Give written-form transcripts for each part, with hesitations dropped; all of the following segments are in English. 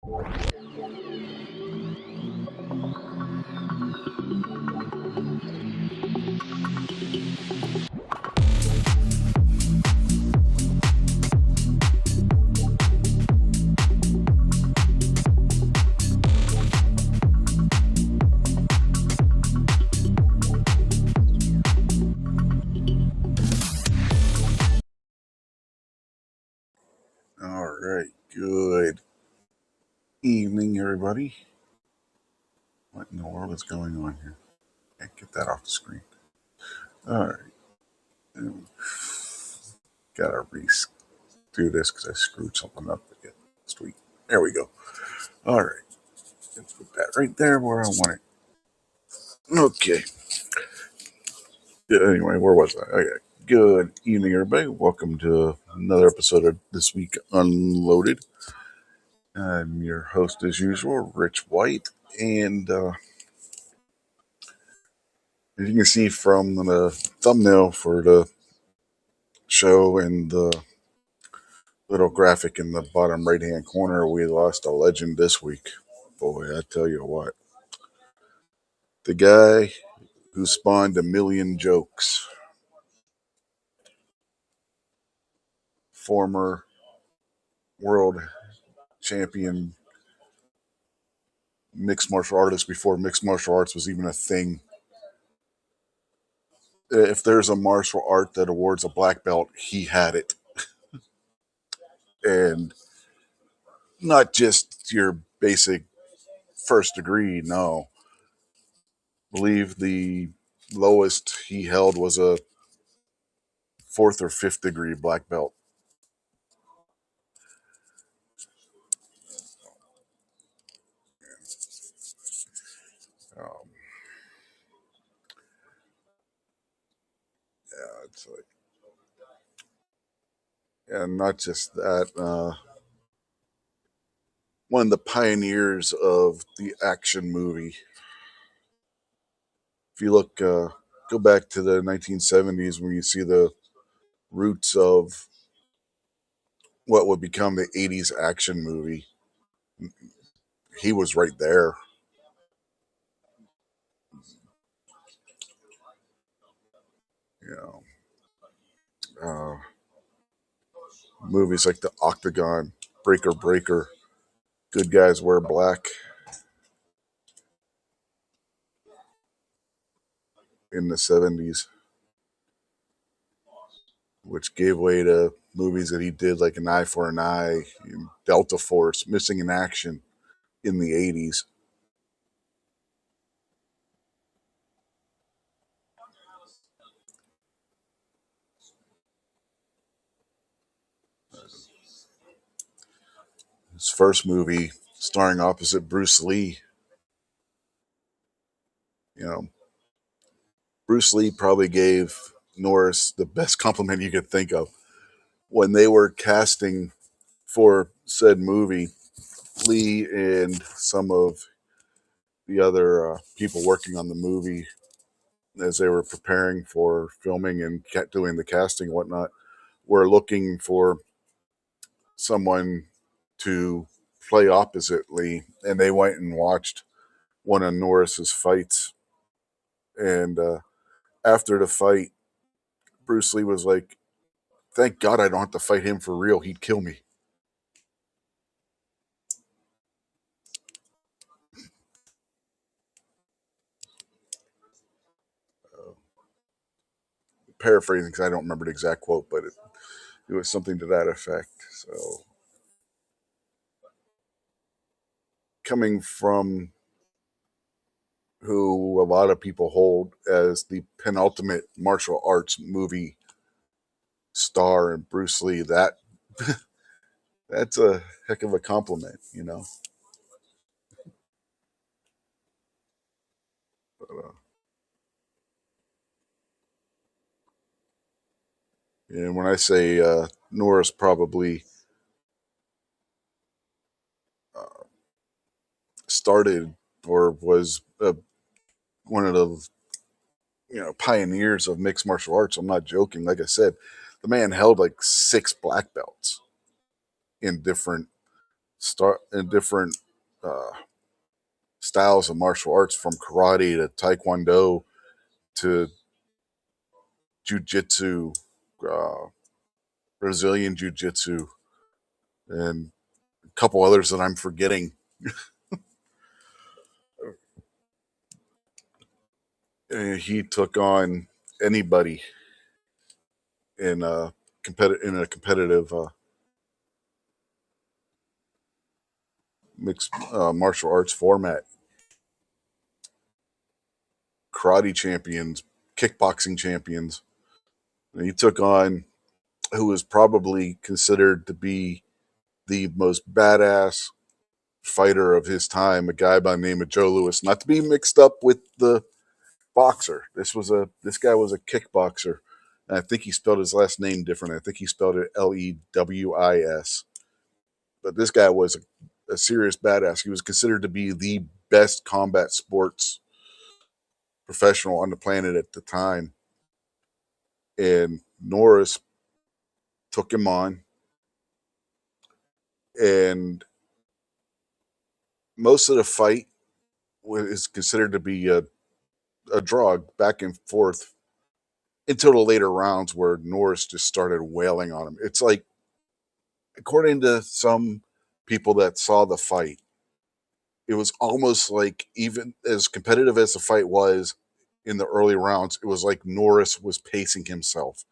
All right. Good evening, everybody. What in the world is going on here? Can't get that off the screen. All right. Gotta redo this because I screwed something up again last week. There we go. All right. Let's put that right there where I want it. Okay. Yeah, anyway, where was I? Okay. Good evening, everybody. Welcome to another episode of This Week Unloaded. I'm your host, as usual, Rich White. And as you can see from the thumbnail for the show and the little graphic in the bottom right hand corner, we lost a legend this week. Boy, I tell you what. The guy who spawned a million jokes, former world champion mixed martial artist before mixed martial arts was even a thing. If there's a martial art that awards a black belt, he had it. And not just your basic first degree, no. I believe the lowest he held was a fourth or fifth degree black belt. Um, yeah, it's like, and not just that. One of the pioneers of the action movie. If you look, go back to the 1970s when you see the roots of what would become the 80s action movie, he was right there. You know, uh, movies like The Octagon, Breaker Breaker, Good Guys Wear Black in the 70s, which gave way to movies that he did like An Eye for an Eye, Delta Force, Missing in Action in the 80s. His first movie starring opposite Bruce Lee. You know, Bruce Lee probably gave Norris the best compliment you could think of. When they were casting for said movie, Lee and some of the other people working on the movie, as they were preparing for filming and doing the casting and whatnot, were looking for someone to play opposite Lee, and they went and watched one of Norris's fights. And after the fight, Bruce Lee was like, "Thank God I don't have to fight him for real. He'd kill me." Uh, Paraphrasing because I don't remember the exact quote, but it was something to that effect. So, coming from who a lot of people hold as the penultimate martial arts movie star in Bruce Lee, that's a heck of a compliment, you know. But, and when I say Norris probably uh, started or was one of the pioneers of mixed martial arts, I'm not joking. Like I said, the man held like 6 black belts in different start in different uh, styles of martial arts, from karate to taekwondo to jujitsu, uh, Brazilian jiu-jitsu, and a couple others that I'm forgetting. He took on anybody in a competitive mixed martial arts format. Karate champions, kickboxing champions. And he took on who was probably considered to be the most badass fighter of his time, a guy by the name of Joe Louis, not to be mixed up with the boxer. This guy was a kickboxer. And I think he spelled his last name different. I think he spelled it Lewis. But this guy was a serious badass. He was considered to be the best combat sports professional on the planet at the time. And Norris took him on, and most of the fight is considered to be a draw back and forth until the later rounds where Norris just started wailing on him. It's like, according to some people that saw the fight, it was almost like, even as competitive as the fight was in the early rounds, it was like Norris was pacing himself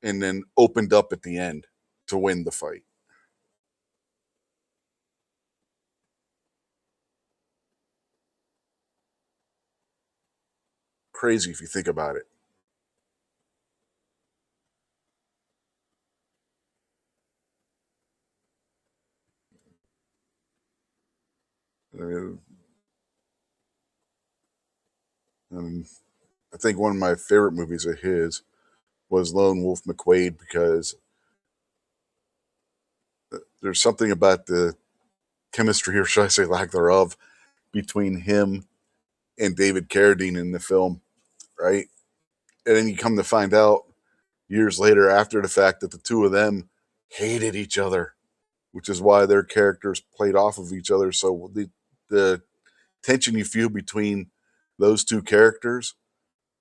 and then opened up at the end to win the fight. Crazy if you think about it. Uh, and I think one of my favorite movies of his was Lone Wolf McQuade, because there's something about the chemistry, or should I say lack thereof, between him and David Carradine in the film, right? And then you come to find out years later, after the fact, that the two of them hated each other, which is why their characters played off of each other. So the tension you feel between those two characters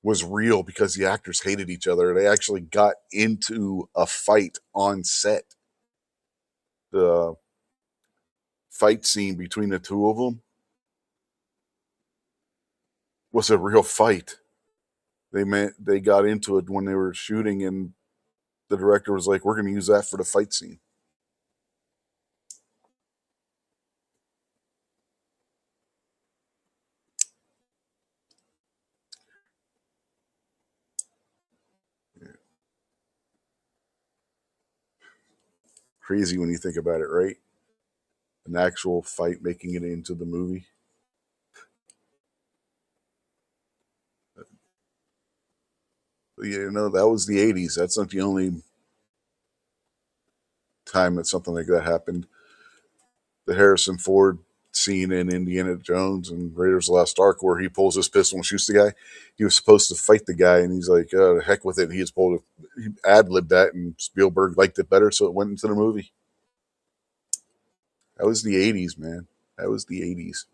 was real because the actors hated each other. They actually got into a fight on set. The fight scene between the two of them was a real fight. They got into it when they were shooting, and the director was like, "We're going to use that for the fight scene." Crazy when you think about it, right? An actual fight making it into the movie. But, you know, that was the '80s. That's not the only time that something like that happened. The Harrison Ford scene in Indiana Jones and Raiders of the Lost Ark, where he pulls his pistol and shoots the guy. He was supposed to fight the guy, and he's like, "Oh, heck with it." And he ad libbed that, and Spielberg liked it better, so it went into the movie. That was the '80s, man. That was the '80s.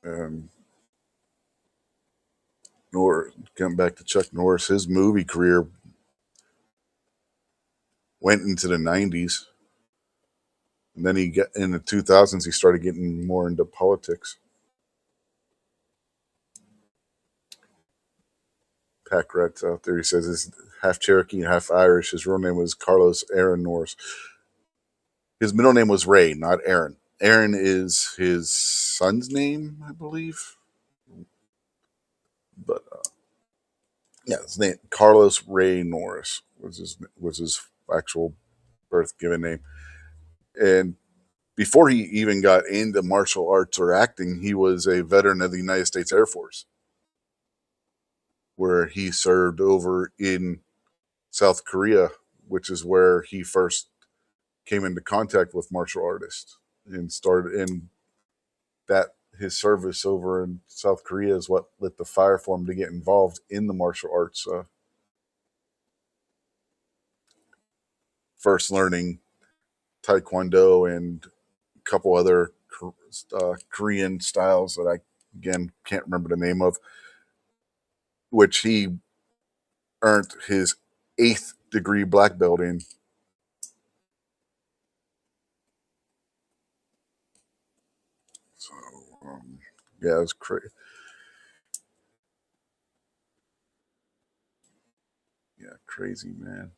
Um, Coming back to Chuck Norris, his movie career went into the '90s, and then he got in the 2000s. He started getting more into politics. Patriot out there. He says he's half Cherokee and half Irish. His real name was Carlos Aaron Norris. His middle name was Ray, not Aaron. Aaron is his son's name, I believe. But yeah, his name Carlos Ray Norris was his actual birth given name. And before he even got into martial arts or acting, he was a veteran of the United States Air Force, where he served over in South Korea, which is where he first came into contact with martial artists and started. And that his service over in South Korea is what lit the fire for him to get involved in the martial arts. first learning Taekwondo and a couple other Korean styles that I, again, can't remember the name of, which he earned his eighth degree black belt in. So, yeah, it was crazy. Yeah, crazy, man.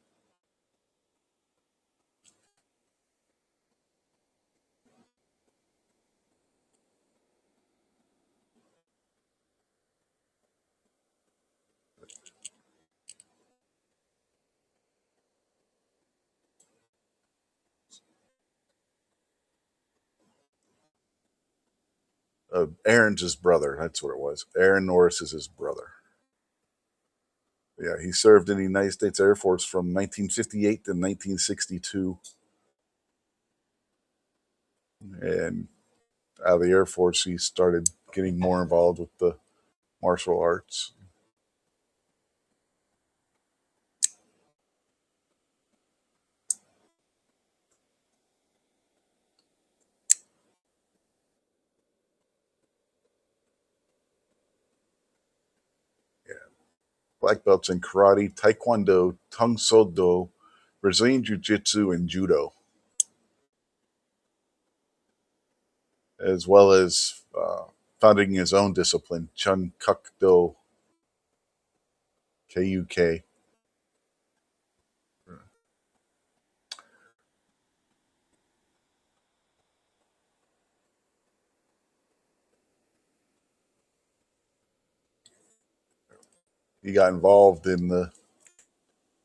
Aaron's his brother. That's what it was. Aaron Norris is his brother. Yeah, he served in the United States Air Force from 1958 to 1962. And out of the Air Force, he started getting more involved with the martial arts. Yeah. Black belts in karate, taekwondo, tung so do, Brazilian jiu jitsu, and judo, as well as founding his own discipline, Chun Kuk Do, KUK. He got involved in the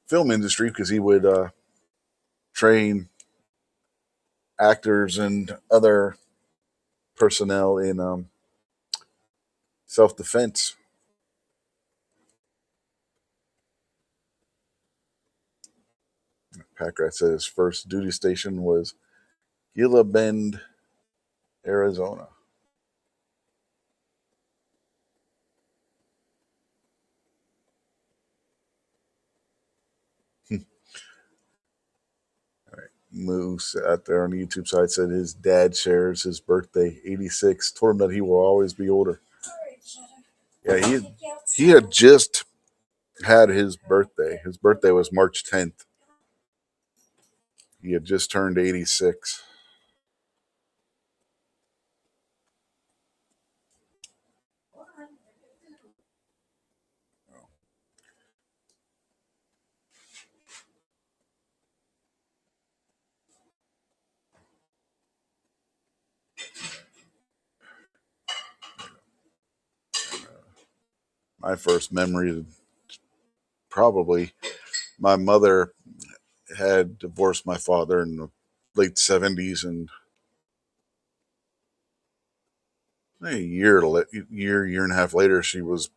film industry because he would train actors and other personnel in self defense. Patriot said his first duty station was Gila Bend, Arizona. Moose out there on the YouTube side said his dad shares his birthday, 86. Told him that he will always be older. Yeah, he had just had his birthday. His birthday was March 10th. He had just turned 86. My first memory, probably, my mother had divorced my father in the late 70s, and a year and a half later, she was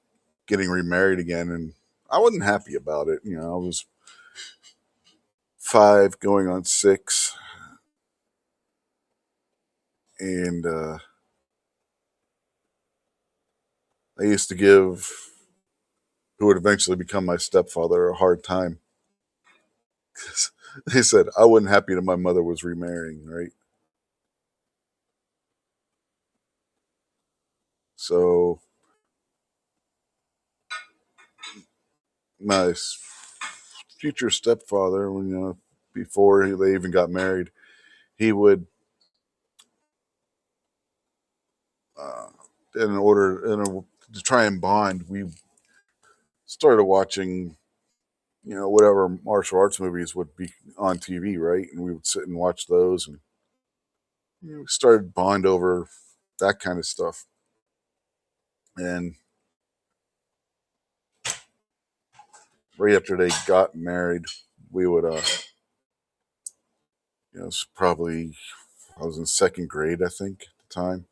getting remarried again, and I wasn't happy about it. You know, I was 5 going on 6, and I used to give who would eventually become my stepfather a hard time. They said I wasn't happy that my mother was remarrying, right? So my future stepfather, when before they even got married, he would, uh, to try and bond, we started watching, whatever martial arts movies would be on TV, right? And we would sit and watch those, and started bond over that kind of stuff. And right after they got married, we would, it's probably, I was in second grade, I think, at the time.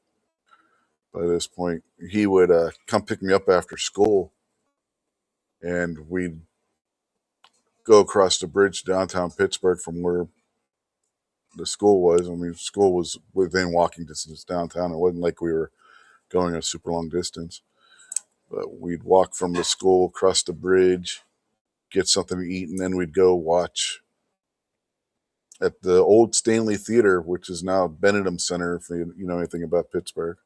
By this point, he would come pick me up after school, and we'd go across the bridge downtown Pittsburgh from where the school was. I mean, school was within walking distance downtown. It wasn't like we were going a super long distance, but we'd walk from the school across the bridge, get something to eat, and then we'd go watch at the old Stanley Theater, which is now Benedum Center, if you know anything about Pittsburgh.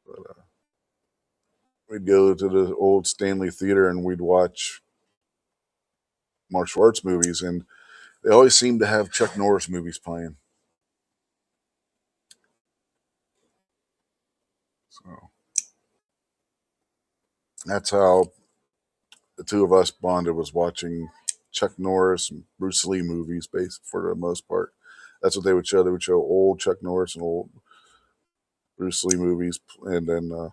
But we'd go to the old Stanley Theater and we'd watch martial arts movies, and they always seemed to have Chuck Norris movies playing. So that's how the two of us bonded, was watching Chuck Norris and Bruce Lee movies, based for the most part. That's what they would show. They would show old Chuck Norris and old Bruce Lee movies, and then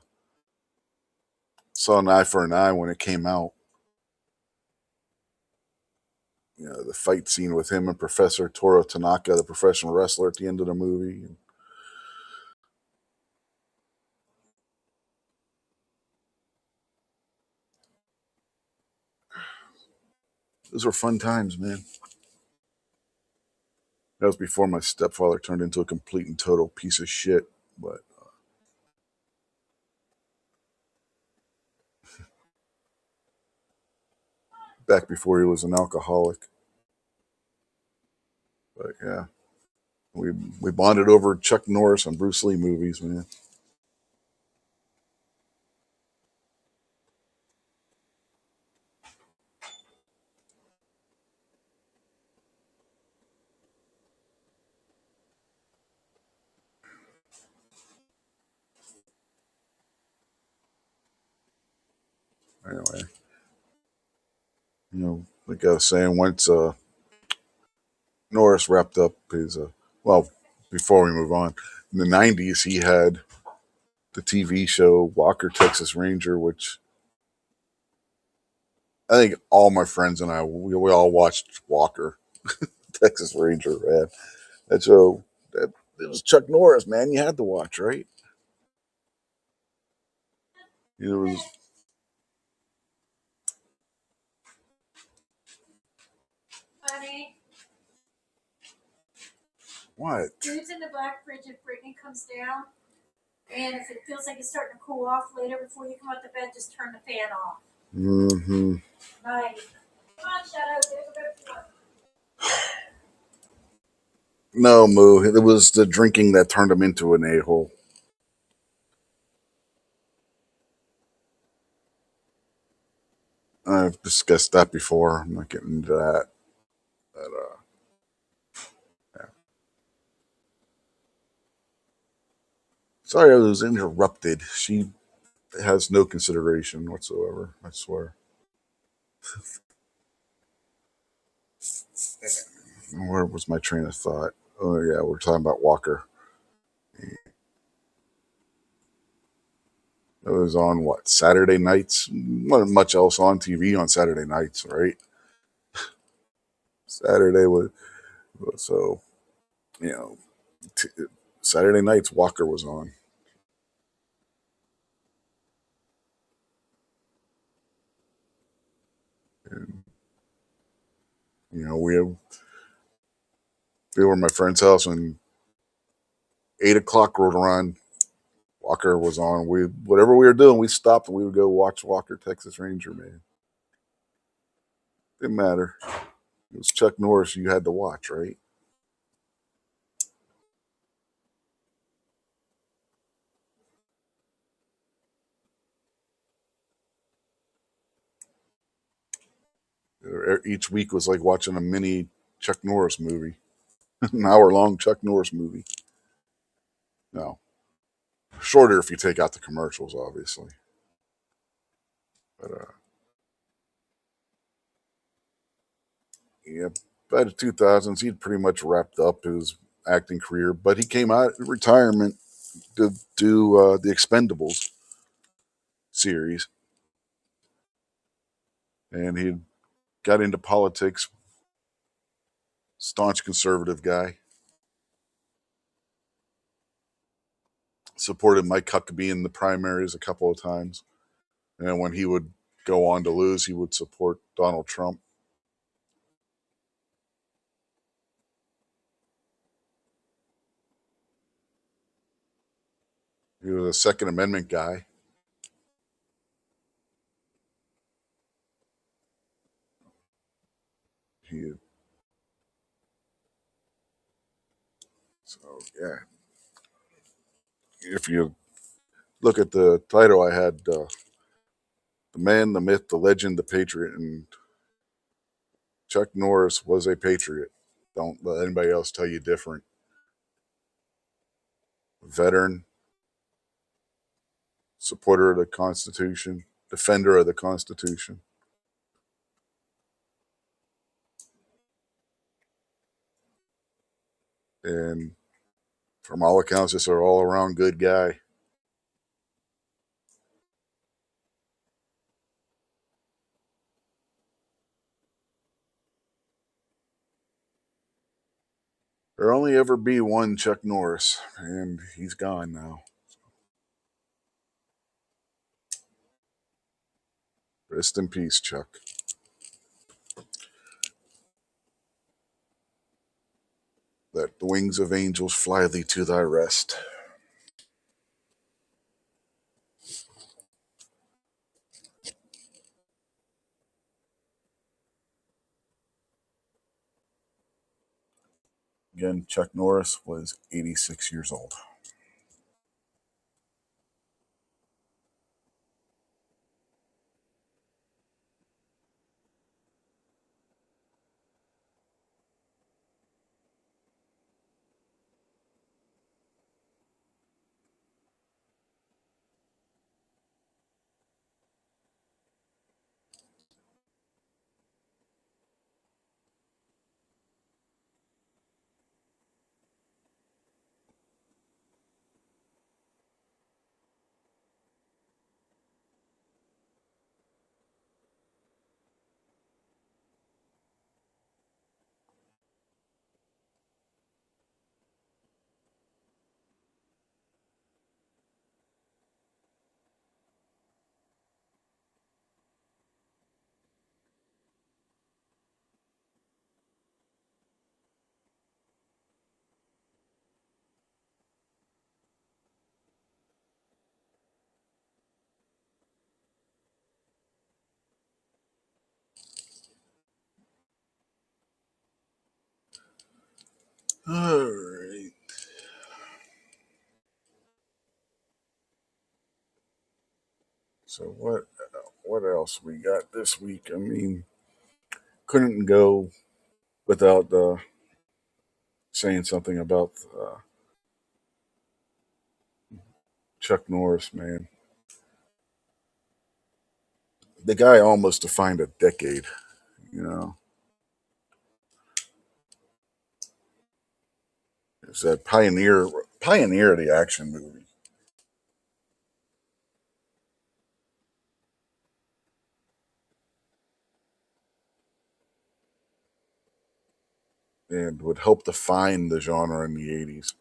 saw an Eye for an Eye when it came out. You know, the fight scene with him and Professor Toro Tanaka, the professional wrestler, at the end of the movie. Those were fun times, man. That was before my stepfather turned into a complete and total piece of shit. But back before he was an alcoholic. But yeah, we we bonded over Chuck Norris and Bruce Lee movies, man. Anyway, like I was saying, once Norris wrapped up his, well, before we move on, in the '90s he had the TV show Walker Texas Ranger, which I think all my friends and I, we all watched Walker Texas Ranger, man. And so that, it was Chuck Norris, man. You had to watch, right? It was Honey, what? food's in the black fridge if Brittany comes down. And if it feels like it's starting to cool off later before you come out to bed, just turn the fan off. Mm-hmm. Night. Come on, Shadow. No, Moo. It was the drinking that turned him into an a-hole. I've discussed that before. I'm not getting into that. But, yeah. Sorry, I was interrupted. She has no consideration whatsoever. I swear. Where was my train of thought? Oh yeah, we're talking about Walker. It was on what, Saturday nights? Not much else on TV on Saturday nights, right? Saturday was so you know t- Saturday nights Walker was on, and we were at my friend's house when 8 o'clock rolled around. Walker was on. We whatever we were doing, we stopped and we would go watch Walker Texas Ranger. Man, didn't matter. It was Chuck Norris. You had to watch, right? Each week was like watching a mini Chuck Norris movie, an hour long Chuck Norris movie. No, shorter if you take out the commercials, obviously. But yeah, by the 2000s, he'd pretty much wrapped up his acting career. But he came out in retirement to do the Expendables series, and he got into politics. Staunch conservative guy, supported Mike Huckabee in the primaries a couple of times, and when he would go on to lose, he would support Donald Trump. He was a Second Amendment guy. He So yeah, if you look at the title, I had the man, the myth, the legend, the patriot, and Chuck Norris was a patriot. Don't let anybody else tell you different. Veteran, supporter of the Constitution, defender of the Constitution, and from all accounts, just an all around good guy. There'll only ever be one Chuck Norris, and he's gone now. Rest in peace, Chuck. Let the wings of angels fly thee to thy rest. Again, Chuck Norris was 86 years old. All right. So what else we got this week? I mean, couldn't go without saying something about Chuck Norris, man. The guy almost defined a decade. You know, it's that pioneer of the action movie, and would help define the genre in the '80s,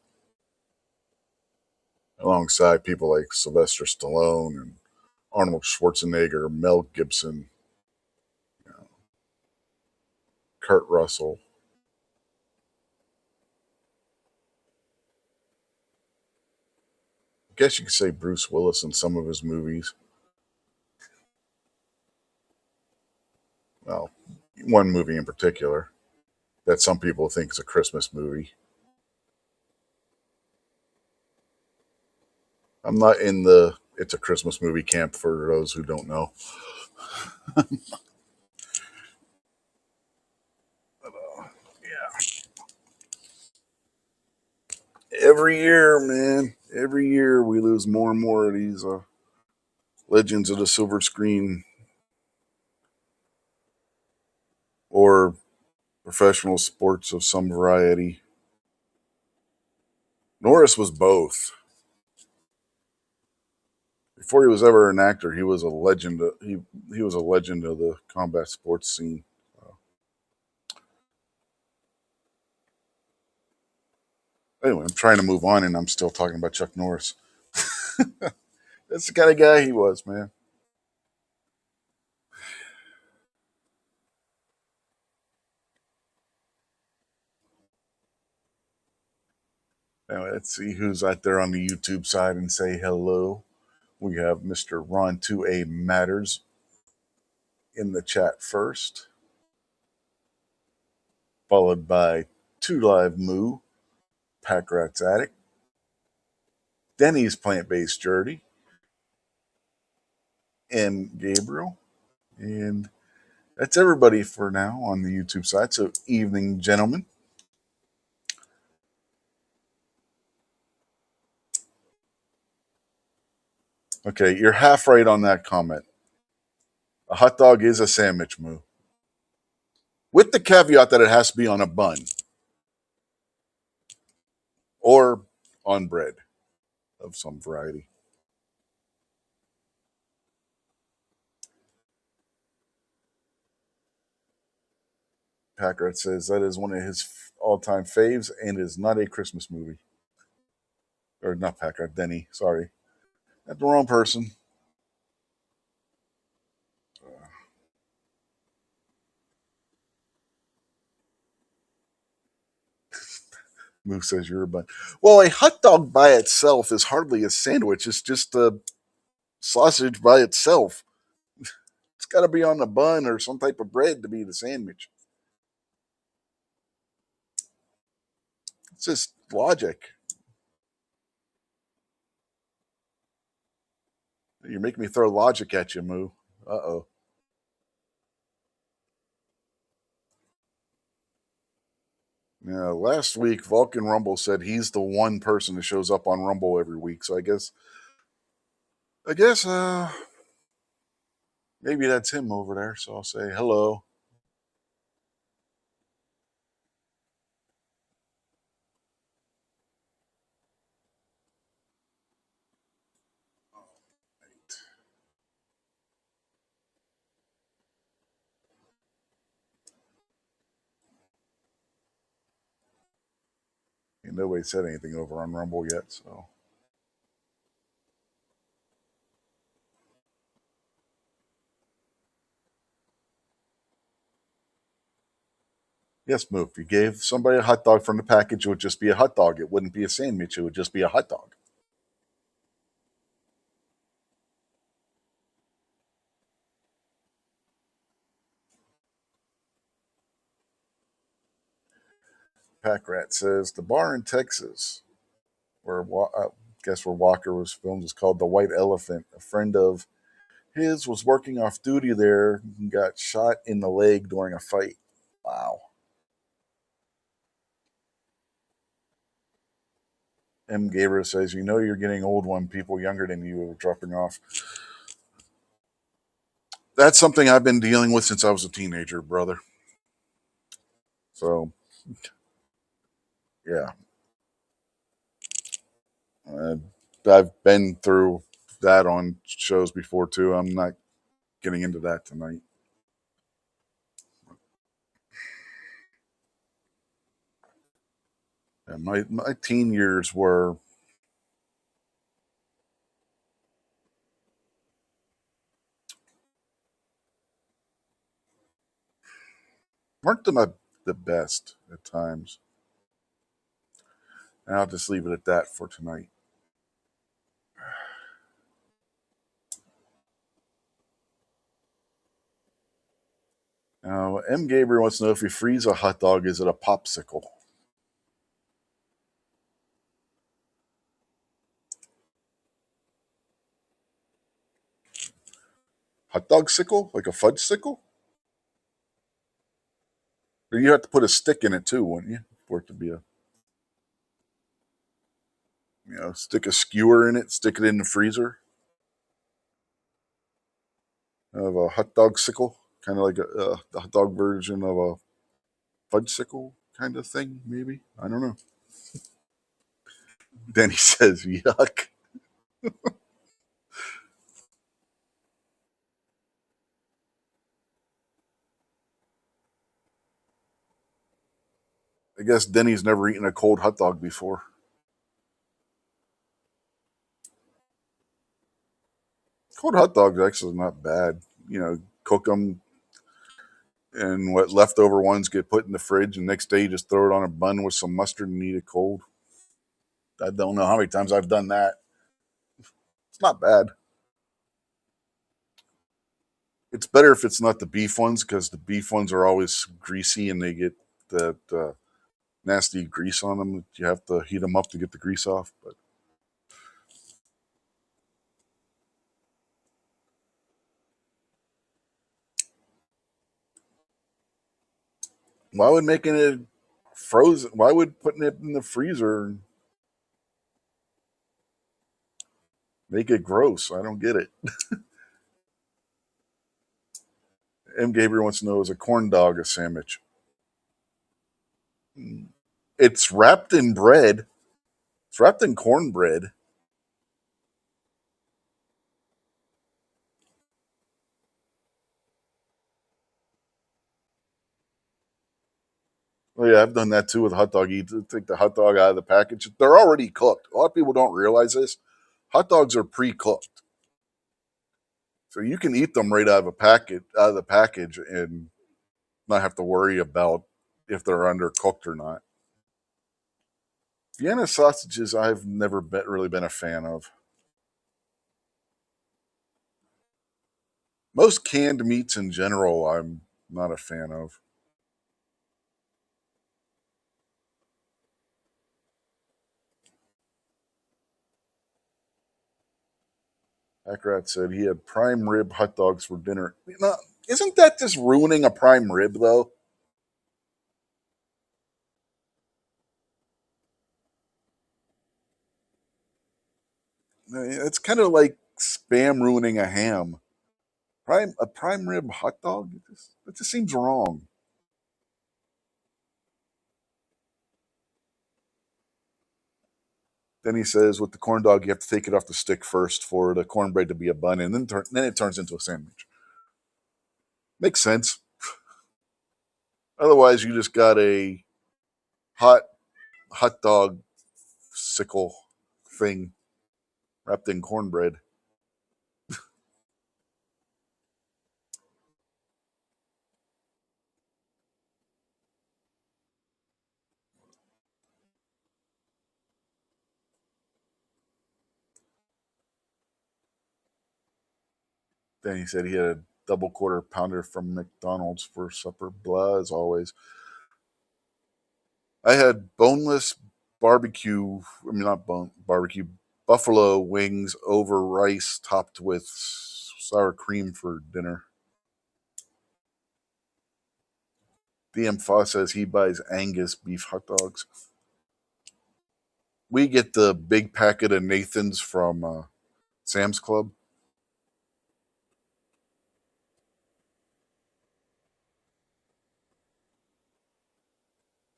alongside people like Sylvester Stallone and Arnold Schwarzenegger, Mel Gibson, Kurt Russell. I guess you could say Bruce Willis in some of his movies. Well, one movie in particular that some people think is a Christmas movie. I'm not in the it's a Christmas movie camp for those who don't know. Yeah. Every year, man, every year we lose more and more of these legends of the silver screen or professional sports of some variety. Norris was both. Before he was ever an actor, he was a legend. He was a legend of the combat sports scene. Anyway, I'm trying to move on, and I'm still talking about Chuck Norris. That's the kind of guy he was, man. Anyway, let's see who's out there on the YouTube side and say hello. We have Mr. Ron 2A Matters in the chat first, followed by 2 Live Moo, Pack Rat's Attic, Denny's Plant Based Journey, and Gabriel. And that's everybody for now on the YouTube side. So, evening, gentlemen. Okay, you're half right on that comment. A hot dog is a sandwich, Moo. With the caveat that it has to be on a bun or on bread of some variety. Packard says that is one of his all-time faves and is not a Christmas movie. Or not Packard, Denny. Sorry, that's the wrong person. Moo says you're a bun. Well, a hot dog by itself is hardly a sandwich. It's just a sausage by itself. It's got to be on a bun or some type of bread to be the sandwich. It's just logic. You're making me throw logic at you, Moo. Uh-oh. Yeah, last week Vulcan Rumble said he's the one person that shows up on Rumble every week. So I guess maybe that's him over there. So I'll say hello. And nobody said anything over on Rumble yet. So yes, Moo. If you gave somebody a hot dog from the package, it would just be a hot dog. It wouldn't be a sandwich. It would just be a hot dog. Pack Rat says the bar in Texas where guess where Walker was filmed is called the White Elephant. A friend of his was working off duty there and got shot in the leg during a fight. Wow. M. Gabriel says, you know you're getting old when people younger than you are dropping off. That's something I've been dealing with since I was a teenager, brother. So, yeah. Uh, I've been through that on shows before, too. I'm not getting into that tonight. Yeah, my teen years weren't the best at times. And I'll just leave it at that for tonight. Now, M. Gabriel wants to know if you freeze a hot dog, is it a popsicle? Hot dog sickle? Like a fudge sickle? Or you have to put a stick in it too, wouldn't you? For it to be stick a skewer in it, stick it in the freezer of a hot dog sickle, kind of like the hot dog version of a fudge sickle kind of thing, maybe. I don't know. Then he says, yuck. I guess Denny's never eaten a cold hot dog before. Cold hot dogs actually not bad. Cook them, and what leftover ones get put in the fridge, and next day you just throw it on a bun with some mustard and eat it cold. I don't know how many times I've done that. It's not bad. It's better if it's not the beef ones because the beef ones are always greasy and they get that nasty grease on them. You have to heat them up to get the grease off. But why would making it frozen? Why would putting it in the freezer make it gross? I don't get it. M. Gabriel wants to know, is a corn dog a sandwich? It's wrapped in bread. It's wrapped in cornbread. Oh yeah, I've done that too with hot dog. You take the hot dog out of the package. They're already cooked. A lot of people don't realize this. Hot dogs are pre-cooked, so you can eat them right out of the package, and not have to worry about if they're undercooked or not. Vienna sausages, I've never really been a fan of. Most canned meats in general, I'm not a fan of. Patriot said he had prime rib hot dogs for dinner. Now, isn't that just ruining a prime rib, though? It's kind of like spam ruining a ham. A prime rib hot dog? It just seems wrong. Then he says, with the corn dog, you have to take it off the stick first for the cornbread to be a bun, and then it turns into a sandwich. Makes sense. Otherwise, you just got a hot hot dog sickle thing wrapped in cornbread. Then he said he had a double quarter pounder from McDonald's for supper. Blah, as always. I had boneless barbecue. I mean, not barbecue. Buffalo wings over rice topped with sour cream for dinner. DM Foss says he buys Angus beef hot dogs. We get the big packet of Nathan's from Sam's Club.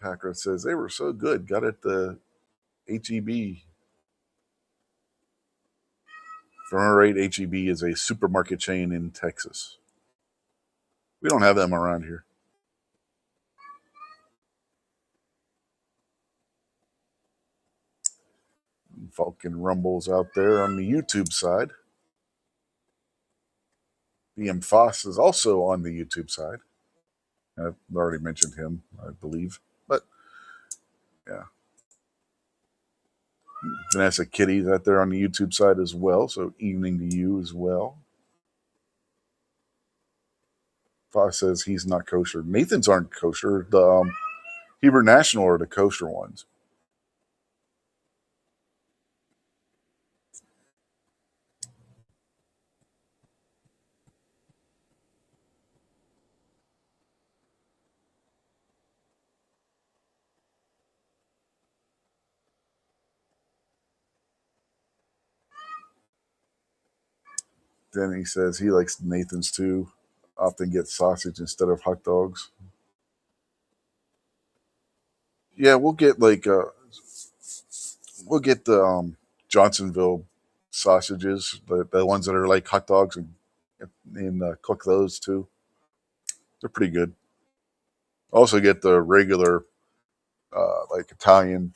Packer says they were so good. Got it the HEB. From our rate, HEB is a supermarket chain in Texas. We don't have them around here. Falcon Rumbles out there on the YouTube side. BM Foss is also on the YouTube side. I've already mentioned him, I believe. But yeah, Vanessa Kitty's out there on the YouTube side as well. So evening to you as well. Foss says he's not kosher. Nathan's aren't kosher. The Hebrew National are the kosher ones. Then he says he likes Nathan's too. Often gets sausage instead of hot dogs. Yeah, we'll get the Johnsonville sausages, the ones that are like hot dogs, and cook those too. They're pretty good. Also get the regular like Italian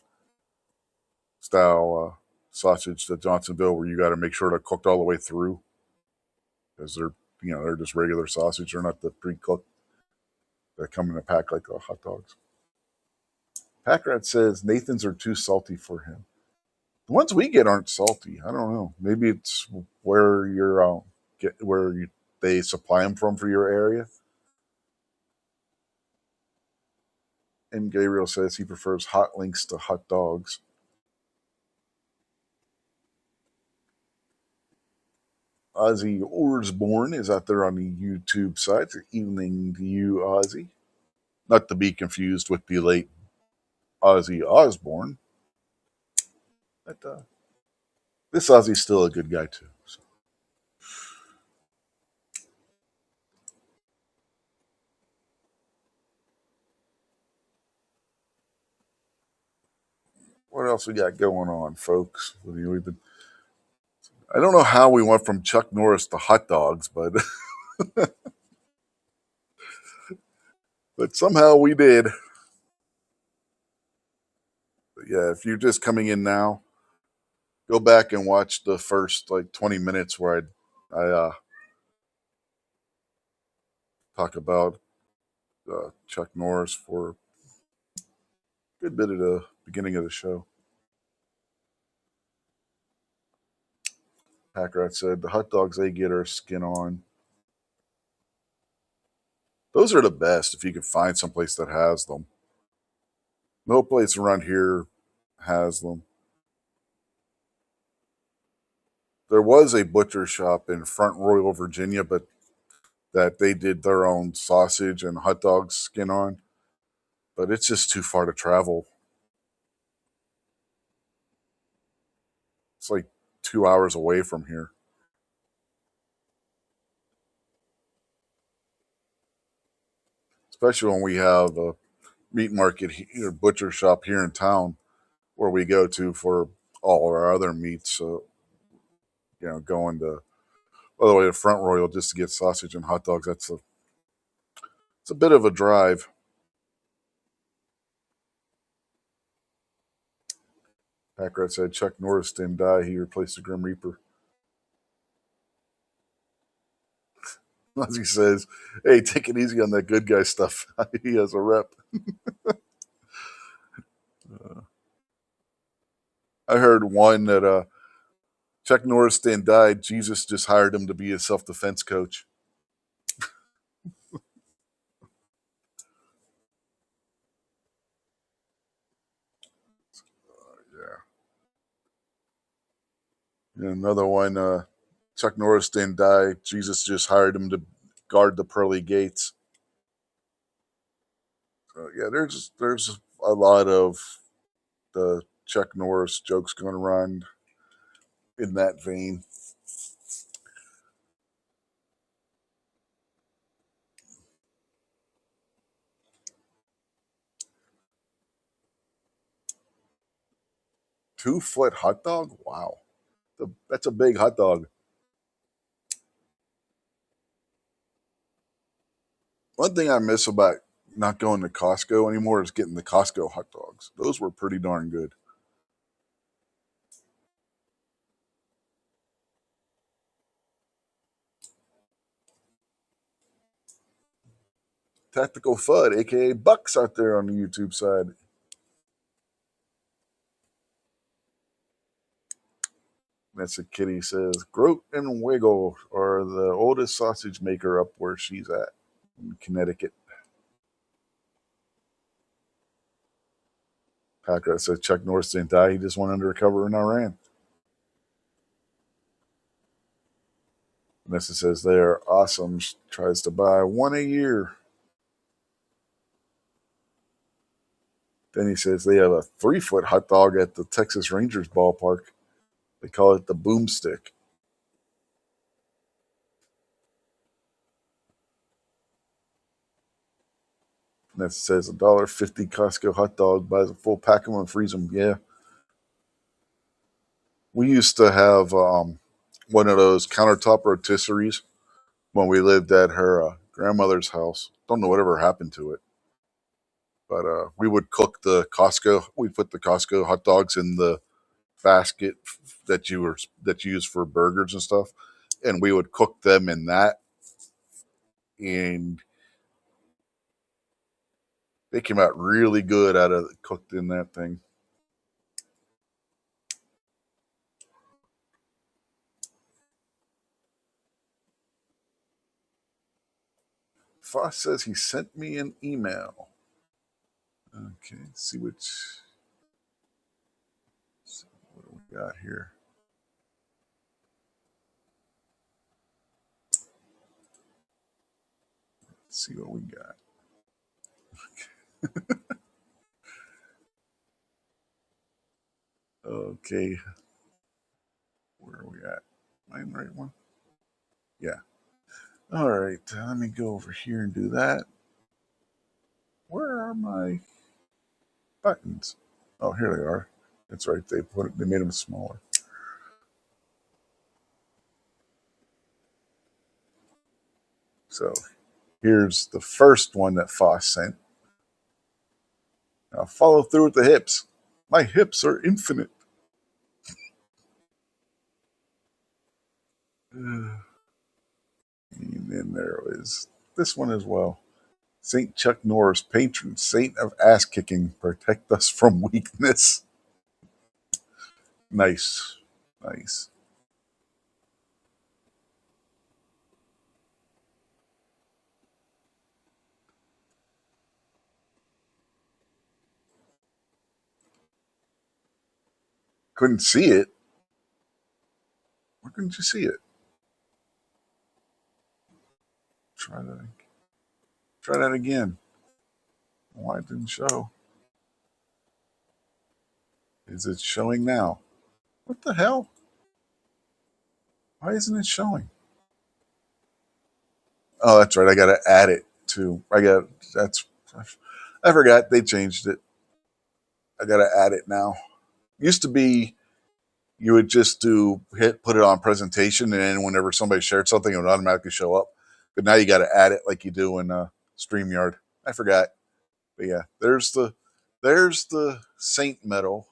style sausage, the Johnsonville, where you got to make sure they're cooked all the way through because they're just regular sausage. They're not the pre-cooked that come in a pack like the hot dogs. Packrat says Nathan's are too salty for him. The ones we get aren't salty. I don't know. Maybe it's where you're they supply them from for your area. And Gabriel says he prefers hot links to hot dogs. Ozzy Osbourne is out there on the YouTube side. Good evening to you, Ozzy. Not to be confused with the late Ozzy Osbourne. But this Ozzy's still a good guy, too. So. What else we got going on, folks? I don't know how we went from Chuck Norris to hot dogs, but but somehow we did. But yeah, if you're just coming in now, go back and watch the first like 20 minutes where I talk about Chuck Norris for a good bit of the beginning of the show. Patriot said the hot dogs they get are skin on. Those are the best if you can find someplace that has them. No place around here has them. There was a butcher shop in Front Royal, Virginia, but that they did their own sausage and hot dogs skin on. But it's just too far to travel. It's like 2 hours away from here. Especially when we have a meat market here, butcher shop here in town where we go to for all our other meats. So, going to all the way to Front Royal just to get sausage and hot dogs, it's a bit of a drive. Packrat said Chuck Norris didn't die. He replaced the Grim Reaper. As he says, hey, take it easy on that good guy stuff. He has a rep. I heard one that Chuck Norris didn't die. Jesus just hired him to be his self-defense coach. Yeah. Another one, Chuck Norris didn't die. Jesus just hired him to guard the pearly gates. So, yeah, there's a lot of the Chuck Norris jokes going around in that vein. Two-foot hot dog? Wow. That's a big hot dog. One thing I miss about not going to Costco anymore is getting the Costco hot dogs. Those were pretty darn good. Tactical Fudd, aka Bucks, out there on the YouTube side. That's a kitty says Groat and Wiggle are the oldest sausage maker up where she's at in Connecticut. Packer says Chuck Norris didn't die. He just went undercover in Iran. Vanessa says they are awesome. She tries to buy one a year. Then he says they have a 3-foot hot dog at the Texas Rangers ballpark. They call it the boomstick. Vanessa says $1.50 Costco hot dog, buys a full pack of them and freeze them. Yeah. We used to have one of those countertop rotisseries when we lived at her grandmother's house. Don't know whatever happened to it, but we would cook the Costco. We put the Costco hot dogs in the basket that you use for burgers and stuff, and we would cook them in that, and they came out really good out of cooked in that thing. Foss says he sent me an email. Okay, see what do we got here. Let's see what we got. Okay, where are we at? Am I in the right one? Yeah. All right, let me go over here and do that. Where are my buttons? Oh, here they are. That's right. They made them smaller. So here's the first one that Foss sent. Now follow through with the hips. My hips are infinite. And then there is this one as well. Saint Chuck Norris, patron saint of ass kicking, protect us from weakness. Nice, nice. Couldn't see it. Why couldn't you see it? Try that. Try that again. Why it didn't show? Is it showing now? What the hell? Why isn't it showing? Oh, that's right. I got to add it to. I got that's. I forgot they changed it. I got to add it now. Used to be you would just put it on presentation, and then whenever somebody shared something, it would automatically show up. But now you got to add it like you do in Streamyard. I forgot, but yeah, there's the Saint medal,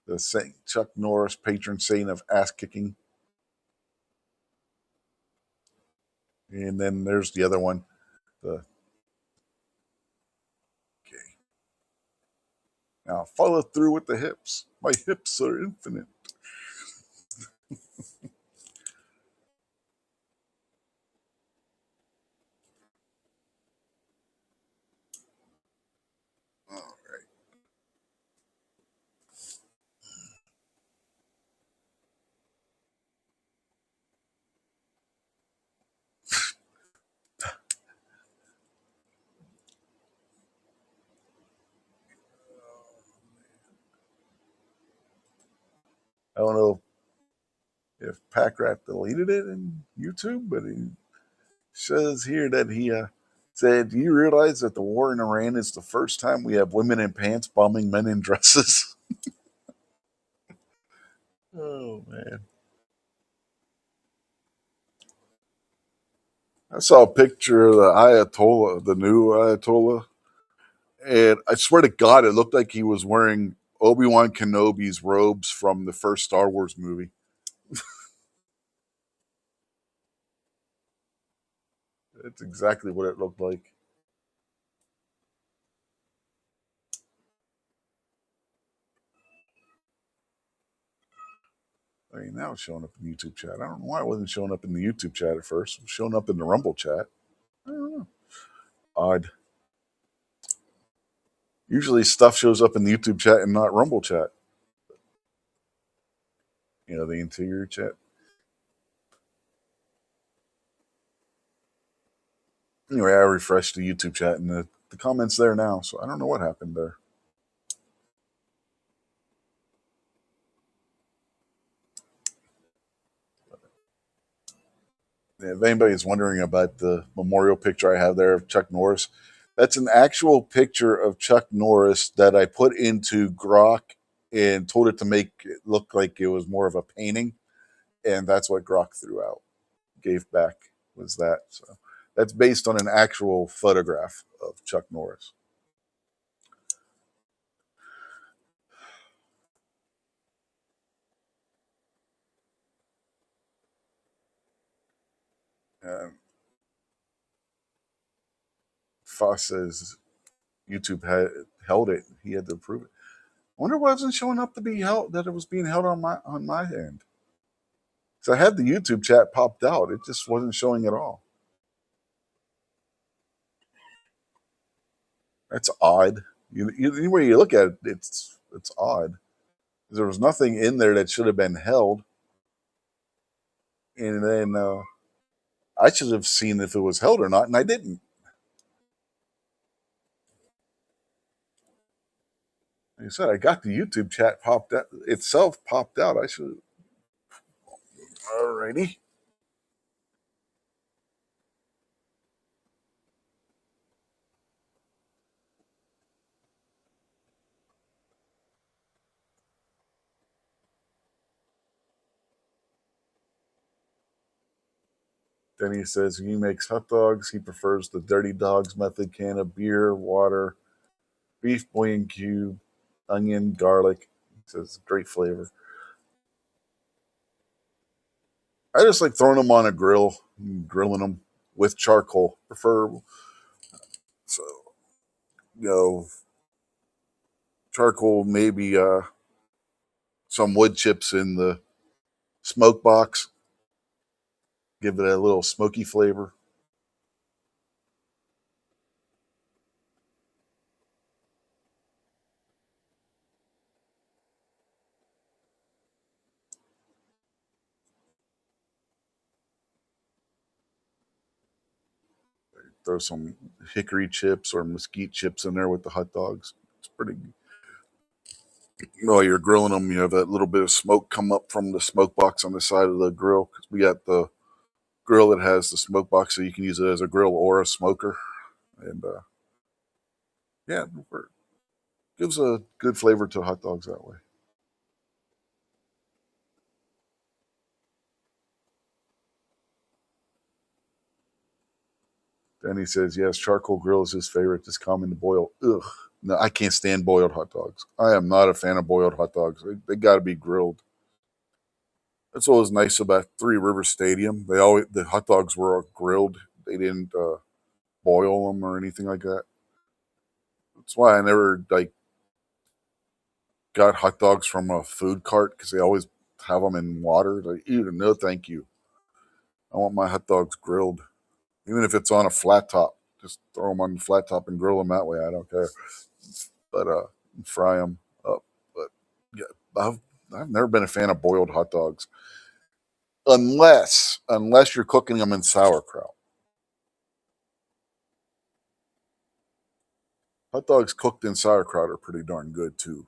the Saint Chuck Norris patron saint of ass kicking, and then there's the other one. The Okay, now follow through with the hips. My hips are infinite. All right. I don't know if Patriot deleted it in YouTube, but he says here that he said, "Do you realize that the war in Iran is the first time we have women in pants bombing men in dresses?" Oh man! I saw a picture of the Ayatollah, the new Ayatollah, and I swear to God, it looked like he was wearing Obi-Wan Kenobi's robes from the first Star Wars movie. That's exactly what it looked like. I mean, now it's showing up in the YouTube chat. I don't know why it wasn't showing up in the YouTube chat at first. It was showing up in the Rumble chat. I don't know. Odd. Usually stuff shows up in the YouTube chat and not Rumble chat. The interior chat. Anyway, I refreshed the YouTube chat and the comments there now, so I don't know what happened there. If anybody's wondering about the memorial picture I have there of Chuck Norris, that's an actual picture of Chuck Norris that I put into Grok and told it to make it look like it was more of a painting, and that's what Grok threw out, gave back was that. So that's based on an actual photograph of Chuck Norris. Um, Foss says YouTube had held it. He had to approve it. I wonder why it wasn't showing up to be held, that it was being held on my end. So I had the YouTube chat popped out. It just wasn't showing at all. That's odd. Any way you look at it, it's odd. There was nothing in there that should have been held, and then I should have seen if it was held or not, and I didn't. Like I said, I got the YouTube chat popped out itself popped out. I should. Alrighty. Then he says he makes hot dogs. He prefers the Dirty Dogs method can of beer, water, beef bouillon cube, onion, garlic. He says great flavor. I just like throwing them on a grill, grilling them with charcoal. Prefer so you know charcoal, maybe some wood chips in the smoke box. Give it a little smoky flavor. Throw some hickory chips or mesquite chips in there with the hot dogs. It's pretty. While you're grilling them, you have that little bit of smoke come up from the smoke box on the side of the grill. 'Cause we got the grill that has the smoke box, so you can use it as a grill or a smoker. And yeah, it gives a good flavor to hot dogs that way. Then he says, yes, charcoal grill is his favorite. Just common to boil. Ugh. No, I can't stand boiled hot dogs. I am not a fan of boiled hot dogs. They got to be grilled. That's what was nice about Three Rivers Stadium. The hot dogs were grilled. They didn't boil them or anything like that. That's why I never like got hot dogs from a food cart because they always have them in water. Like, ew, no, thank you. I want my hot dogs grilled, even if it's on a flat top. Just throw them on the flat top and grill them that way. I don't care, but fry them up. But yeah, I've never been a fan of boiled hot dogs unless you're cooking them in sauerkraut. Hot dogs cooked in sauerkraut are pretty darn good too.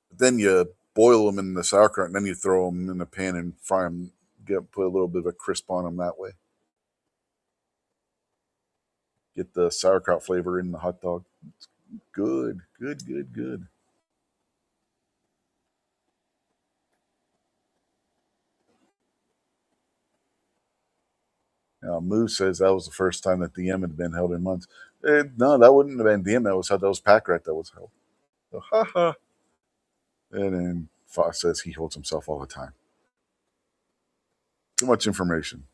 But then you boil them in the sauerkraut, and then you throw them in the pan and fry them. Put a little bit of a crisp on them that way. Get the sauerkraut flavor in the hot dog. It's good, good, good, good. Now, Moose says that was the first time that DM had been held in months. No, that wouldn't have been DM. That was Patriot that was held. So, ha ha. And then Fox says he holds himself all the time. Too much information.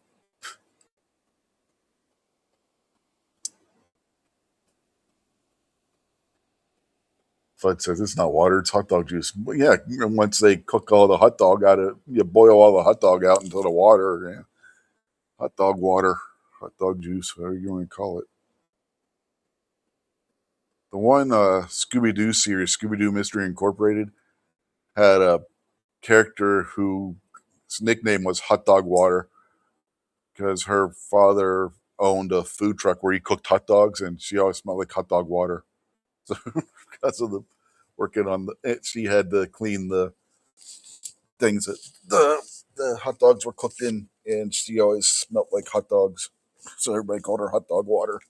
Fud says it's not water, it's hot dog juice. But yeah, once they cook all the hot dog out of, you boil all the hot dog out into the water. Yeah. Hot dog water, hot dog juice, whatever you want to call it. The one Scooby Doo series, Scooby Doo Mystery Incorporated, had a character whose nickname was Hot Dog Water because her father owned a food truck where he cooked hot dogs, and she always smelled like hot dog water. So because of the working on she had to clean the things that the hot dogs were cooked in, and she always smelled like hot dogs. So everybody called her Hot Dog Water.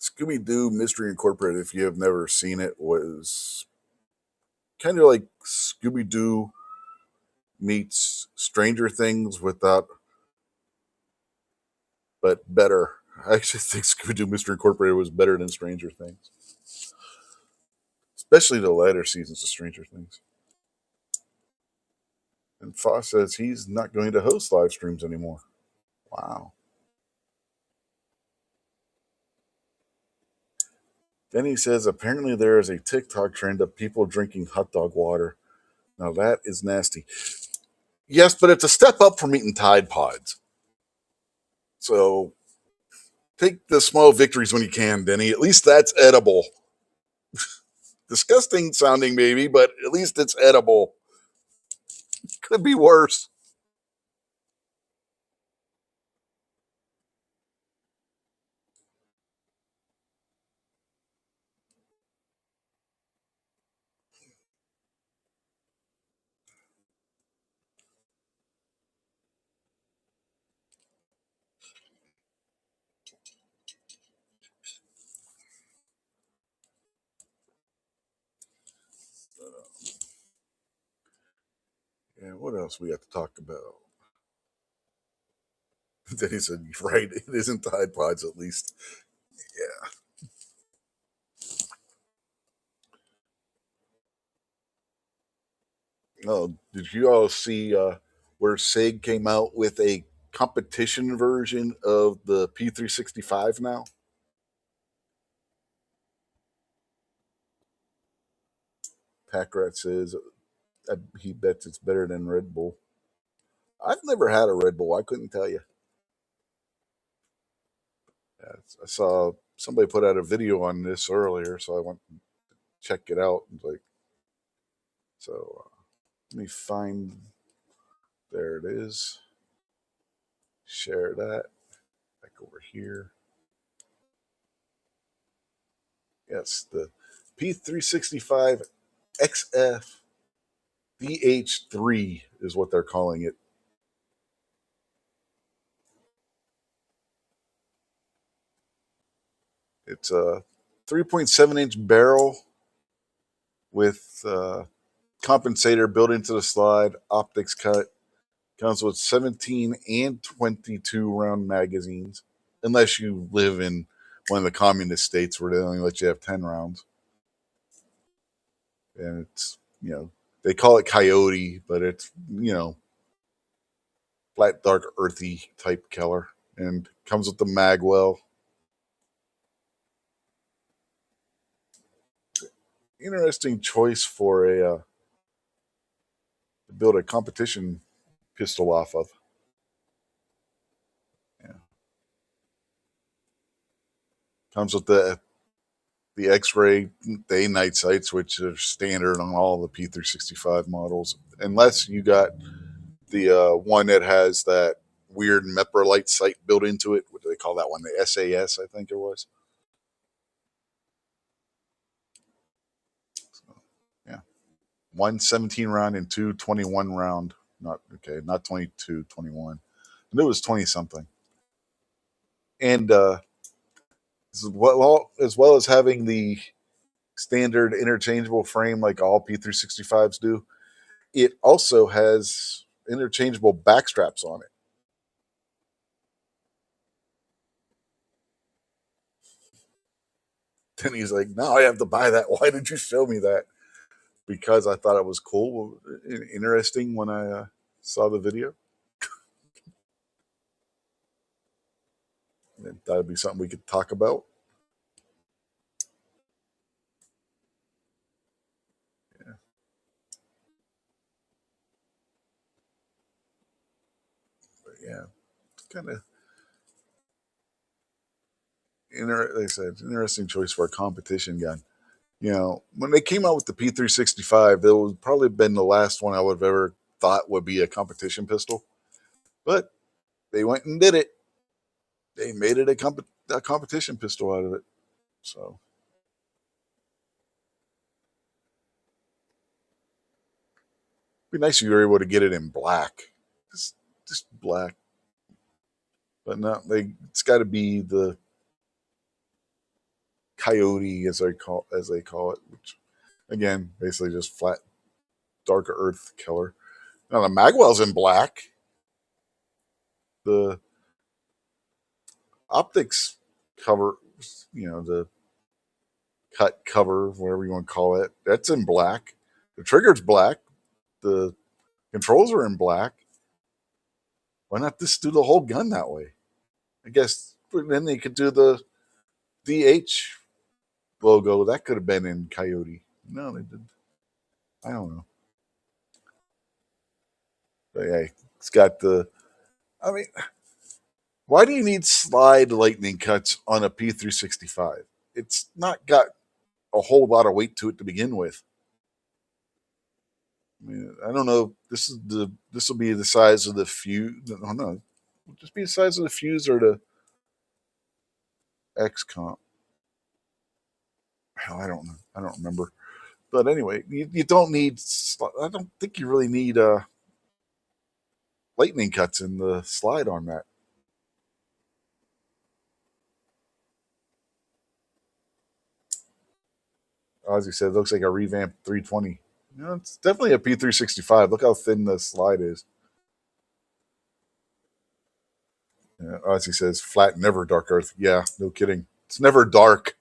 Scooby Doo Mystery Incorporated, if you have never seen it, was kind of like Scooby Doo meets Stranger Things without, but better. I actually think Scooby Doo Mystery Incorporated was better than Stranger Things, especially the latter seasons of Stranger Things. And Foss says he's not going to host live streams anymore. Wow. Then he says apparently there is a TikTok trend of people drinking hot dog water. Now that is nasty. Yes, but it's a step up from eating Tide Pods. So take the small victories when you can, Denny. At least that's edible. Disgusting sounding, maybe, but at least it's edible. Could be worse. Yeah, what else we got to talk about? Denny said, right, it isn't Tide Pods at least. Yeah. Oh, did you all see where SIG came out with a competition version of the P365 now? Patriot says he bets it's better than Red Bull. I've never had a Red Bull. I couldn't tell you. Yeah, I saw somebody put out a video on this earlier, so I went and check it out. Like, so let me find. There it is. Share that. Back over here. Yes, the P365 XF DH3 is what they're calling it. It's a 3.7-inch barrel with compensator built into the slide, optics cut. Comes with 17 and 22 round magazines, unless you live in one of the communist states where they only let you have 10 rounds. And it's, they call it coyote, but it's, flat, dark, earthy type color. And comes with the magwell. Interesting choice for a to build a competition pistol off of. Yeah. Comes with the X-ray day night sights, which are standard on all the P365 models, unless you got the one that has that weird Meprolite sight built into it. What do they call that one? The SAS, I think it was. So, yeah, one 17 round and two 21 round. Not okay, not 22, 21. And it was 20 something. And as well as having the standard interchangeable frame like all P365s do, it also has interchangeable backstraps on it. And he's like, "No, I have to buy that. Why did you show me that?" Because I thought it was cool, interesting when I saw the video. And that would be something we could talk about. Yeah, but yeah, it's kind of like I said, it's an interesting choice for a competition gun. When they came out with the P365, that would probably been the last one I would have ever thought would be a competition pistol. But they went and did it. They made it a competition pistol out of it. So it'd be nice if you were able to get it in black, just, just black. But no, it's got to be the coyote as they call it, which again basically just flat darker earth color. Now the magwell's in black. The optics cover, the cut cover, whatever you want to call it, that's in black. The trigger's black. The controls are in black. Why not just do the whole gun that way? I guess then they could do the DH logo. That could have been in Coyote. No, they didn't. I don't know. But yeah, it's got the. I mean, why do you need slide lightning cuts on a P365? It's not got a whole lot of weight to it to begin with. I mean, I don't know. This will be the size of the fuse. No, no, it'll just be the size of the fuse or the X comp. Hell, I don't know. I don't remember. But anyway, you don't need. I don't think you really need lightning cuts in the slide on that. As you said, it looks like a revamped 320. You know, it's definitely a P365. Look how thin the slide is. Yeah, Ozzy says, flat, never dark earth. Yeah, no kidding. It's never dark.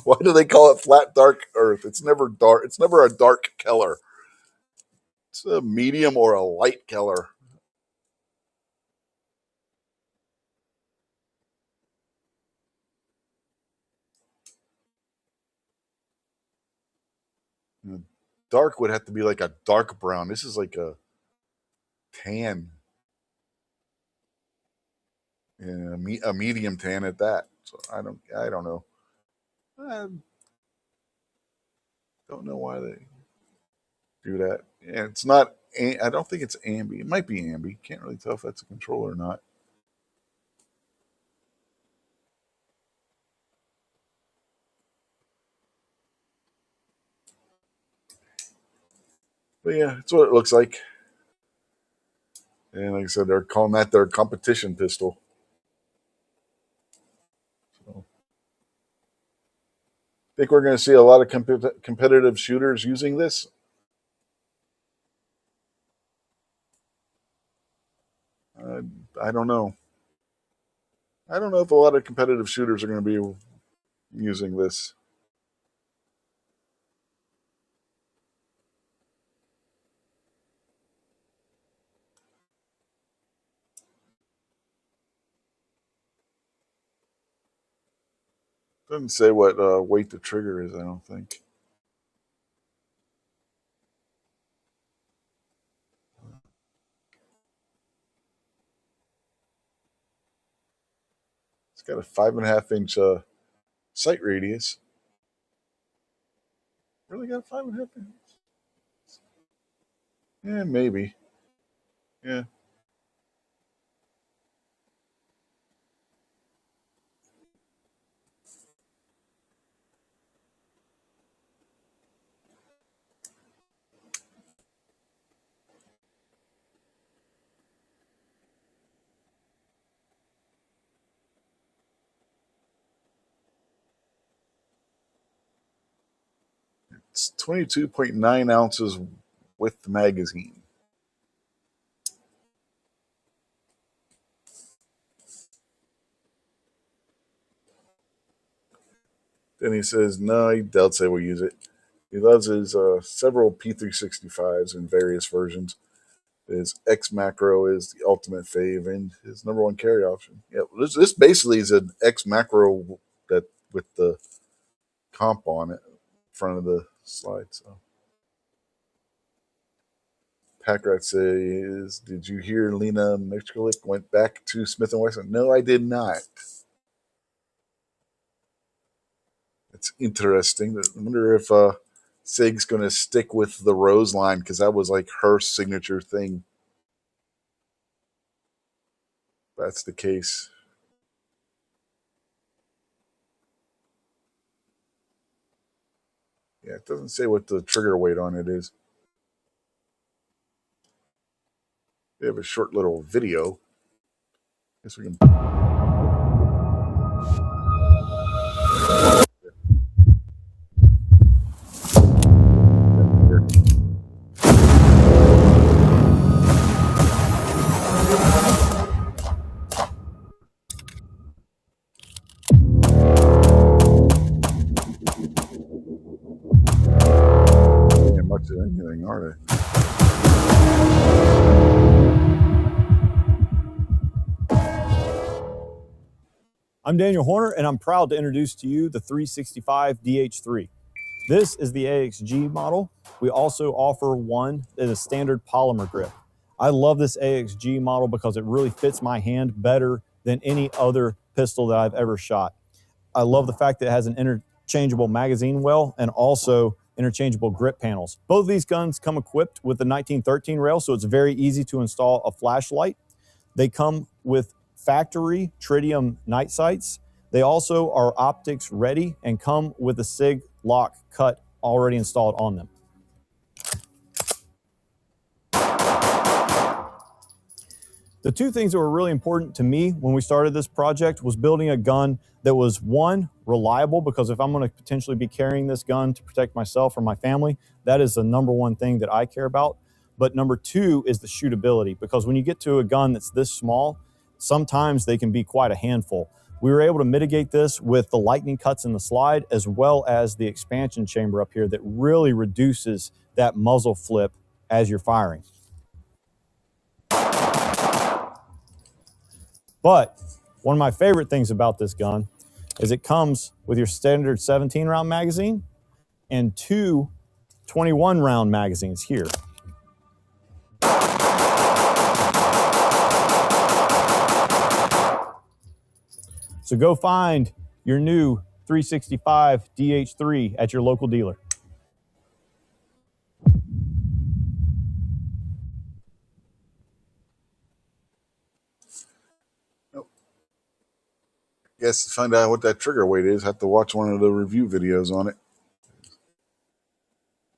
Why do they call it flat, dark earth? It's never dark. It's never a dark Keller. It's a medium or a light Keller. Dark would have to be like a dark brown. This is like a tan. And a medium tan at that. So I don't know. I don't know why they do that. Yeah, it's not. I don't think it's ambi. It might be ambi. Can't really tell if that's a controller or not. But yeah, it's what it looks like. And like I said, they're calling that their competition pistol. So, think we're going to see a lot of competitive shooters using this? I don't know. I don't know if a lot of competitive shooters are going to be using this. Doesn't say what weight the trigger is, I don't think. It's got a 5.5 inch sight radius. Really got a 5.5 inch? Yeah, maybe. Yeah. It's 22.9 ounces with the magazine. Then he says, no, he doubts they will use it. He loves his several P365s in various versions. His X macro is the ultimate fave and his number one carry option. Yeah, this basically is an X macro that with the comp on it in front of the slide. So Patriot says, "Did you hear Lena Mikulik went back to Smith and Wesson?" No, I did not. It's interesting. I wonder if Sig's going to stick with the Rose line because that was like her signature thing. If that's the case. Yeah, it doesn't say what the trigger weight on it is. They have a short little video. Guess we can. Much of anything, are they? I'm Daniel Horner, and I'm proud to introduce to you the 365 DH3. This is the AXG model. We also offer one that is standard polymer grip. I love this AXG model because it really fits my hand better than any other pistol that I've ever shot. I love the fact that it has an interchangeable magazine well and also interchangeable grip panels. Both of these guns come equipped with the 1913 rail, so it's very easy to install a flashlight. They come with factory tritium night sights. They also are optics ready and come with a SIG lock cut already installed on them. The two things that were really important to me when we started this project was building a gun that was, one, reliable, because if I'm going to potentially be carrying this gun to protect myself or my family, that is the number one thing that I care about. But number two is the shootability, because when you get to a gun that's this small, sometimes they can be quite a handful. We were able to mitigate this with the lightning cuts in the slide, as well as the expansion chamber up here that really reduces that muzzle flip as you're firing. But one of my favorite things about this gun is it comes with your standard 17 round magazine and two 21 round magazines here. So go find your new 365 DH3 at your local dealer. Guess to find out what that trigger weight is, have to watch one of the review videos on it.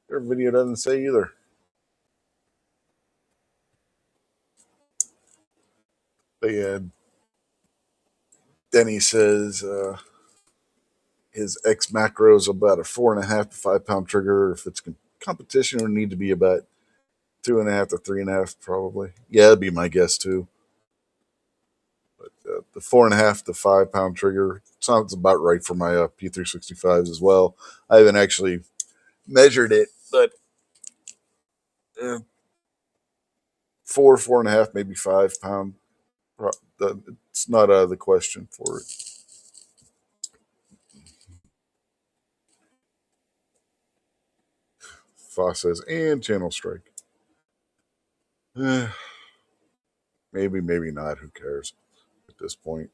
Their video doesn't say either. Denny says his X macro is about a 4.5 to 5 pound trigger. If it's competition, it would need to be about 2.5 to 3.5, probably. Yeah, that'd be my guess too. But the 4.5 to 5 pound trigger sounds about right for my P365s as well. I haven't actually measured it, but 4.5, maybe 5 pound. It's not out of the question for it. Foss says, and channel strike. Maybe, maybe not. Who cares at this point?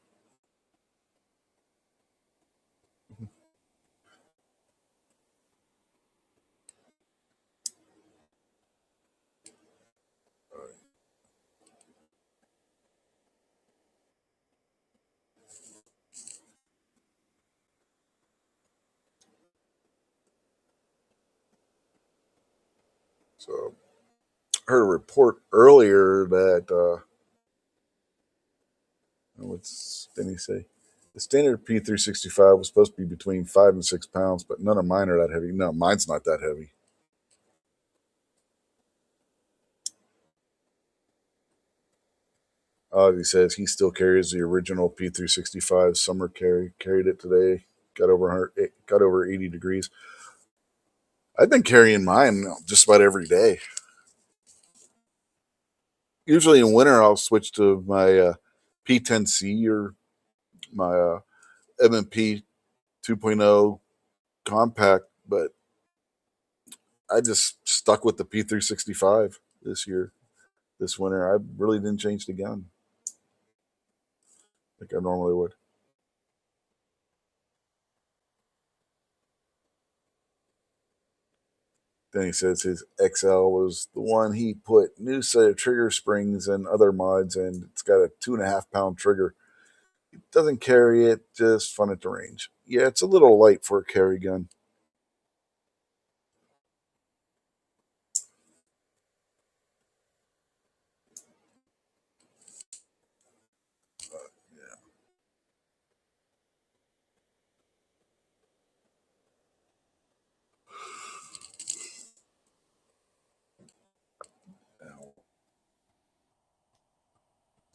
So, heard a report earlier that what's Denny say? The standard P365 was supposed to be between 5 and 6 pounds, but none of mine are that heavy. No, mine's not that heavy. He says he still carries the original P365 summer carry. Carried it today. Got over 80 degrees. I've been carrying mine just about every day. Usually in winter, I'll switch to my P10C or my M&P 2.0 compact, but I just stuck with the P365 this winter. I really didn't change the gun like I normally would. Then he says his XL was the one he put new set of trigger springs and other mods, and it's got a 2.5 pound trigger. It doesn't carry it, just fun at the range. Yeah, it's a little light for a carry gun.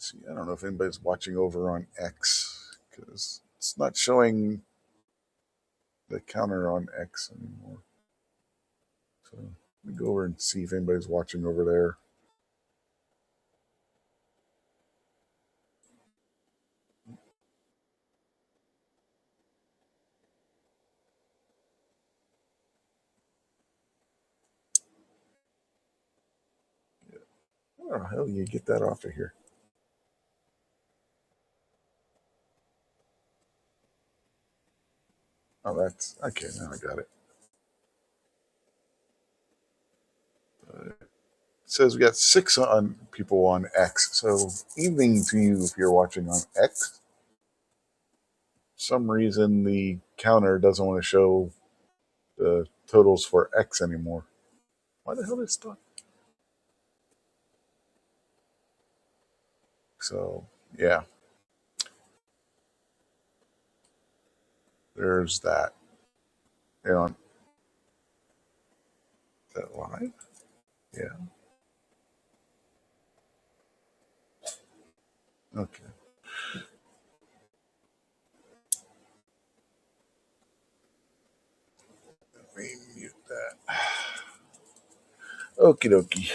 See, I don't know if anybody's watching over on X because it's not showing the counter on X anymore. So let me go over and see if anybody's watching over there. How the hell do you get that off of here? Oh, that's okay. Now I got it. It says we got 6 on people on X. So evening to you if you're watching on X. For some reason the counter doesn't want to show the totals for X anymore. Why the hell did it stop? So yeah, there's that. And is that live? Yeah. Okay. Let me mute that. Okie dokie.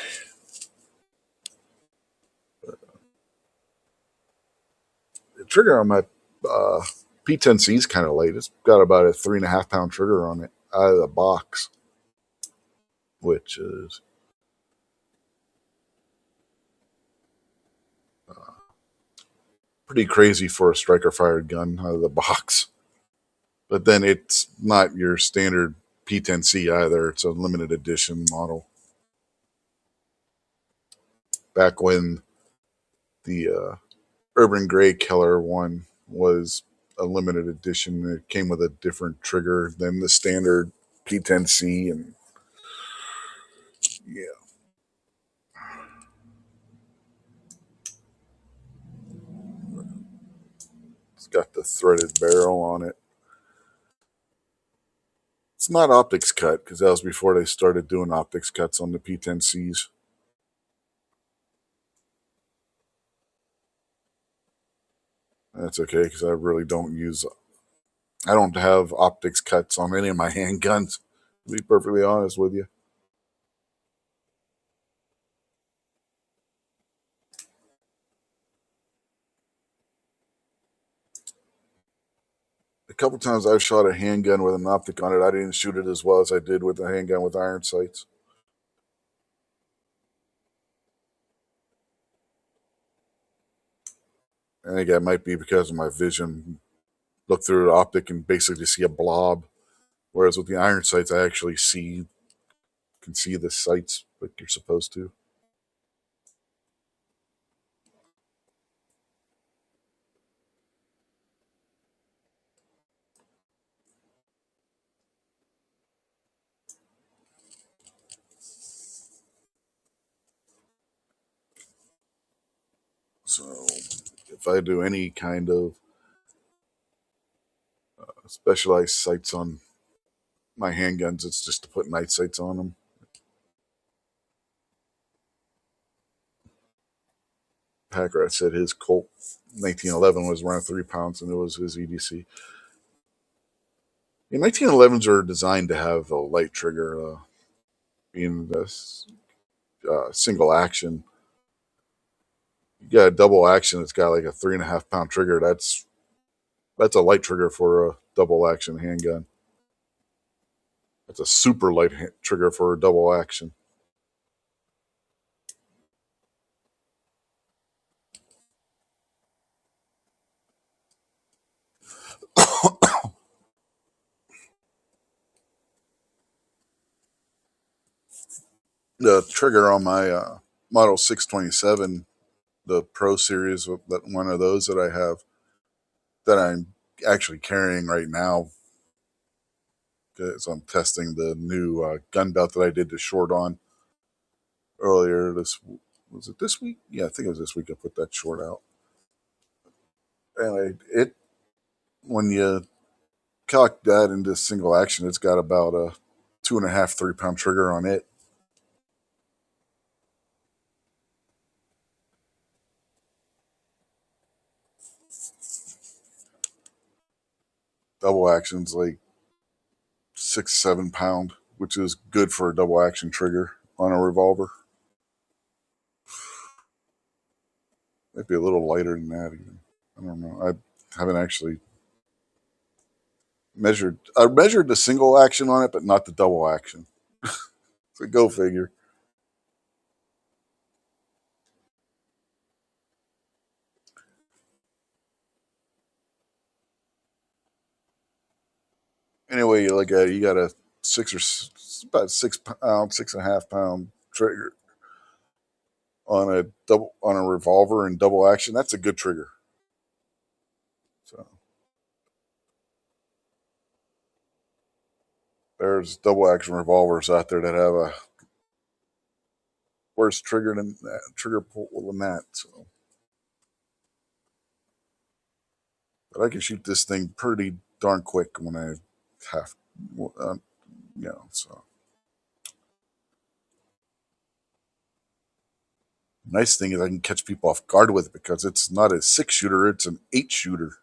The trigger on my P10C is kind of light. It's got about a 3.5 pound trigger on it out of the box, which is pretty crazy for a striker fired gun out of the box. But then it's not your standard P10C either. It's a limited edition model. Back when the Urban Gray Keller one was a limited edition, it came with a different trigger than the standard P10C, and yeah. It's got the threaded barrel on it. It's not optics cut because that was before they started doing optics cuts on the P10Cs. That's okay because I really don't use. I don't have optics cuts on any of my handguns. To be perfectly honest with you. A couple times I've shot a handgun with an optic on it. I didn't shoot it as well as I did with a handgun with iron sights. I think that might be because of my vision. Look through the optic and basically see a blob. Whereas with the iron sights, I actually can see the sights like you're supposed to. So if I do any kind of specialized sights on my handguns, it's just to put night sights on them. Patriot said his Colt 1911 was around 3 pounds, and it was his EDC. Yeah, 1911s are designed to have a light trigger, being this single action. You got a double action that's got like a 3.5 pound trigger. That's a light trigger for a double action handgun. That's a super light trigger for a double action. The trigger on my Model 627, the Pro Series, that one of those that I have, that I'm actually carrying right now, because I'm testing the new gun belt that I did the short on earlier. Was it this week? Yeah, I think it was this week. I put that short out. Anyway, it when you calc that into single action, it's got about a 2.5, 3 pound trigger on it. Double action's like 6, 7 pound, which is good for a double action trigger on a revolver. Might be a little lighter than that even. I don't know. I haven't actually measured. I measured the single action on it, but not the double action. So go figure. Anyway, you got a about 6 pound, 6.5 pound trigger on a revolver and double action. That's a good trigger. So there's double action revolvers out there that have a worse trigger pull than that. So, but I can shoot this thing pretty darn quick when I have, uh, So nice thing is I can catch people off guard with it because it's not a 6 shooter; it's an 8 shooter.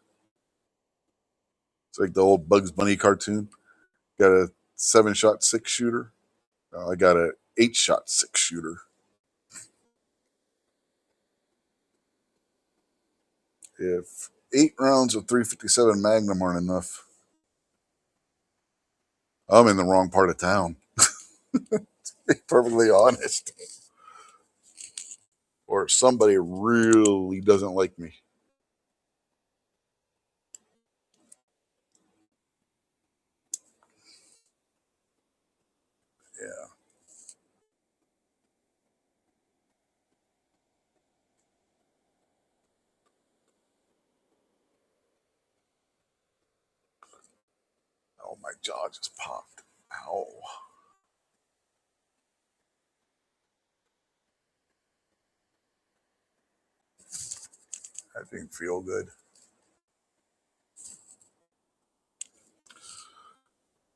It's like the old Bugs Bunny cartoon. Got a 7-shot 6 shooter. I got a 8-shot 6 shooter. If 8 rounds of 357 Magnum aren't enough, I'm in the wrong part of town. To be perfectly honest, or somebody really doesn't like me. Yeah. Oh, my jaw just popped. Ow. That didn't feel good.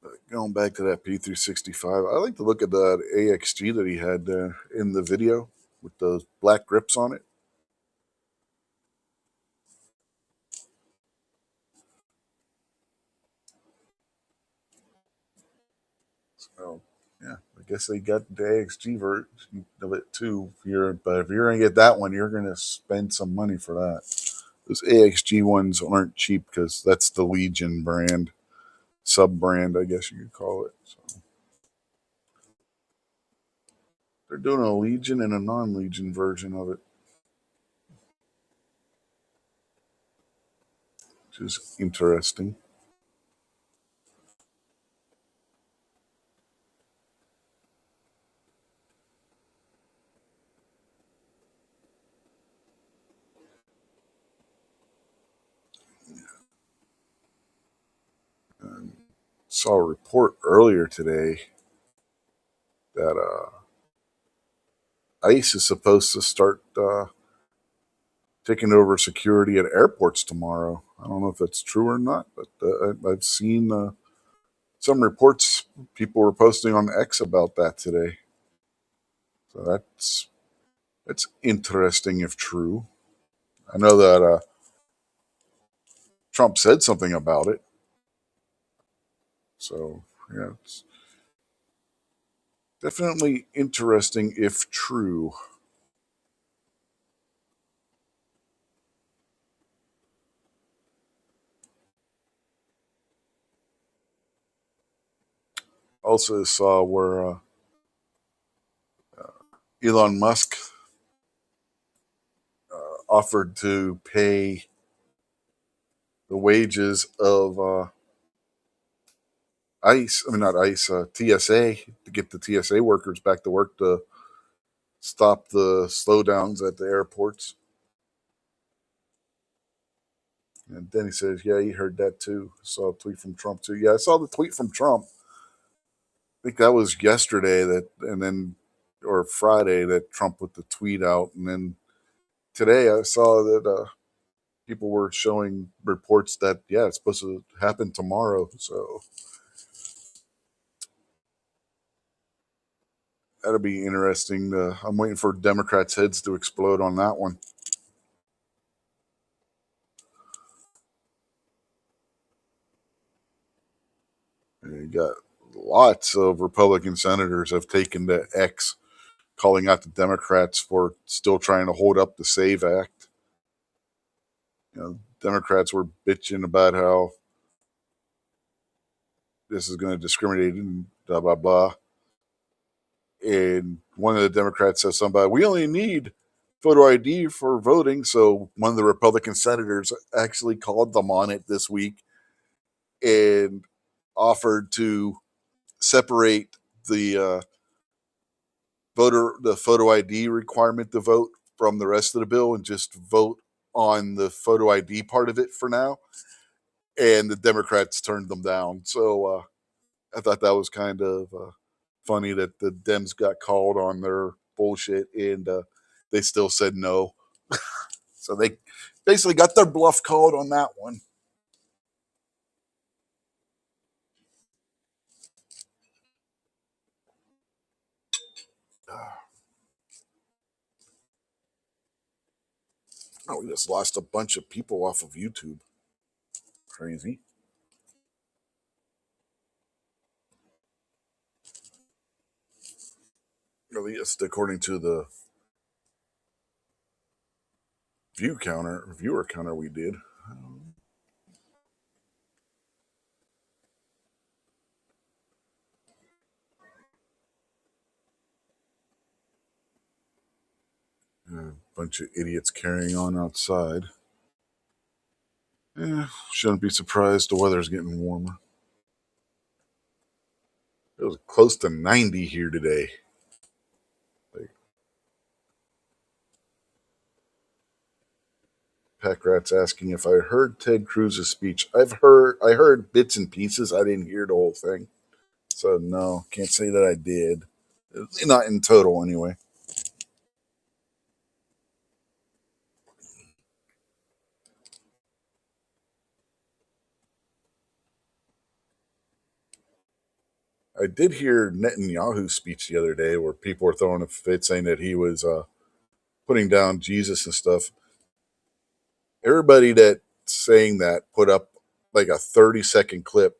But going back to that P365, I like to look at that AXG that he had in the video with those black grips on it. So, yeah, I guess they got the AXG version of it too. But if you're going to get that one, you're going to spend some money for that. Those AXG ones aren't cheap because that's the Legion brand, sub brand, I guess you could call it. So they're doing a Legion and a non-Legion version of it, which is interesting. And saw a report earlier today that ICE is supposed to start taking over security at airports tomorrow. I don't know if that's true or not, but I've seen some reports people were posting on X about that today. So that's interesting if true. I know that Trump said something about it. So yeah, it's definitely interesting if true. Also saw where Elon Musk offered to pay the wages of ICE, I mean, not ICE, TSA, to get the TSA workers back to work to stop the slowdowns at the airports. And then he says, yeah, he heard that too. Saw a tweet from Trump too. Yeah, I saw the tweet from Trump. I think that was yesterday or Friday that Trump put the tweet out. And then today I saw that people were showing reports that, yeah, it's supposed to happen tomorrow. So that'll be interesting. I'm waiting for Democrats' heads to explode on that one. And you got lots of Republican senators have taken to X, calling out the Democrats for still trying to hold up the SAVE Act. Democrats were bitching about how this is going to discriminate and blah blah blah. And one of the Democrats says something about, we only need photo ID for voting. So one of the Republican senators actually called them on it this week and offered to separate the the photo ID requirement to vote from the rest of the bill and just vote on the photo ID part of it for now. And the Democrats turned them down. So I thought that was kind of funny that the Dems got called on their bullshit and they still said no. So they basically got their bluff called on that one. Oh, we just lost a bunch of people off of YouTube. Crazy. At least according to the viewer counter we did. A bunch of idiots carrying on outside. Shouldn't be surprised the weather's getting warmer. It was close to 90 here today. Like, Packrat's asking if I heard Ted Cruz's speech. I heard bits and pieces. I didn't hear the whole thing. So no, can't say that I did. Not in total anyway. I did hear Netanyahu's speech the other day where people were throwing a fit saying that he was putting down Jesus and stuff. Everybody that's saying that put up like a 30-second clip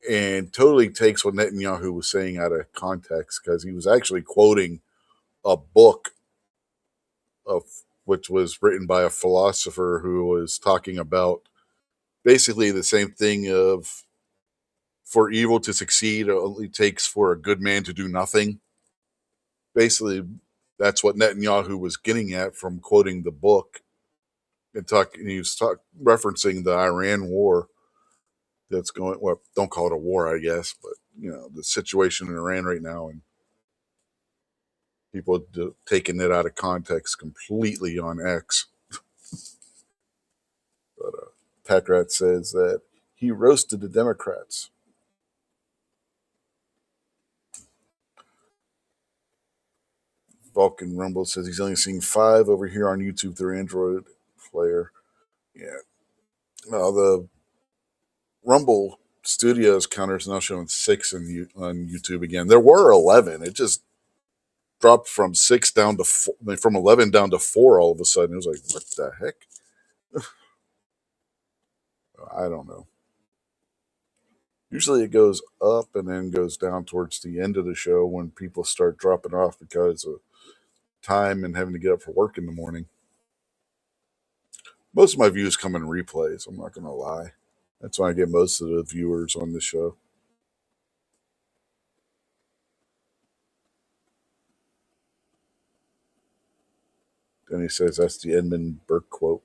and totally takes what Netanyahu was saying out of context because he was actually quoting a book of which was written by a philosopher who was talking about basically the same thing of for evil to succeed, it only takes for a good man to do nothing. Basically, that's what Netanyahu was getting at from quoting the book and he was referencing the Iran war that's going. Well, don't call it a war, I guess, but the situation in Iran right now, and people taking it out of context completely on X. But Patriot says that he roasted the Democrats. Vulcan Rumble says he's only seeing 5 over here on YouTube through Android player. Yeah. Well, the Rumble Studios counter is now showing 6 on YouTube again. There were 11. It just dropped from 6 down to 4, from 11 down to 4 all of a sudden. It was like, what the heck? I don't know. Usually it goes up and then goes down towards the end of the show when people start dropping off because of time and having to get up for work in the morning. Most of my views come in replays. I'm not going to lie. That's why I get most of the viewers on this show. Then he says that's the Edmund Burke quote.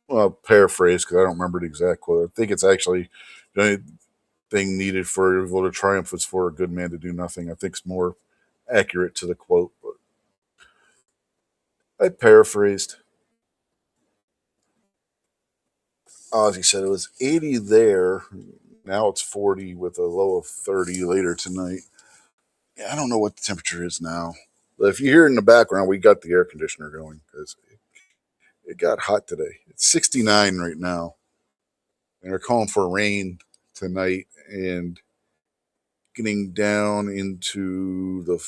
Well, paraphrase because I don't remember the exact quote. I think it's actually the only thing needed for evil to triumph is for a good man to do nothing. I think it's more accurate to the quote, but I paraphrased. Ozzy said it was 80 there. Now it's 40 with a low of 30 later tonight. Yeah, I don't know what the temperature is now. But if you hear in the background, we got the air conditioner going because it got hot today. It's 69 right now. And they're calling for rain tonight and getting down into the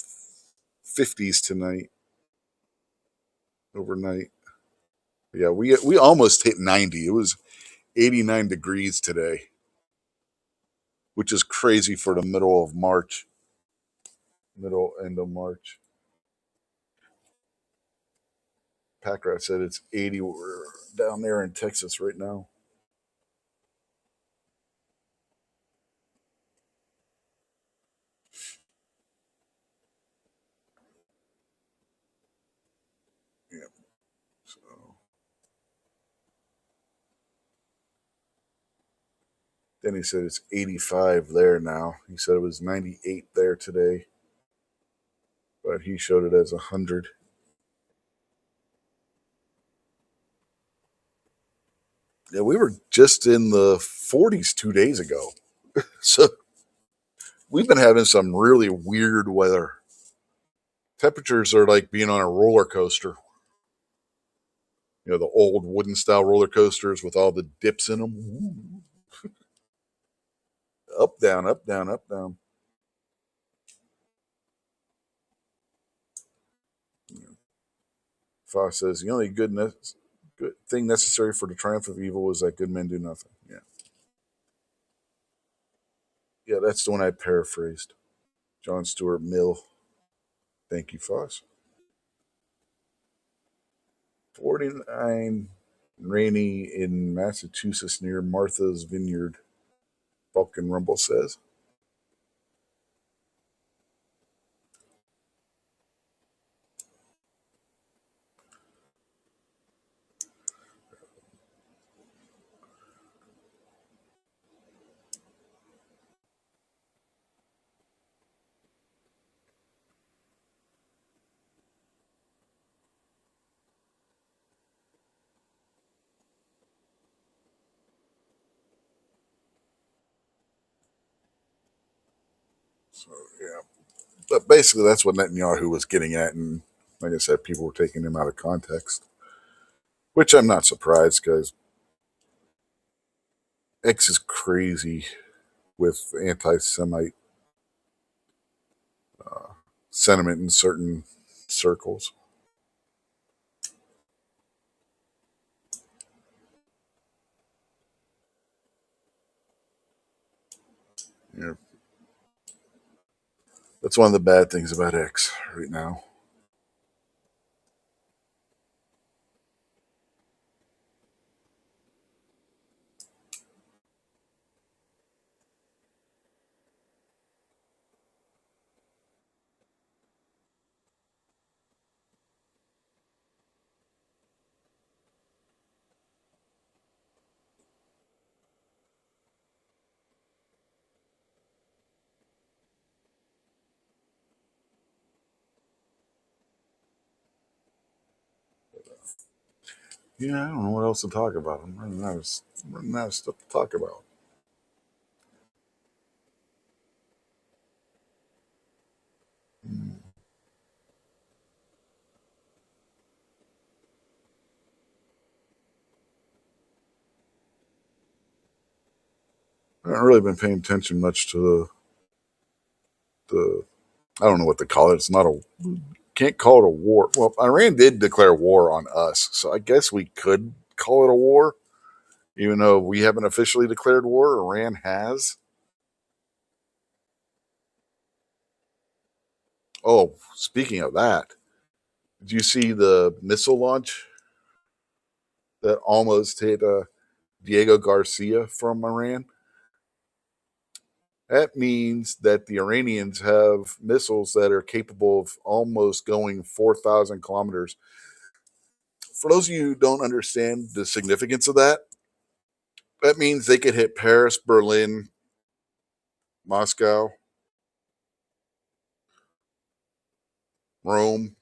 50s tonight overnight. Yeah, we almost hit 90. It was 89 degrees today, which is crazy for the middle of March, end of March. Packrat said it's 80 down there in Texas right now. Yeah. So Then he said it's 85 there now. He said it was 98 there today, but he showed it as 100. Yeah, we were just in the 40s 2 days ago. So we've been having some really weird weather. Temperatures are like being on a roller coaster. You know, the old wooden style roller coasters with all the dips in them. Up, down, up, down, up, down. Fox says the only good thing necessary for the triumph of evil is that good men do nothing. Yeah. Yeah, that's the one I paraphrased. John Stuart Mill. Thank you, Foss. 49 rainy in Massachusetts near Martha's Vineyard, Vulcan Rumble says. So, yeah. But basically, that's what Netanyahu was getting at. And like I said, people were taking him out of context, which I'm not surprised because X is crazy with anti Semite sentiment in certain circles. You know, that's one of the bad things about X right now. Yeah, I don't know what else to talk about. I'm running out of stuff to talk about. I haven't really been paying attention much to the I don't know what to call it. It's not a can't call it a war. Well, Iran did declare war on us, so I guess we could call it a war, even though we haven't officially declared war. Iran has. Oh, speaking of that, did you see the missile launch that almost hit Diego Garcia from Iran? That means that the Iranians have missiles that are capable of almost going 4,000 kilometers. For those of you who don't understand the significance of that, that means they could hit Paris, Berlin, Moscow, Rome,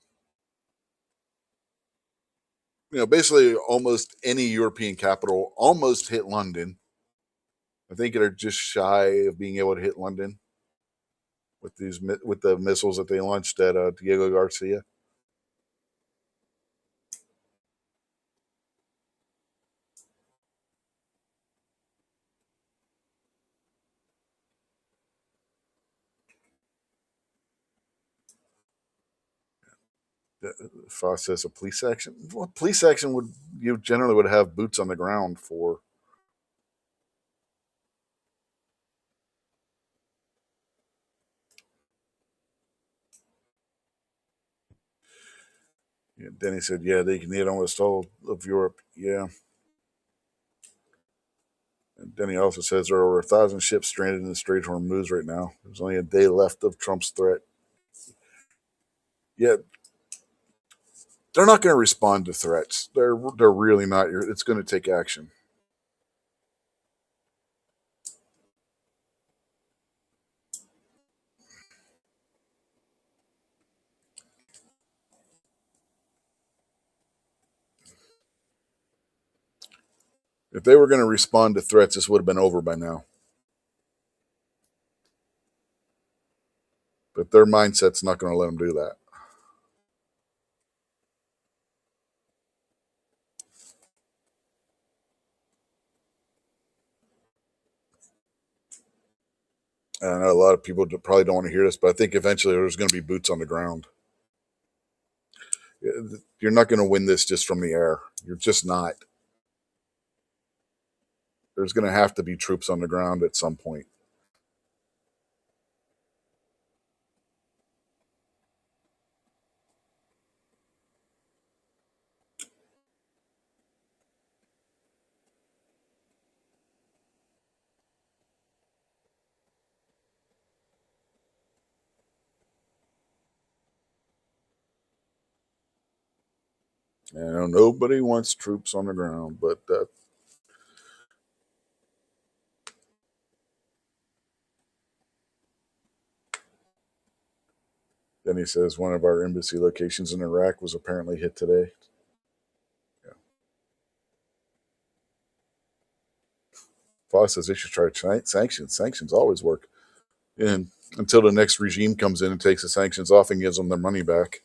basically almost any European capital, almost hit London. I think they're just shy of being able to hit London with the missiles that they launched at Diego Garcia. Foss says a police action. What police action would you generally would have boots on the ground for? Yeah, Denny said, "Yeah, they can hit almost all of Europe." Yeah, and Denny also says there are over 1,000 ships stranded in the Strait of Hormuz right now. There's only a day left of Trump's threat. Yeah, they're not going to respond to threats. They're really not. It's going to take action. If they were going to respond to threats, this would have been over by now. But their mindset's not going to let them do that. And I know a lot of people probably don't want to hear this, but I think eventually there's going to be boots on the ground. You're not going to win this just from the air. You're just not. There's going to have to be troops on the ground at some point. And I know nobody wants troops on the ground, but then he says one of our embassy locations in Iraq was apparently hit today. Yeah. Foss says they should try sanctions. Sanctions always work. And until the next regime comes in and takes the sanctions off and gives them their money back.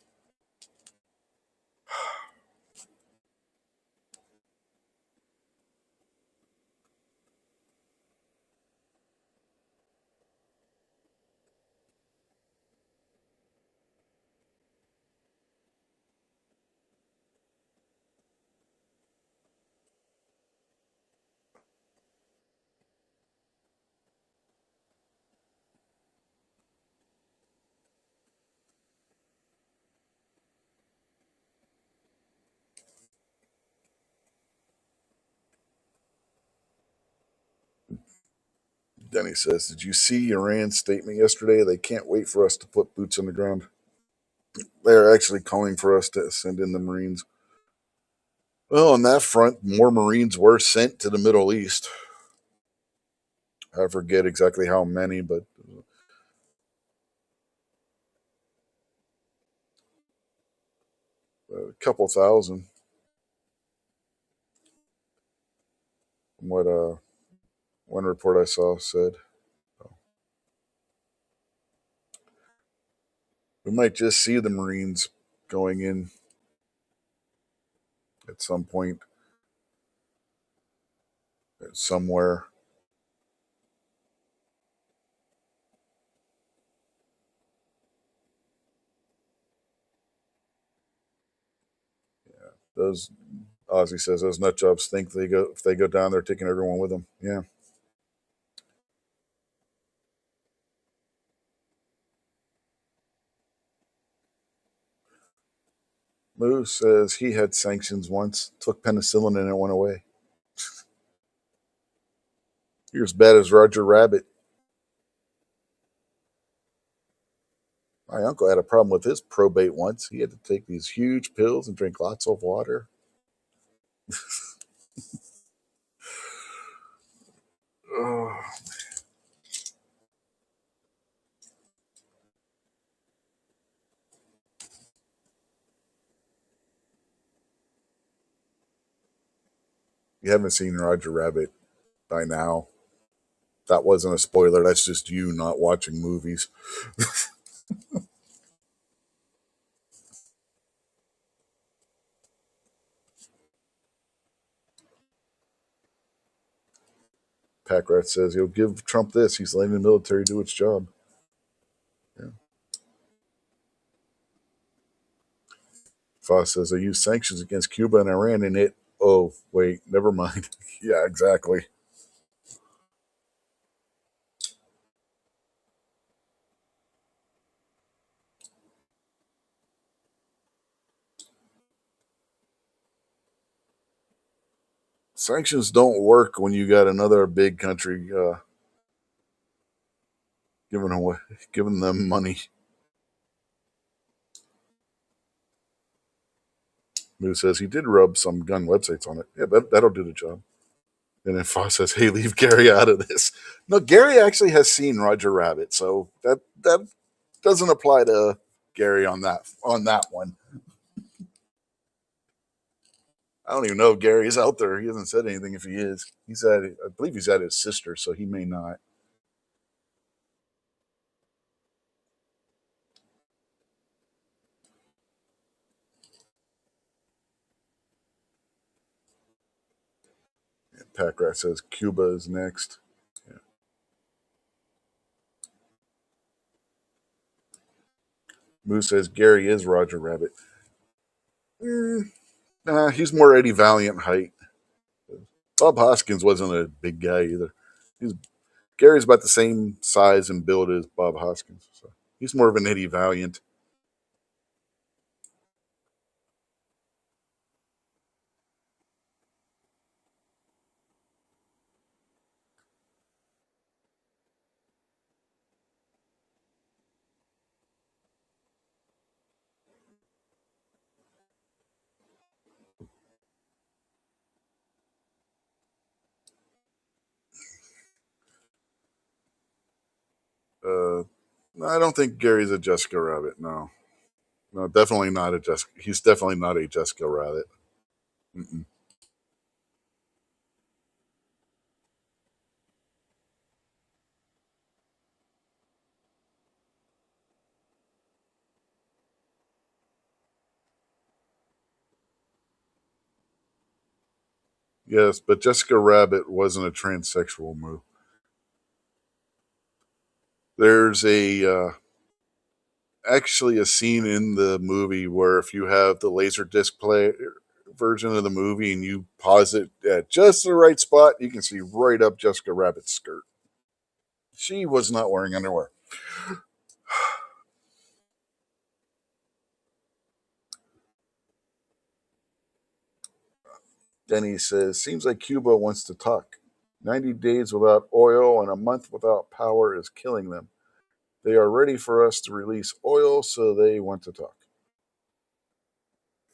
Denny says, did you see Iran's statement yesterday? They can't wait for us to put boots on the ground. They're actually calling for us to send in the Marines. Well, on that front, more Marines were sent to the Middle East. I forget exactly how many, but a couple thousand. From what one report I saw said. We might just see the Marines going in at some point somewhere. Those Ozzy says those nut jobs think if they go down, they're taking everyone with them. Yeah. Moose says he had sanctions once, took penicillin and it went away. You're as bad as Roger Rabbit. My uncle had a problem with his probate once. He had to take these huge pills and drink lots of water. Oh, you haven't seen Roger Rabbit by now. That wasn't a spoiler. That's just you not watching movies. Packrat says he'll give Trump this. He's letting the military do its job. Yeah. Foss says they use sanctions against Cuba and Iran, and it. Oh, wait, never mind. Yeah, exactly. Sanctions don't work when you got another big country giving them money. Moose says he did rub some gun websites on it. Yeah, that'll do the job. And then Foss says, "Hey, leave Gary out of this." No, Gary actually has seen Roger Rabbit, so that doesn't apply to Gary on that one. I don't even know if Gary's out there. He hasn't said anything if he is. I believe he's at his sister, so he may not. Packrat says Cuba is next. Yeah. Moose says Gary is Roger Rabbit. Mm, nah, he's more Eddie Valiant height. Bob Hoskins wasn't a big guy either. He's Gary's about the same size and build as Bob Hoskins, so he's more of an Eddie Valiant. Uh, no, I don't think Gary's a Jessica Rabbit. No, no, definitely not a Jessica. He's definitely not a Jessica Rabbit. Mm-mm. Yes, but Jessica Rabbit wasn't a transsexual move. There's actually a scene in the movie where if you have the laser disc play version of the movie and you pause it at just the right spot, you can see right up Jessica Rabbit's skirt. She was not wearing underwear. Denny says, seems like Cuba wants to talk. 90 days without oil and a month without power is killing them. They are ready for us to release oil, so they want to talk.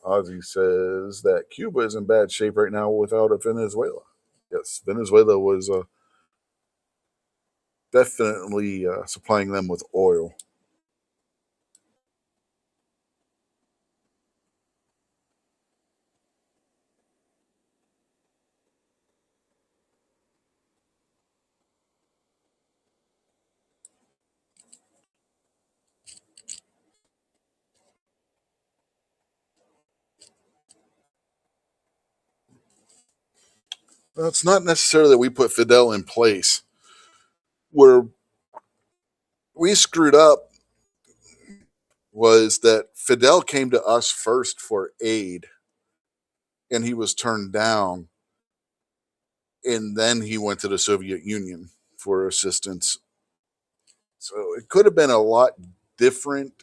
Ozzy says that Cuba is in bad shape right now without a Venezuela. Yes, Venezuela was definitely supplying them with oil. Well, it's not necessarily that we put Fidel in place. Where we screwed up was that Fidel came to us first for aid and he was turned down. And then he went to the Soviet Union for assistance. So it could have been a lot different,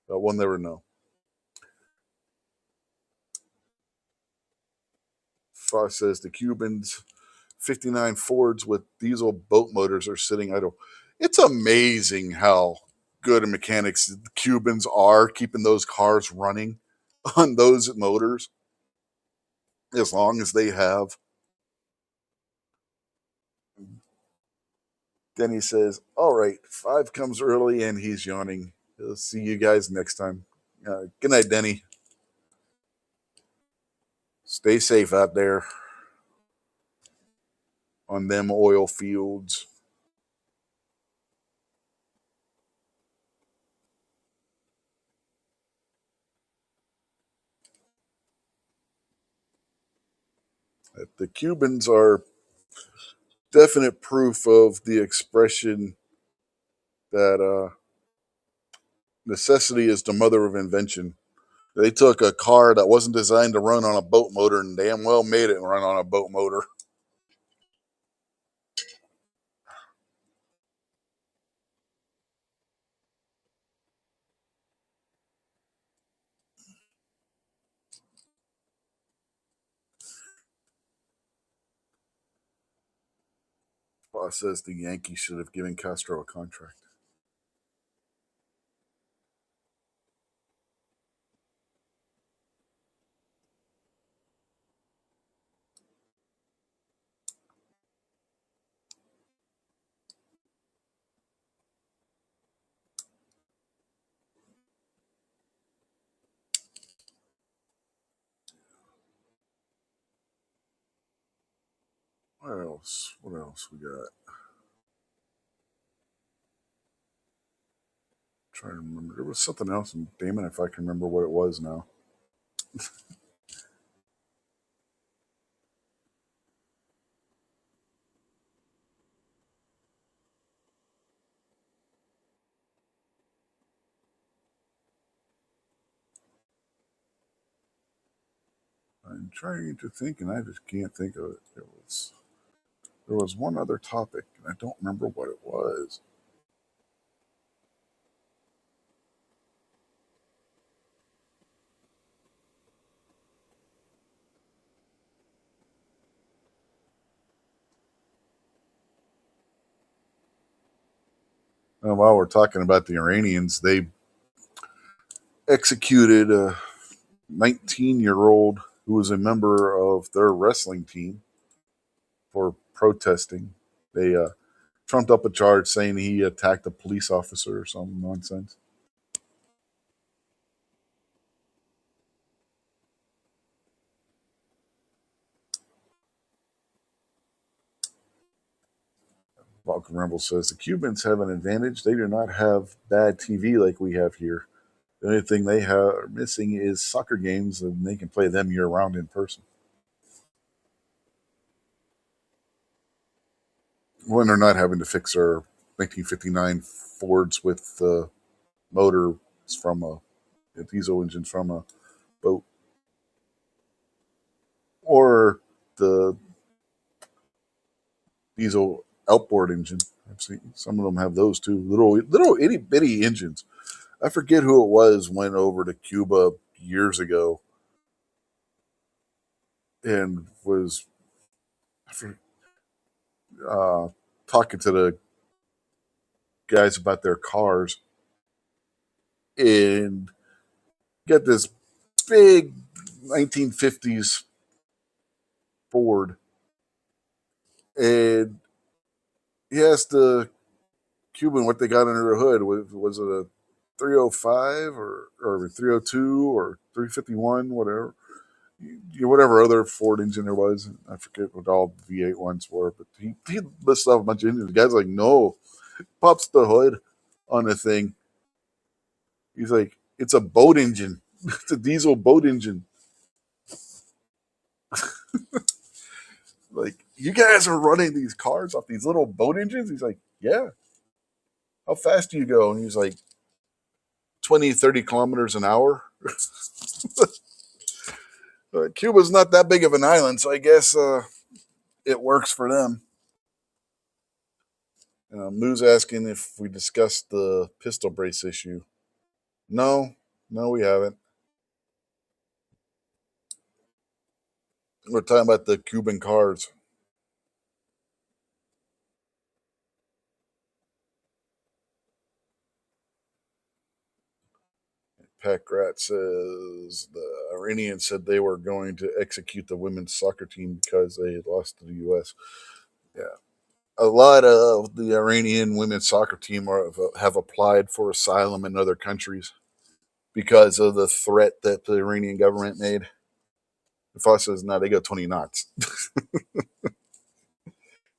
but we'll never know. Foss says the Cubans 59 Fords with diesel boat motors are sitting idle. It's amazing how good mechanics the Cubans are keeping those cars running on those motors as long as they have. Denny says, all right, 5 comes early and he's yawning. He'll see you guys next time. Good night, Denny. Stay safe out there on them oil fields. The Cubans are definite proof of the expression that necessity is the mother of invention. They took a car that wasn't designed to run on a boat motor and damn well made it run on a boat motor. Boss says the Yankees should have given Castro a contract. What else? What else we got? Trying to remember. There was something else, and damn it if I can remember what it was now. I'm trying to think, and I just can't think of it. There was one other topic, and I don't remember what it was. And while we're talking about the Iranians, they executed a 19-year-old who was a member of their wrestling team for protesting. They trumped up a charge saying he attacked a police officer or some nonsense. Vulcan Rumble says the Cubans have an advantage. They do not have bad TV like we have here. The only thing they are missing is soccer games, and they can play them year round in person. When they're not having to fix their 1959 Fords with motor from a diesel engine from a boat, or the diesel outboard engine. I've seen some of them have those too. Little itty bitty engines. I forget who it was went over to Cuba years ago and was uh, talking to the guys about their cars and got this big 1950s Ford, and he asked the Cuban what they got under the hood. Was it a 305 or 302 or 351, whatever? Whatever other Ford engine there was. I forget what all the V8 ones were, but he listed off a bunch of engines. The guy's like, no, pops the hood on the thing. He's like, it's a boat engine. It's a diesel boat engine. Like, you guys are running these cars off these little boat engines? He's like, yeah. How fast do you go? And he's like, 20, 30 kilometers an hour. Cuba's not that big of an island, so I guess it works for them. Moo's asking if we discussed the pistol brace issue. No, no, we haven't. We're talking about the Cuban cars. Pack Rat says the Iranians said they were going to execute the women's soccer team because they had lost to the U.S. Yeah. A lot of the Iranian women's soccer team have applied for asylum in other countries because of the threat that the Iranian government made. The Foss says, no, they go 20 knots.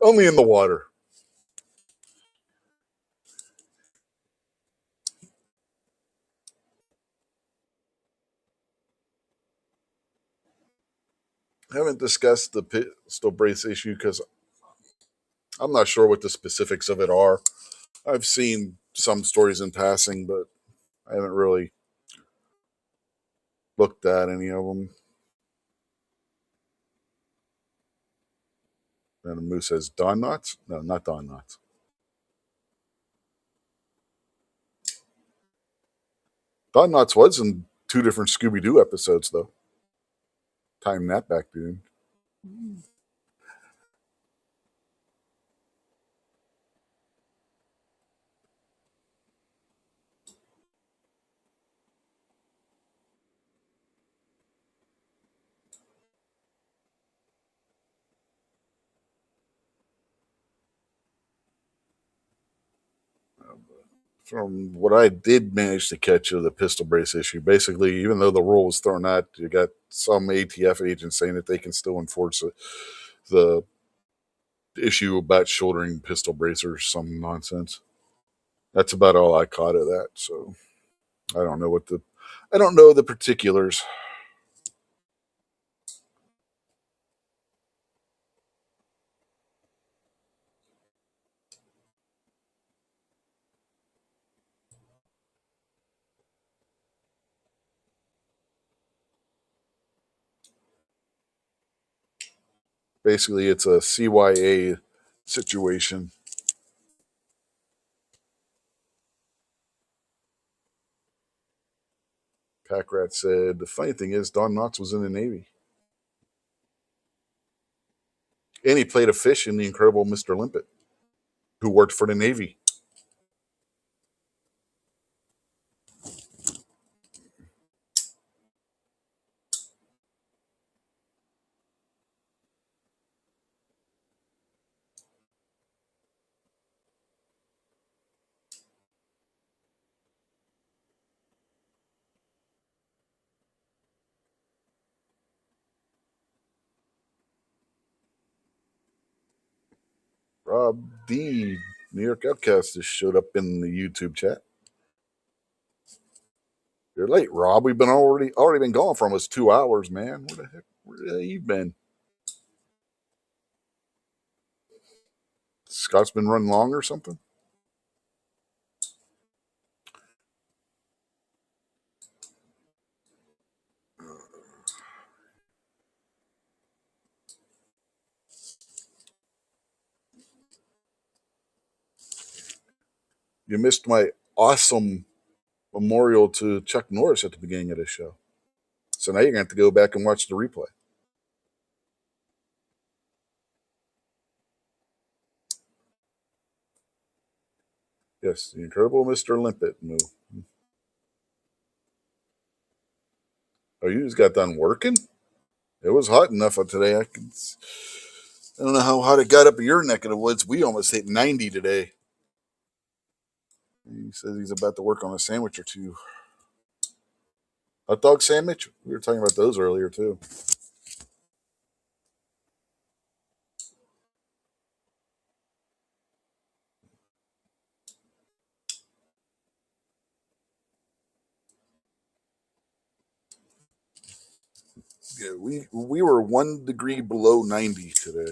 Only in the water. I haven't discussed the pistol brace issue because I'm not sure what the specifics of it are. I've seen some stories in passing, but I haven't really looked at any of them. And Moose says, Don Knotts? No, not Don Knotts. Don Knotts was in 2 different Scooby Doo episodes, though. Time that back, dude. From what I did manage to catch of the pistol brace issue, basically, even though the rule was thrown out, you got some ATF agents saying that they can still enforce the issue about shouldering pistol bracers, some nonsense. That's about all I caught of that. So I don't know the particulars. Basically, it's a CYA situation. Packrat said, the funny thing is, Don Knotts was in the Navy. And he played a fish in The Incredible Mr. Limpet, who worked for the Navy. Rob D, New York Outcast, just showed up in the YouTube chat. You're late, Rob. We've been already been gone for almost 2 hours, man. Where the heck? Where you been? Scott's been running long or something? You missed my awesome memorial to Chuck Norris at the beginning of the show. So now you're going to have to go back and watch the replay. Yes, the Incredible Mr. Limpet. No. Oh, you just got done working? It was hot enough today. I don't know how hot it got up in your neck of the woods. We almost hit 90 today. He says he's about to work on a sandwich or two. Hot dog sandwich? We were talking about those earlier, too. Yeah, we were 1 degree below 90 today.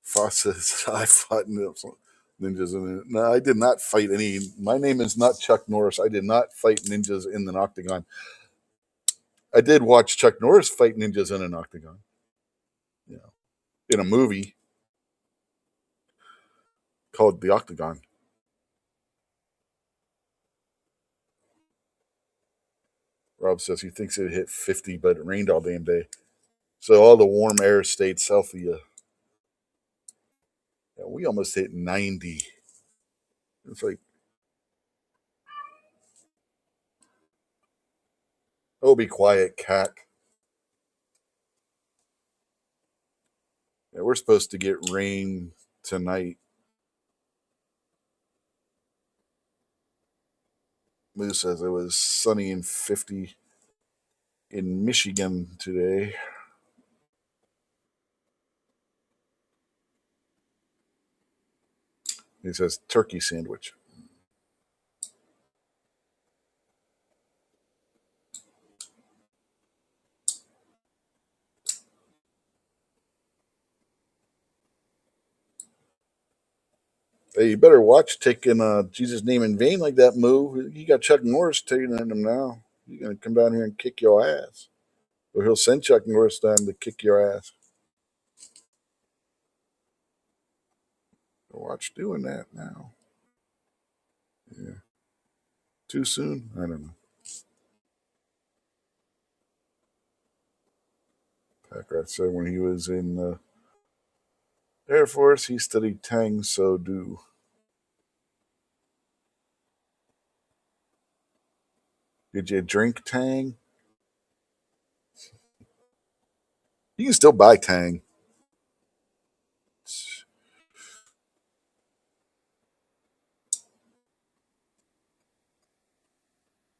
Foss says, I fought ninjas in it. No, I did not fight any. My name is not Chuck Norris. I did not fight ninjas in an octagon. I did watch Chuck Norris fight ninjas in an octagon. You know, in a movie called The Octagon. Rob says he thinks it hit 50, but it rained all damn day. So all the warm air stayed south of you. Yeah, we almost hit 90. It's like, oh, be quiet, cat. Yeah, we're supposed to get rain tonight. Lou says it was sunny and 50 in Michigan today. He says turkey sandwich. Hey, you better watch taking Jesus' name in vain like that move. You got Chuck Norris taking him now. He's going to come down here and kick your ass. Or he'll send Chuck Norris down to kick your ass. Watch doing that now. Yeah. Too soon? I don't know. Packrat said when he was in the Air Force, he studied Tang So Do. Did you drink Tang? You can still buy Tang.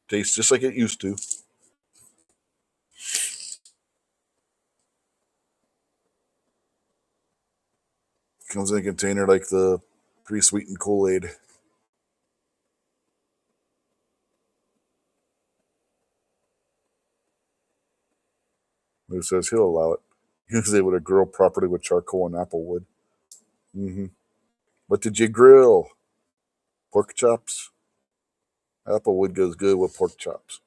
Tastes just like it used to. Comes in a container like the pre-sweetened Kool-Aid. Who says he'll allow it? He was able to grill properly with charcoal and apple wood. Mm-hmm. What did you grill? Pork chops? Apple wood goes good with pork chops.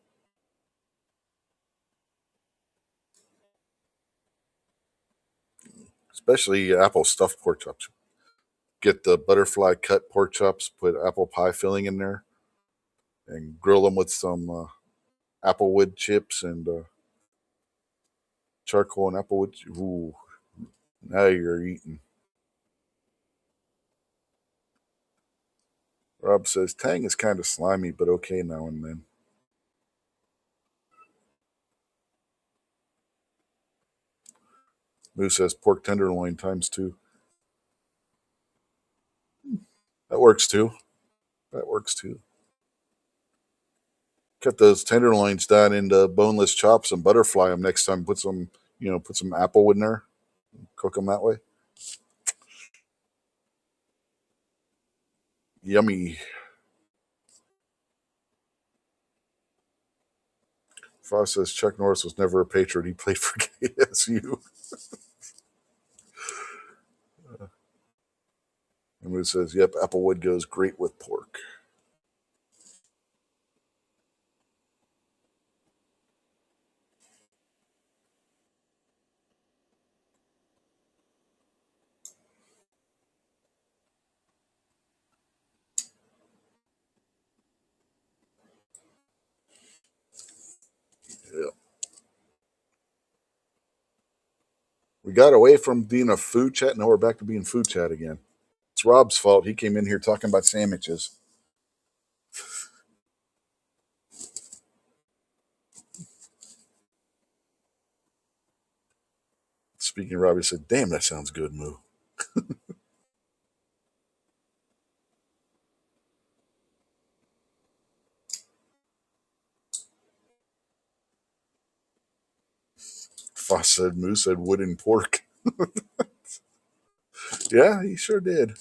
Especially apple stuffed pork chops. Get the butterfly cut pork chops, put apple pie filling in there, and grill them with some apple wood chips and charcoal and apple wood. Ooh, now you're eating. Rob says tang is kind of slimy, but okay now and then. Moo says pork tenderloin times two. That works too. That works too. Cut those tenderloins down into boneless chops and butterfly them next time. Put some apple in there. Cook them that way. Yummy. Foss says Chuck Norris was never a Patriot. He played for KSU. And Moo says, yep, applewood goes great with pork. Yeah. We got away from being a food chat. Now we're back to being food chat again. It's Rob's fault. He came in here talking about sandwiches. Speaking of Rob, he said, damn, that sounds good, Moo. Foss said, Moo said wooden pork. Yeah, he sure did.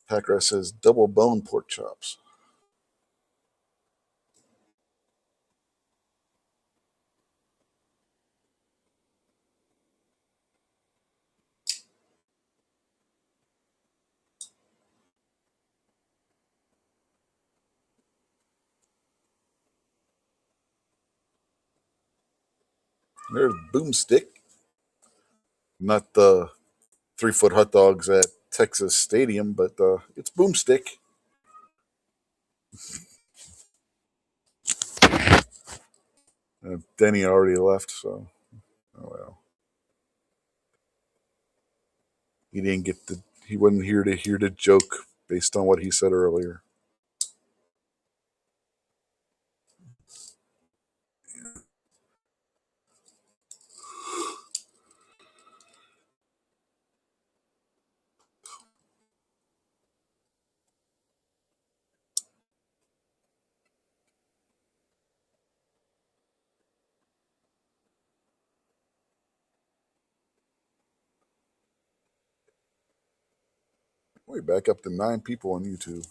Packrat says double bone pork chops. There's Boomstick. Not the 3-foot hot dogs at Texas Stadium, but it's Boomstick. Denny already left, so oh well. He didn't get the. He wasn't here to hear the joke based on what he said earlier. We're back up to 9 people on YouTube.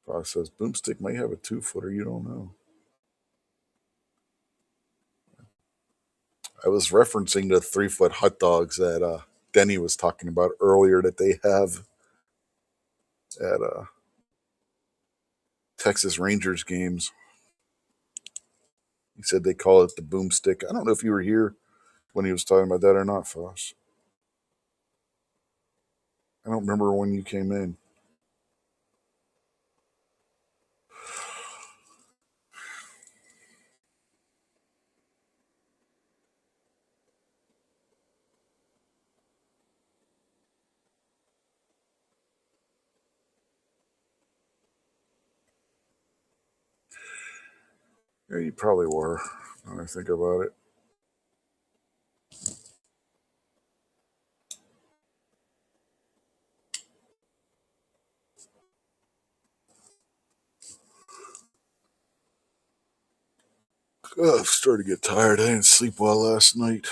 Fox says Boomstick may have a 2-footer. You don't know. I was referencing the 3-foot hot dogs that Denny was talking about earlier that they have at Texas Rangers games. He said they call it the Boomstick. I don't know if you were here when he was talking about that or not, Foss. I don't remember when you came in. Yeah, you probably were. When I think about it. Oh, I'm starting to get tired. I didn't sleep well last night.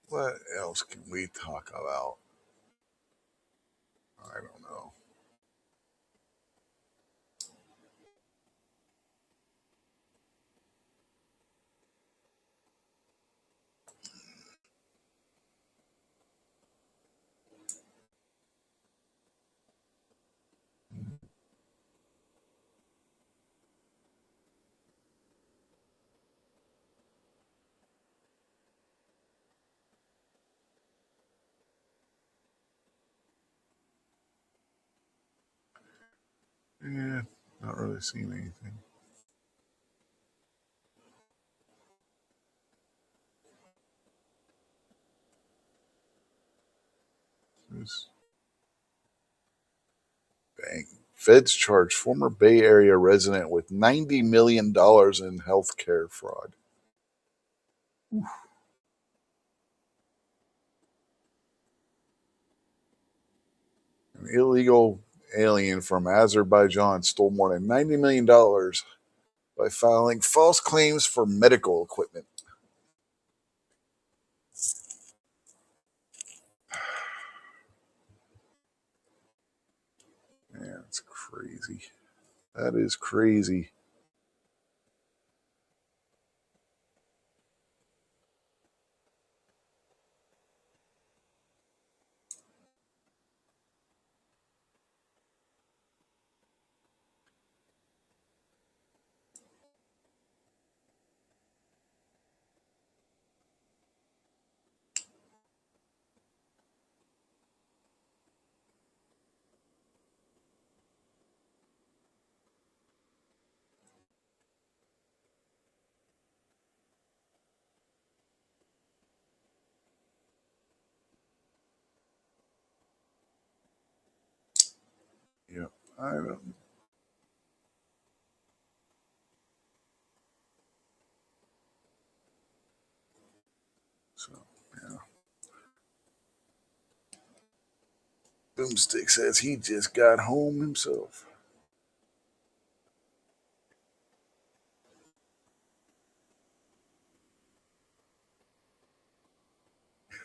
What else can we talk about? I don't know. Yeah, not really seeing anything. Just bang. Feds charge former Bay Area resident with $90 million in health care fraud. An illegal alien from Azerbaijan stole more than $90 million by filing false claims for medical equipment. Man, it's crazy. That is crazy. Yeah, I don't. So, yeah. Boomstick says he just got home himself.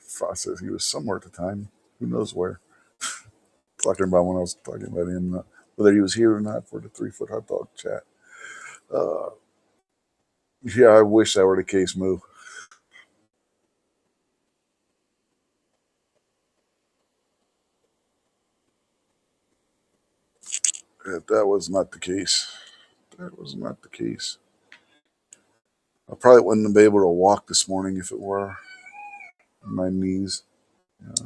Foss says he was somewhere at the time. Who knows where? Talking about when I was talking about him, whether he was here or not for the 3 foot hot dog chat. Uh, yeah, I wish that were the case, Moo. That was not the case. That was not the case. I probably wouldn't be able to walk this morning if it were my knees. Yeah.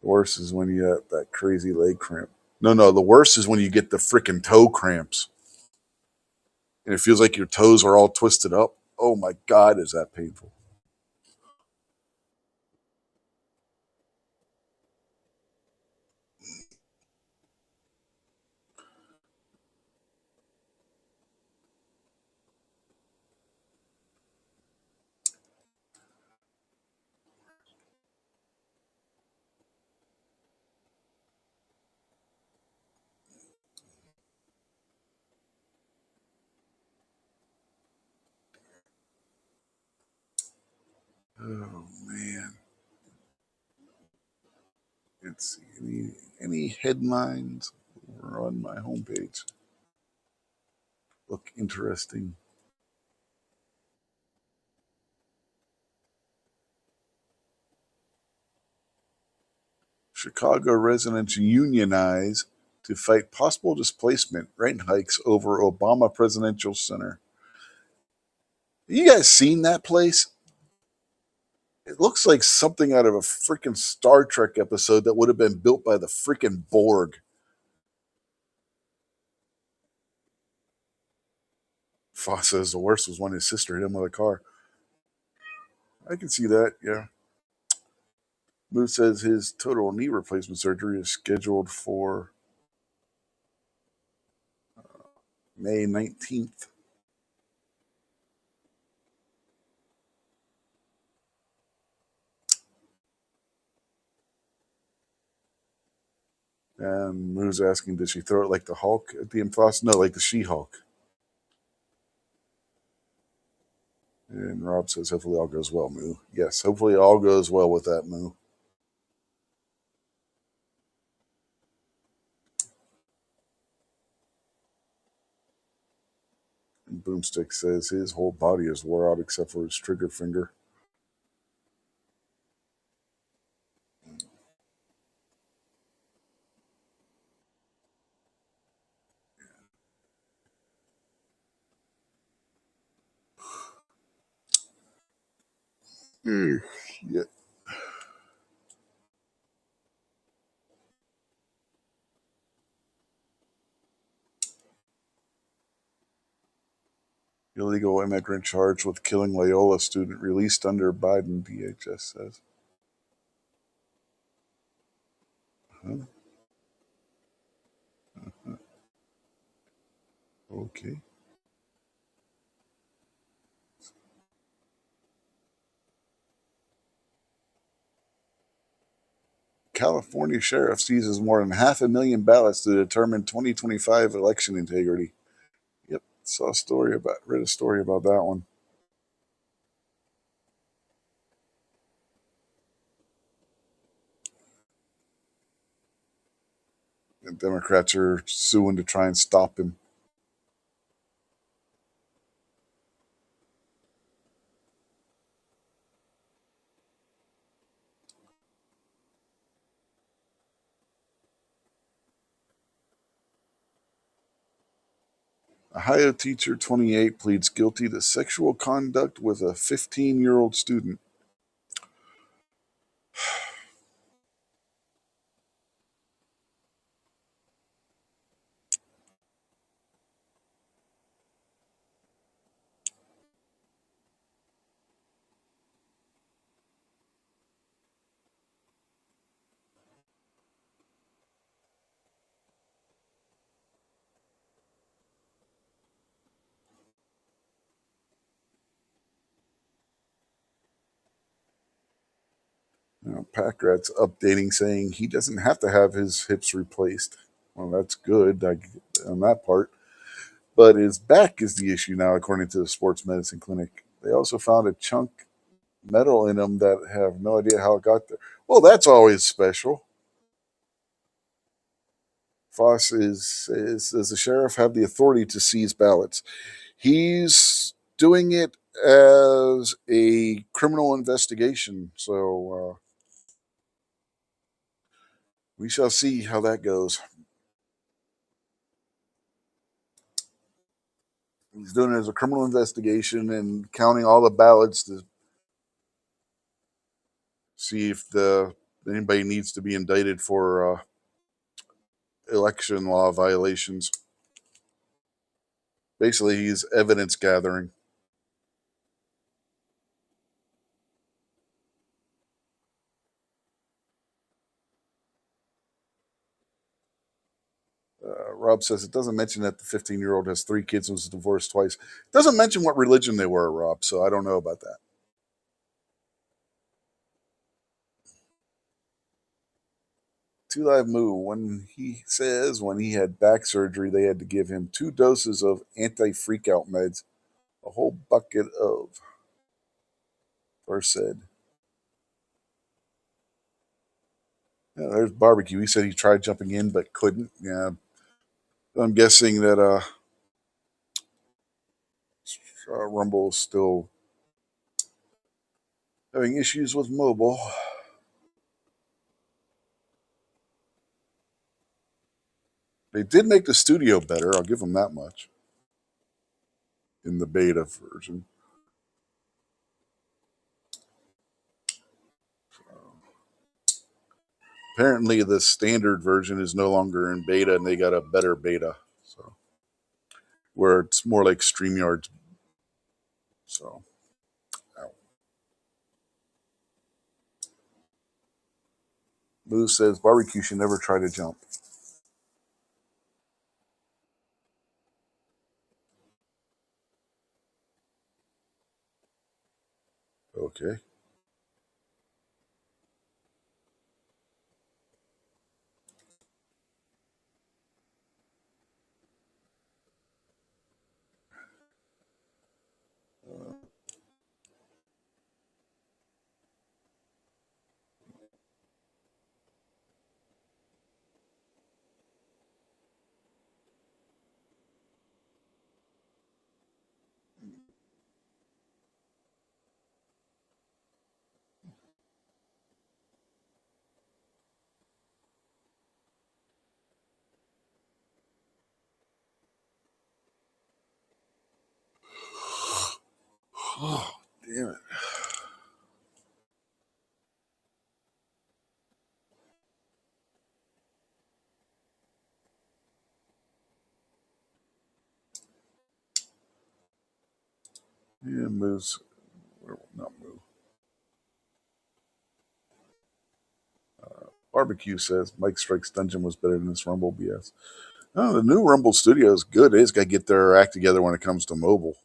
The worst is when you have that crazy leg cramp. No, the worst is when you get the freaking toe cramps and it feels like your toes are all twisted up. Oh my God, is that painful? Oh man. Let's see. Any headlines on my homepage? Look interesting. Chicago residents unionize to fight possible displacement. Rent hikes over Obama Presidential Center. You guys seen that place? It looks like something out of a freaking Star Trek episode that would have been built by the freaking Borg. Foss says the worst was when his sister hit him with a car. I can see that, yeah. Moose says his total knee replacement surgery is scheduled for May 19th. And Moo's asking, did she throw it like the Hulk at the imposter? No, like the She-Hulk. And Rob says, hopefully all goes well, Moo. Yes, hopefully all goes well with that, Moo. And Boomstick says his whole body is wore out except for his trigger finger. Yeah. Illegal immigrant charged with killing Loyola student released under Biden, DHS says. Huh? Okay. California sheriff seizes more than 500,000 ballots to determine 2025 election integrity. Yep, read a story about that one. And Democrats are suing to try and stop him. Ohio teacher 28 pleads guilty to sexual conduct with a 15-year-old student. Patriot's updating saying he doesn't have to have his hips replaced. Well, that's good on that part. But his back is the issue now, according to the sports medicine clinic. They also found a chunk metal in him that have no idea how it got there. Well, that's always special. Foss does the sheriff have the authority to seize ballots? He's doing it as a criminal investigation. So we shall see how that goes. He's doing it as a criminal investigation and counting all the ballots to see if anybody needs to be indicted for election law violations. Basically, he's evidence gathering. Rob says it doesn't mention that the 15-year-old has 3 kids and was divorced twice. It doesn't mention what religion they were, Rob, so I don't know about that. 2 Live Moo, when he had back surgery, they had to give him 2 doses of anti-freakout meds, a whole bucket of Versed. Yeah, there's barbecue. He said he tried jumping in but couldn't. Yeah, I'm guessing that Rumble is still having issues with mobile. They did make the studio better. I'll give them that much in the beta version. Apparently, the standard version is no longer in beta, and they got a better beta, so where it's more like StreamYard. So, ow. Moose says barbecue should never try to jump. Okay. Oh, damn it. Yeah, moves. Not move. Barbecue says Mike Strike's Dungeon was better than this Rumble BS. Oh, the new Rumble Studio is good. They just got to get their act together when it comes to mobile.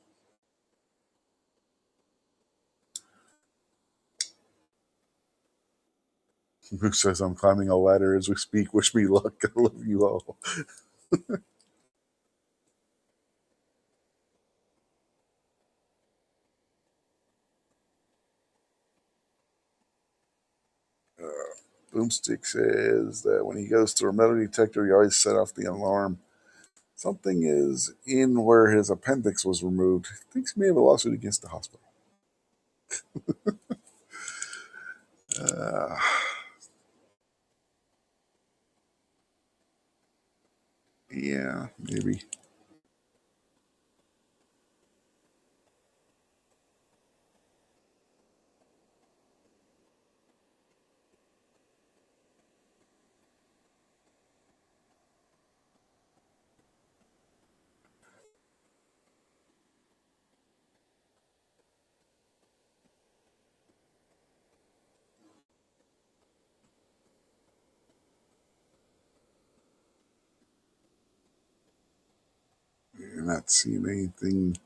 Who says I'm climbing a ladder as we speak? Wish me luck. I love you all. Boomstick says that when he goes through a metal detector, he always set off the alarm. Something is in where his appendix was removed. Thinks he may have a lawsuit against the hospital. Uh, yeah, maybe. You're not seeing anything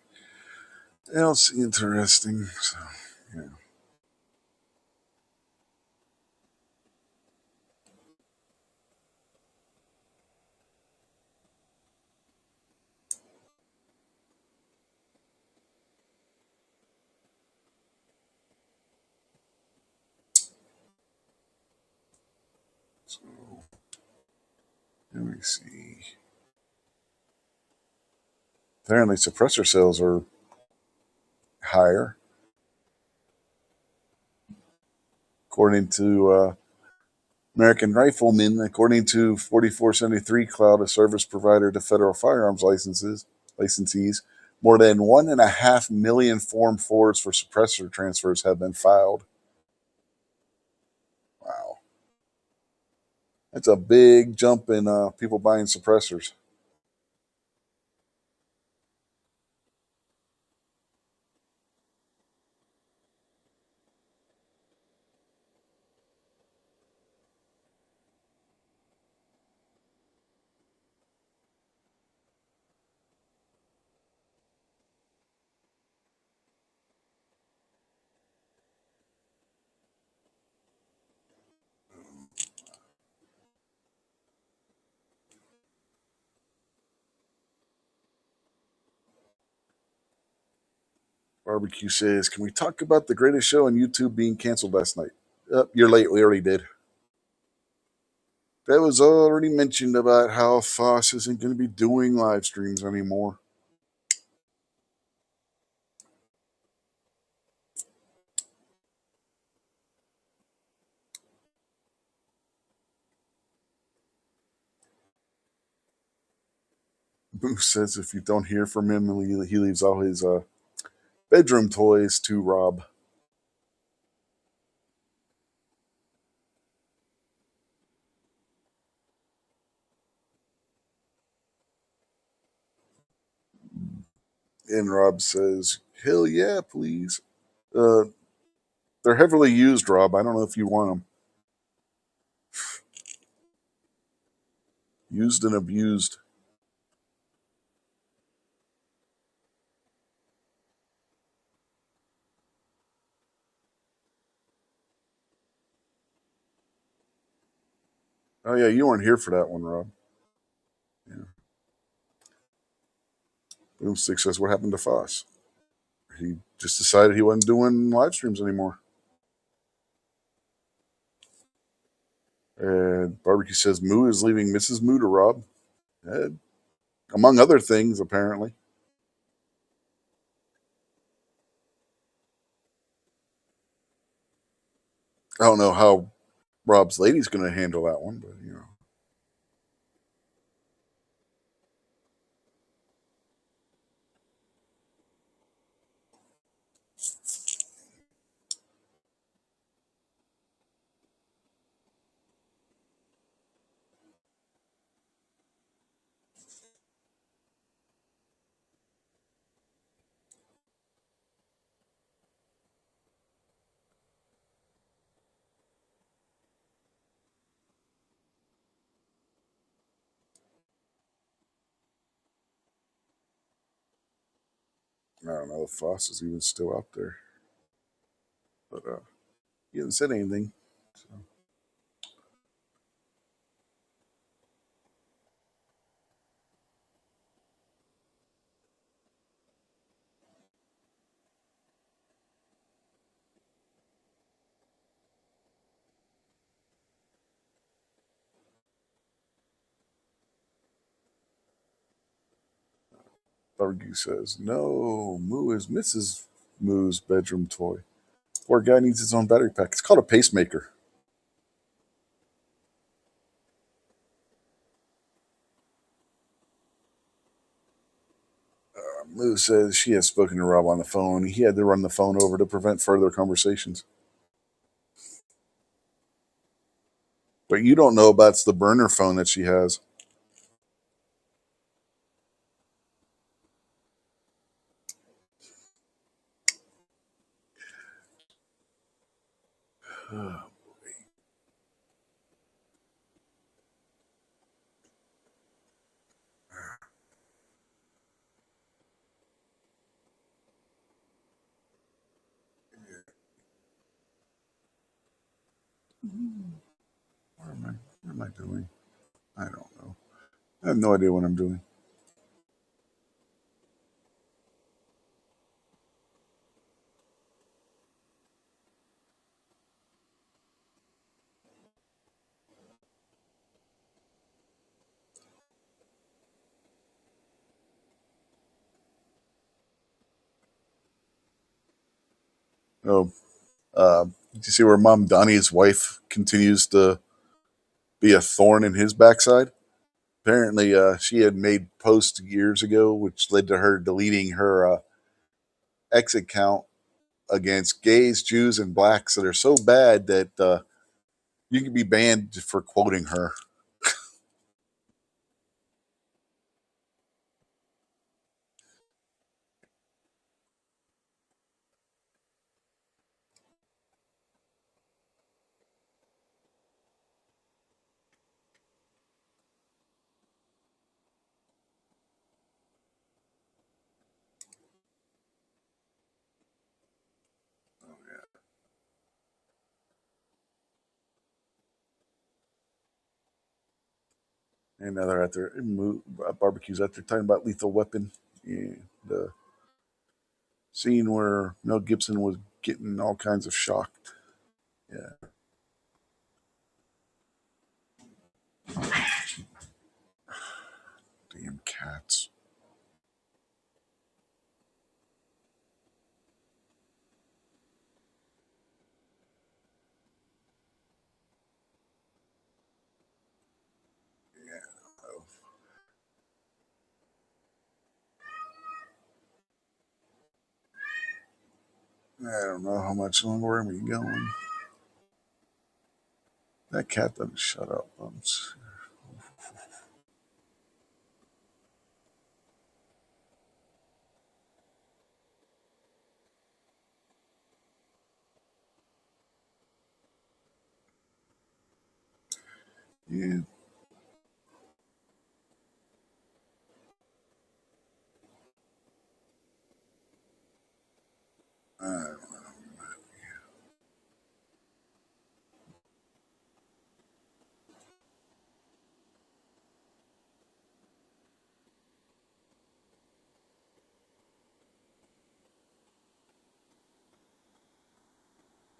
else interesting. So, yeah. So, let me see. Apparently, suppressor sales are higher, according to American Rifleman. According to 4473 Cloud, a service provider to federal firearms licensees, more than 1.5 million Form 4s for suppressor transfers have been filed. Wow. That's a big jump in people buying suppressors. Barbecue says, "Can we talk about the greatest show on YouTube being canceled last night?" You're late. We already did. That was already mentioned about how Foss isn't going to be doing live streams anymore. Moose says if you don't hear from him, he leaves all his bedroom toys to Rob. And Rob says, "Hell yeah, please." Uh, they're heavily used, Rob. I don't know if you want them. Used and abused. Oh, yeah, you weren't here for that one, Rob. Yeah. Boomstick says, "What happened to Foss?" He just decided he wasn't doing live streams anymore. And Barbecue says, "Moo is leaving Mrs. Moo to Rob." Uh, Among other things, apparently. I don't know how Rob's lady's going to handle that one, but you know. I don't know if Foss is even still out there, but he hasn't said anything. So. Barbecue says, no, Moo is Mrs. Moo's bedroom toy. Poor guy needs his own battery pack. It's called a pacemaker. Moo says she has spoken to Rob on the phone. He had to run the phone over to prevent further conversations. But you don't know about the burner phone that she has. What am I doing? I don't know. I have no idea what I'm doing. Oh, did you see where Mom Donnie's wife continues to be a thorn in his backside? Apparently, she had made posts years ago, which led to her deleting her X account against gays, Jews, and blacks that are so bad that you can be banned for quoting her. And now they're at their barbecues out there talking about Lethal Weapon. Yeah, the scene where Mel Gibson was getting all kinds of shocked. Yeah, damn cats. I don't know how much longer we're going to be going. That cat doesn't shut up. Yeah, I don't know.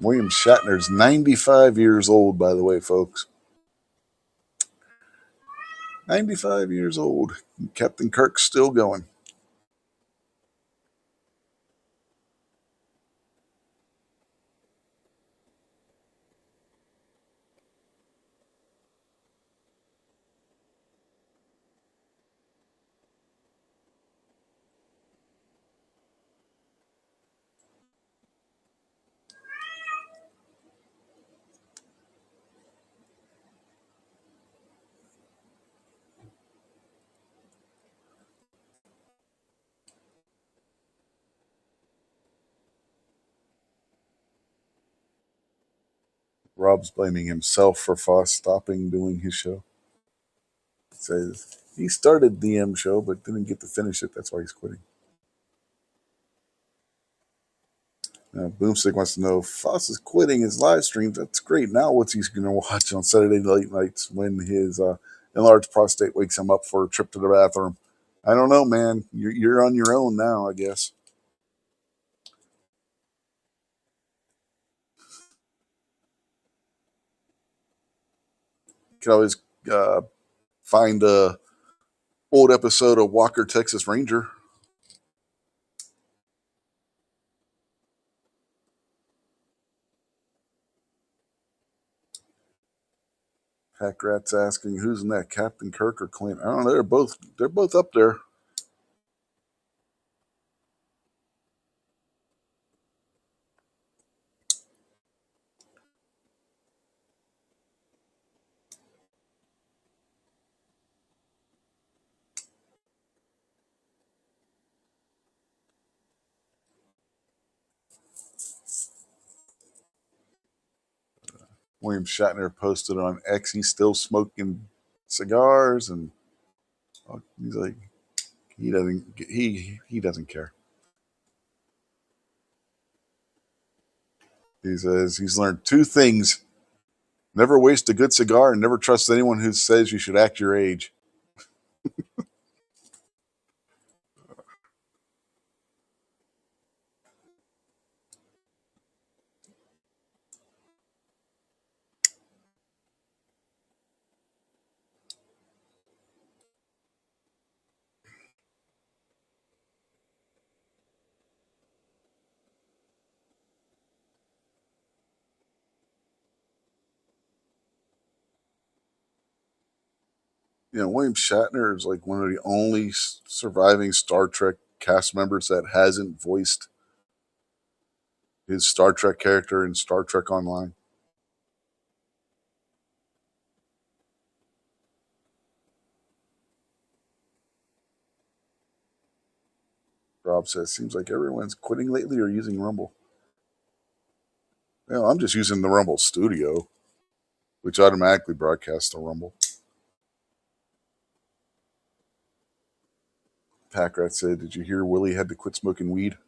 William Shatner's 95 years old, by the way, folks. 95 years old. Captain Kirk's still going. Rob's blaming himself for Foss stopping doing his show. He says he started the M show but didn't get to finish it. That's why he's quitting. Boomstick wants to know if Foss is quitting his live streams. That's great. Now what's he going to watch on Saturday late nights when his enlarged prostate wakes him up for a trip to the bathroom? I don't know, man. You're on your own now, I guess. You can always find a old episode of Walker, Texas Ranger. Pack Rat's asking who's in that, Captain Kirk or Clint? I don't know. They're both up there. William Shatner posted on X he's still smoking cigars, and he's like he doesn't care. He says he's learned two things: never waste a good cigar, and never trust anyone who says you should act your age. William Shatner is like one of the only surviving Star Trek cast members that hasn't voiced his Star Trek character in Star Trek Online. Rob says, seems like everyone's quitting lately or using Rumble. I'm just using the Rumble Studio, which automatically broadcasts the Rumble. Packrat said, did you hear Willie had to quit smoking weed?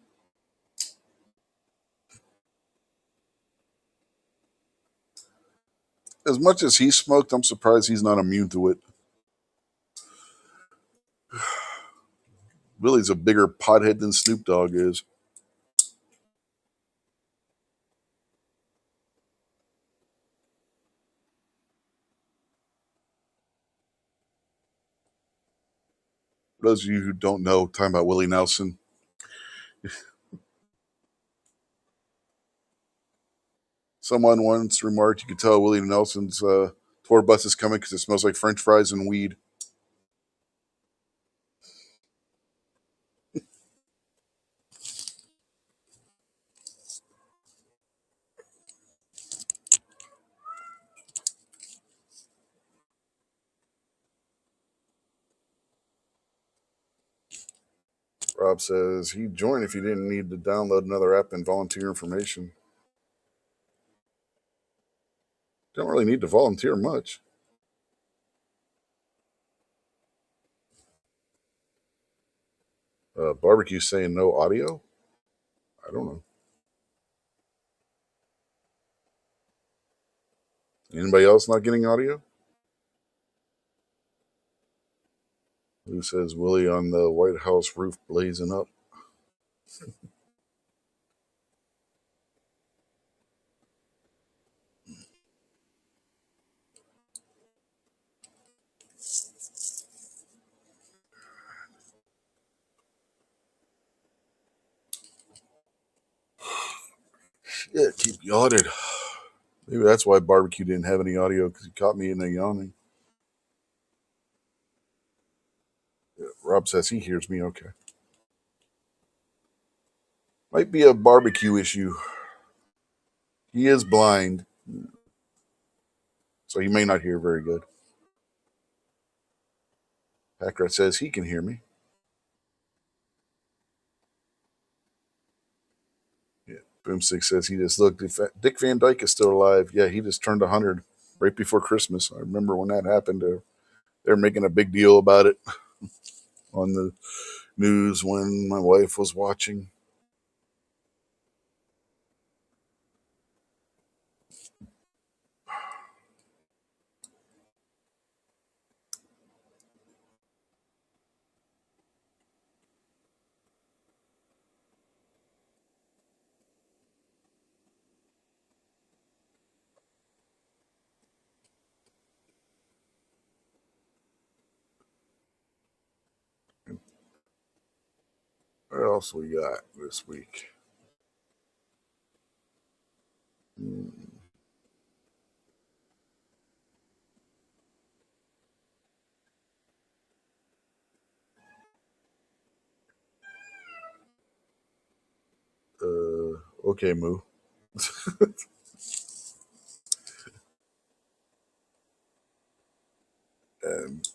As much as he smoked, I'm surprised he's not immune to it. Willie's a bigger pothead than Snoop Dogg is. For those of you who don't know, talking about Willie Nelson. Someone once remarked you could tell Willie Nelson's tour bus is coming because it smells like French fries and weed. Rob says he'd join if he didn't need to download another app and volunteer information. Don't really need to volunteer much. Barbecue saying no audio? I don't know. Anybody else not getting audio? Who says Willie on the White House roof blazing up? Shit, keep yawning. Maybe that's why Barbecue didn't have any audio, because he caught me in a yawning. Yeah, Rob says he hears me okay. Might be a Barbecue issue. He is blind, so he may not hear very good. Packrat says he can hear me. Yeah. Boomstick says he just looked. Dick Van Dyke is still alive. Yeah, he just turned 100 right before Christmas. I remember when that happened. They're making a big deal about it on the news when my wife was watching. What else we got this week? Okay, Moo. And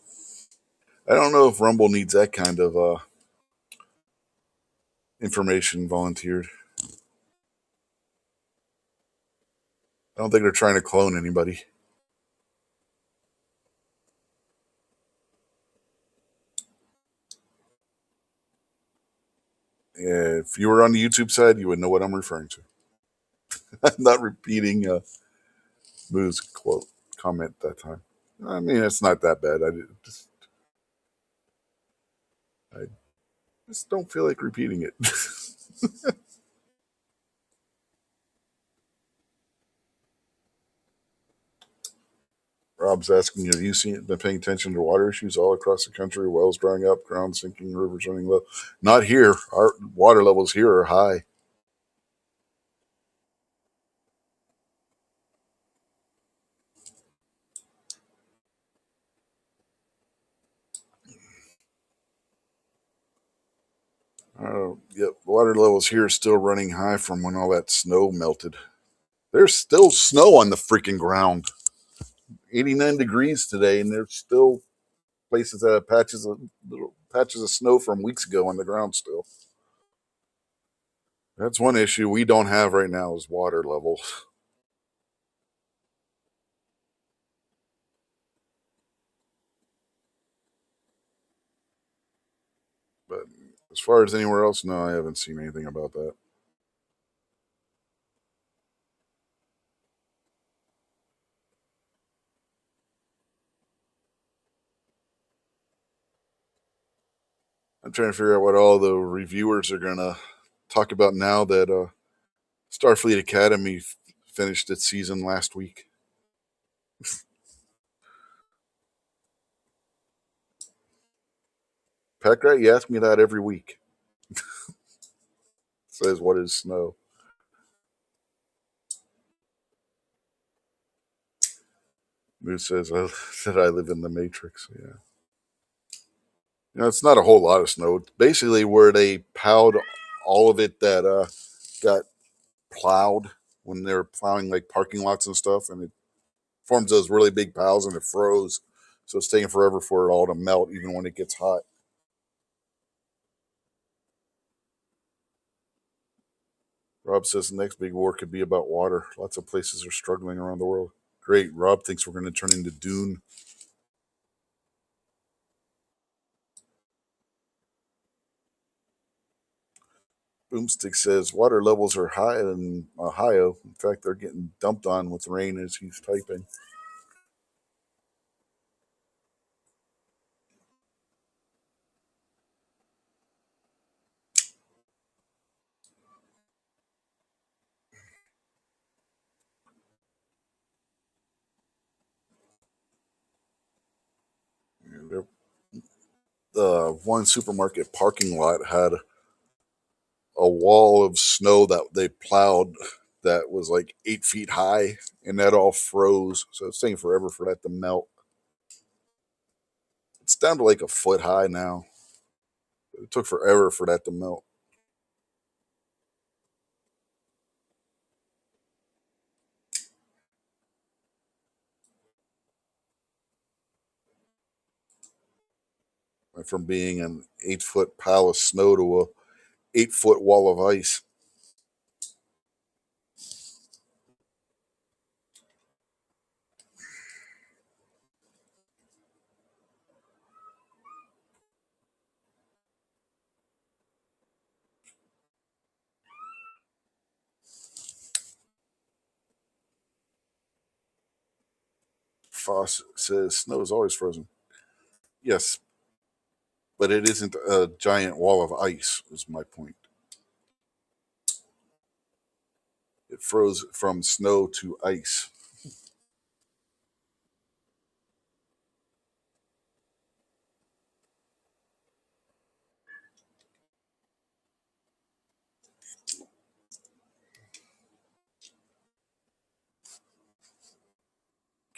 I don't know if Rumble needs that kind of information volunteered. I don't think they're trying to clone anybody. If you were on the YouTube side, you would know what I'm referring to. I'm not repeating Moo's quote comment that time. I mean, it's not that bad. I just don't feel like repeating it. Rob's asking, have you been paying attention to water issues all across the country? Wells drying up, ground sinking, rivers running low. Not here. Our water levels here are high. Yep, water levels here are still running high from when all that snow melted. There's still snow on the freaking ground. 89 degrees today, and there's still places that have little patches of snow from weeks ago on the ground still. That's one issue we don't have right now is water levels. But as far as anywhere else, no, I haven't seen anything about that. I'm trying to figure out what all the reviewers are gonna talk about now that Starfleet Academy finished its season last week. Patriot, you ask me that every week. Says, what is snow? Moose says that I live in the Matrix. Yeah. It's not a whole lot of snow. It's basically where they plowed all of it that got plowed when they're plowing like parking lots and stuff, and it forms those really big piles and it froze. So it's taking forever for it all to melt, even when it gets hot. Rob says the next big war could be about water. Lots of places are struggling around the world. Great. Rob thinks we're going to turn into Dune. Boomstick says water levels are high in Ohio. In fact, they're getting dumped on with rain as he's typing. The one supermarket parking lot had a wall of snow that they plowed that was like 8 feet high, and that all froze. So it's taking forever for that to melt. It's down to like a foot high now. It took forever for that to melt. Went from being an 8 foot pile of snow to a 8 foot wall of ice. Foss says snow is always frozen. Yes, but it isn't a giant wall of ice, is my point. It froze from snow to ice.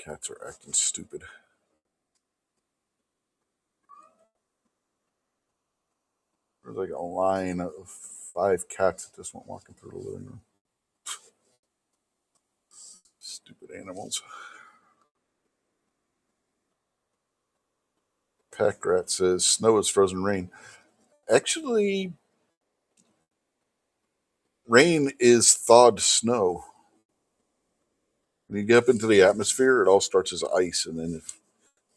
Cats are acting stupid. There's like a line of 5 cats that just went walking through the living room. Stupid animals. Patriot says snow is frozen rain. Actually, rain is thawed snow. When you get up into the atmosphere, it all starts as ice, and then if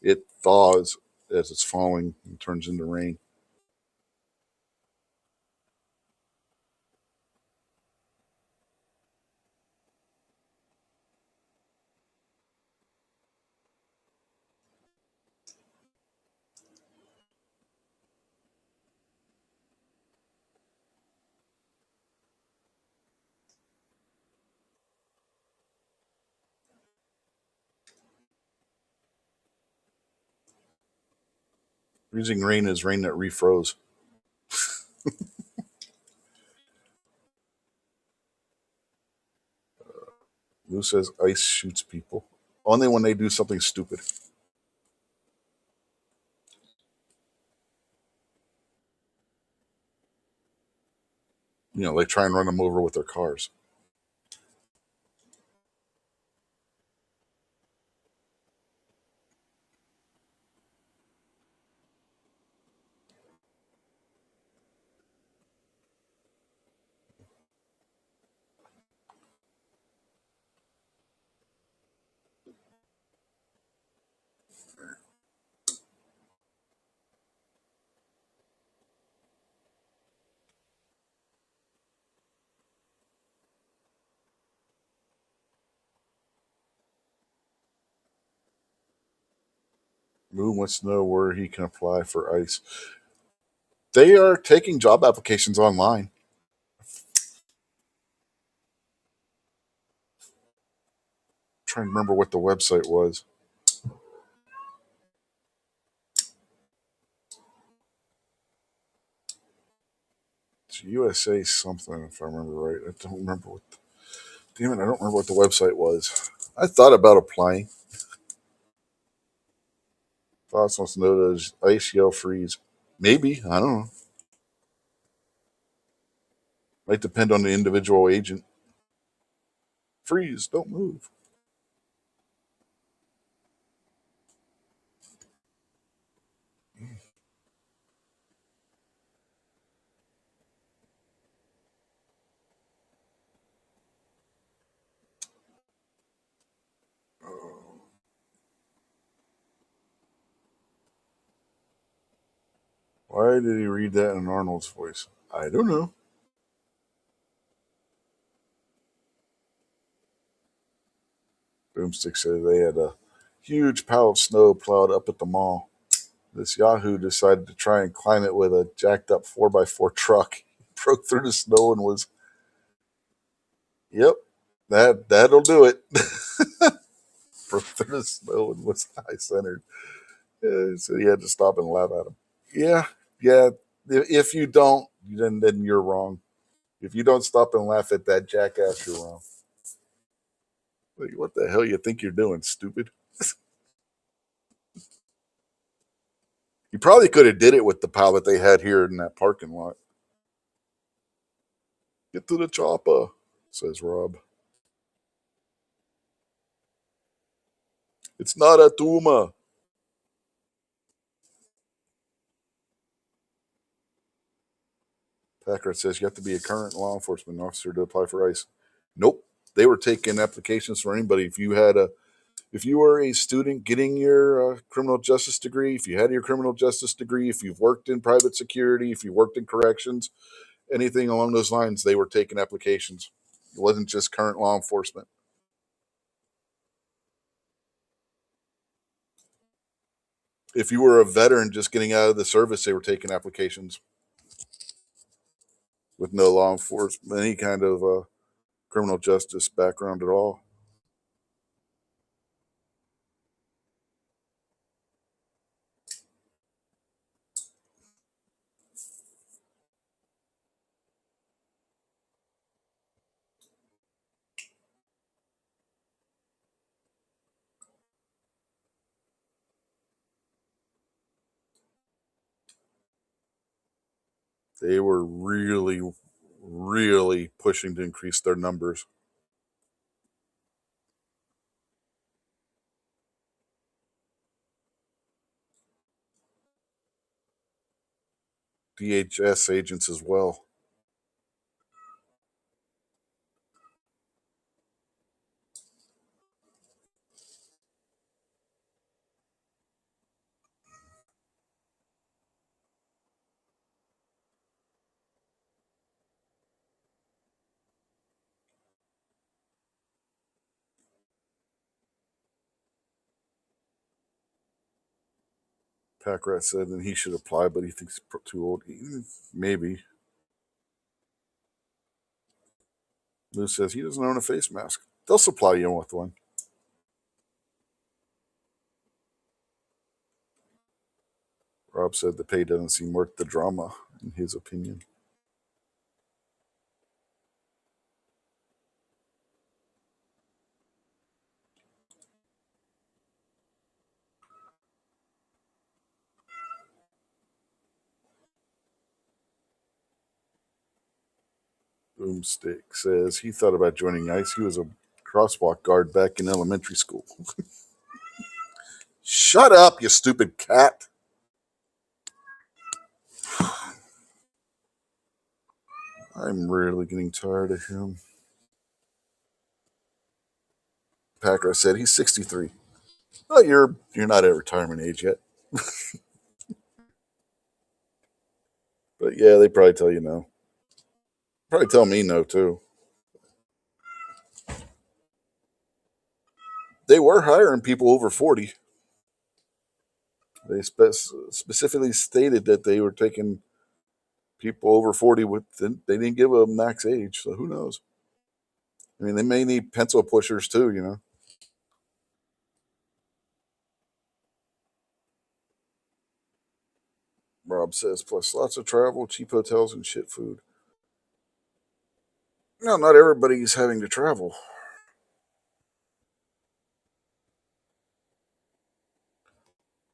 it thaws as it's falling and turns into rain. Freezing rain is rain that refroze. Lou says ice shoots people. Only when they do something stupid. Like try and run them over with their cars. Moo wants to know where he can apply for ICE. They are taking job applications online. I'm trying to remember what the website was. It's USA something, if I remember right. I don't remember what. Damn it, I don't remember what the website was. I thought about applying. Thoughts wants to know does ICE yell freeze? Maybe, I don't know. Might depend on the individual agent. Freeze, don't move. Why did he read that in Arnold's voice? I don't know. Boomstick said they had a huge pile of snow plowed up at the mall. This Yahoo decided to try and climb it with a jacked up 4x4 truck. He broke through the snow and was, yep, that'll do it. Broke through the snow and was high centered. So he had to stop and laugh at him. Yeah. If you don't, then you're wrong. If you don't stop and laugh at that jackass, you're wrong. Like, what the hell you think you're doing, stupid? You probably could have did it with the pile that they had here in that parking lot. Get to the chopper, says Rob. It's not a tumor. Packard says you have to be a current law enforcement officer to apply for ICE. Nope. They were taking applications for anybody. If you were a student getting your criminal justice degree, if you had your criminal justice degree, if you've worked in private security, if you worked in corrections, anything along those lines, they were taking applications. It wasn't just current law enforcement. If you were a veteran just getting out of the service, they were taking applications with no law enforcement, any kind of criminal justice background at all. They were really, really pushing to increase their numbers. DHS agents as well. Patriot said that he should apply, but he thinks he's too old. Maybe. Lou says he doesn't own a face mask. They'll supply you with one. Rob said the pay doesn't seem worth the drama, in his opinion. Boomstick says he thought about joining ICE. He was a crosswalk guard back in elementary school. Shut up, you stupid cat. I'm really getting tired of him. Packer said he's 63. Well, you're not at retirement age yet. But yeah, they probably tell you no. Probably tell me no too. They were hiring people over 40. They specifically stated that they were taking people over 40 they didn't give a max age, so who knows? I mean, they may need pencil pushers too, you know. Rob says, plus lots of travel, cheap hotels, and shit food. No, not everybody's having to travel.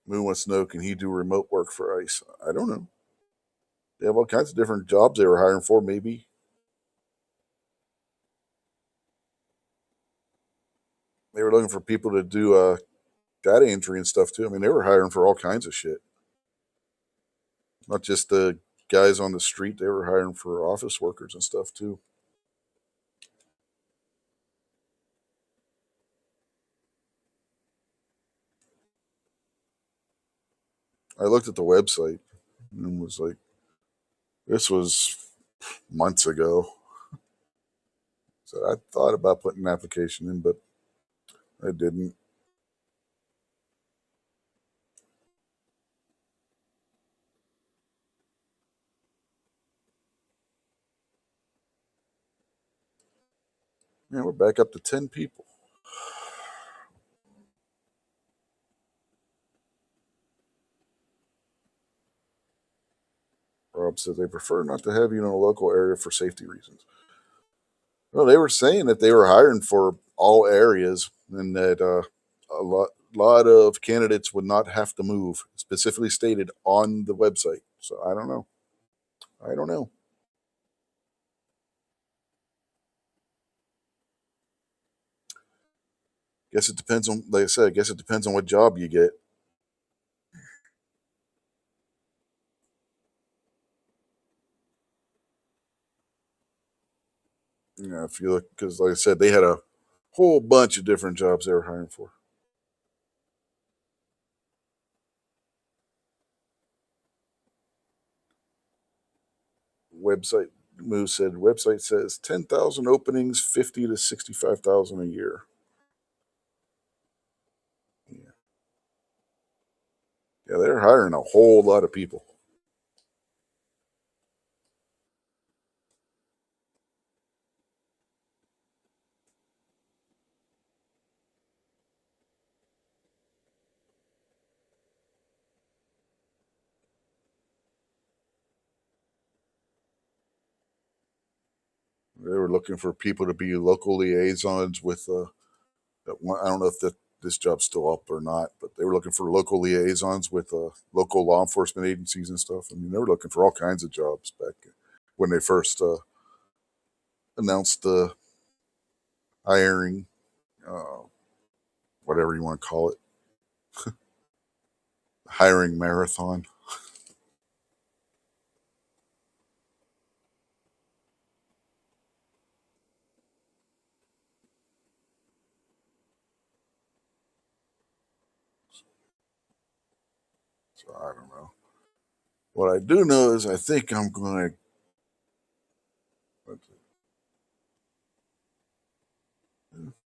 Moon wants to know, can he do remote work for ICE? I don't know. They have all kinds of different jobs they were hiring for, maybe. They were looking for people to do data entry and stuff too. I mean, they were hiring for all kinds of shit. Not just the guys on the street, they were hiring for office workers and stuff too. I looked at the website and was like, this was months ago. So I thought about putting an application in, but I didn't. Yeah, we're back up to 10 people. Rob said they prefer not to have you in a local area for safety reasons. Well, they were saying that they were hiring for all areas and that a lot of candidates would not have to move, specifically stated on the website. So I don't know. I don't know. Guess it depends on, like I said, I guess it depends on what job you get. You know, if you look, because like I said, they had a whole bunch of different jobs they were hiring for. Website Moose said website says 10,000 openings, 50 to 65,000 a year. Yeah. Yeah, they're hiring a whole lot of people. They were looking for people to be local liaisons with I don't know if this job's still up or not, but they were looking for local liaisons with local law enforcement agencies and stuff. I mean, they were looking for all kinds of jobs back when they first announced the hiring, uh, whatever you want to call it, hiring marathon. So I don't know. What I do know is I think I'm going to.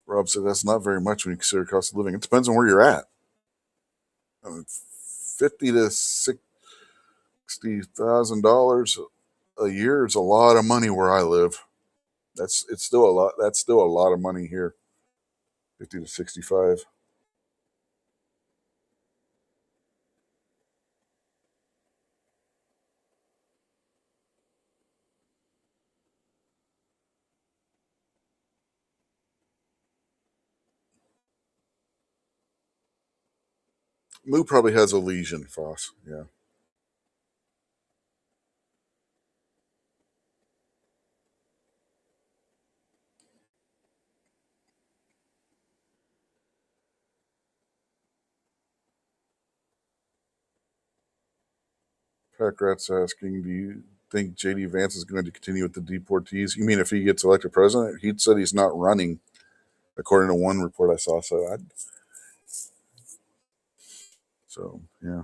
Rob said that's not very much when you consider cost of living. It depends on where you're at. I mean, $50,000 to $60,000 a year is a lot of money where I live. It's still a lot. That's still a lot of money here. 50 to 65. Moo probably has a lesion, Foss. Yeah. Packrat's asking, do you think JD Vance is going to continue with the deportees? You mean if he gets elected president? He said he's not running, according to one report I saw. So yeah.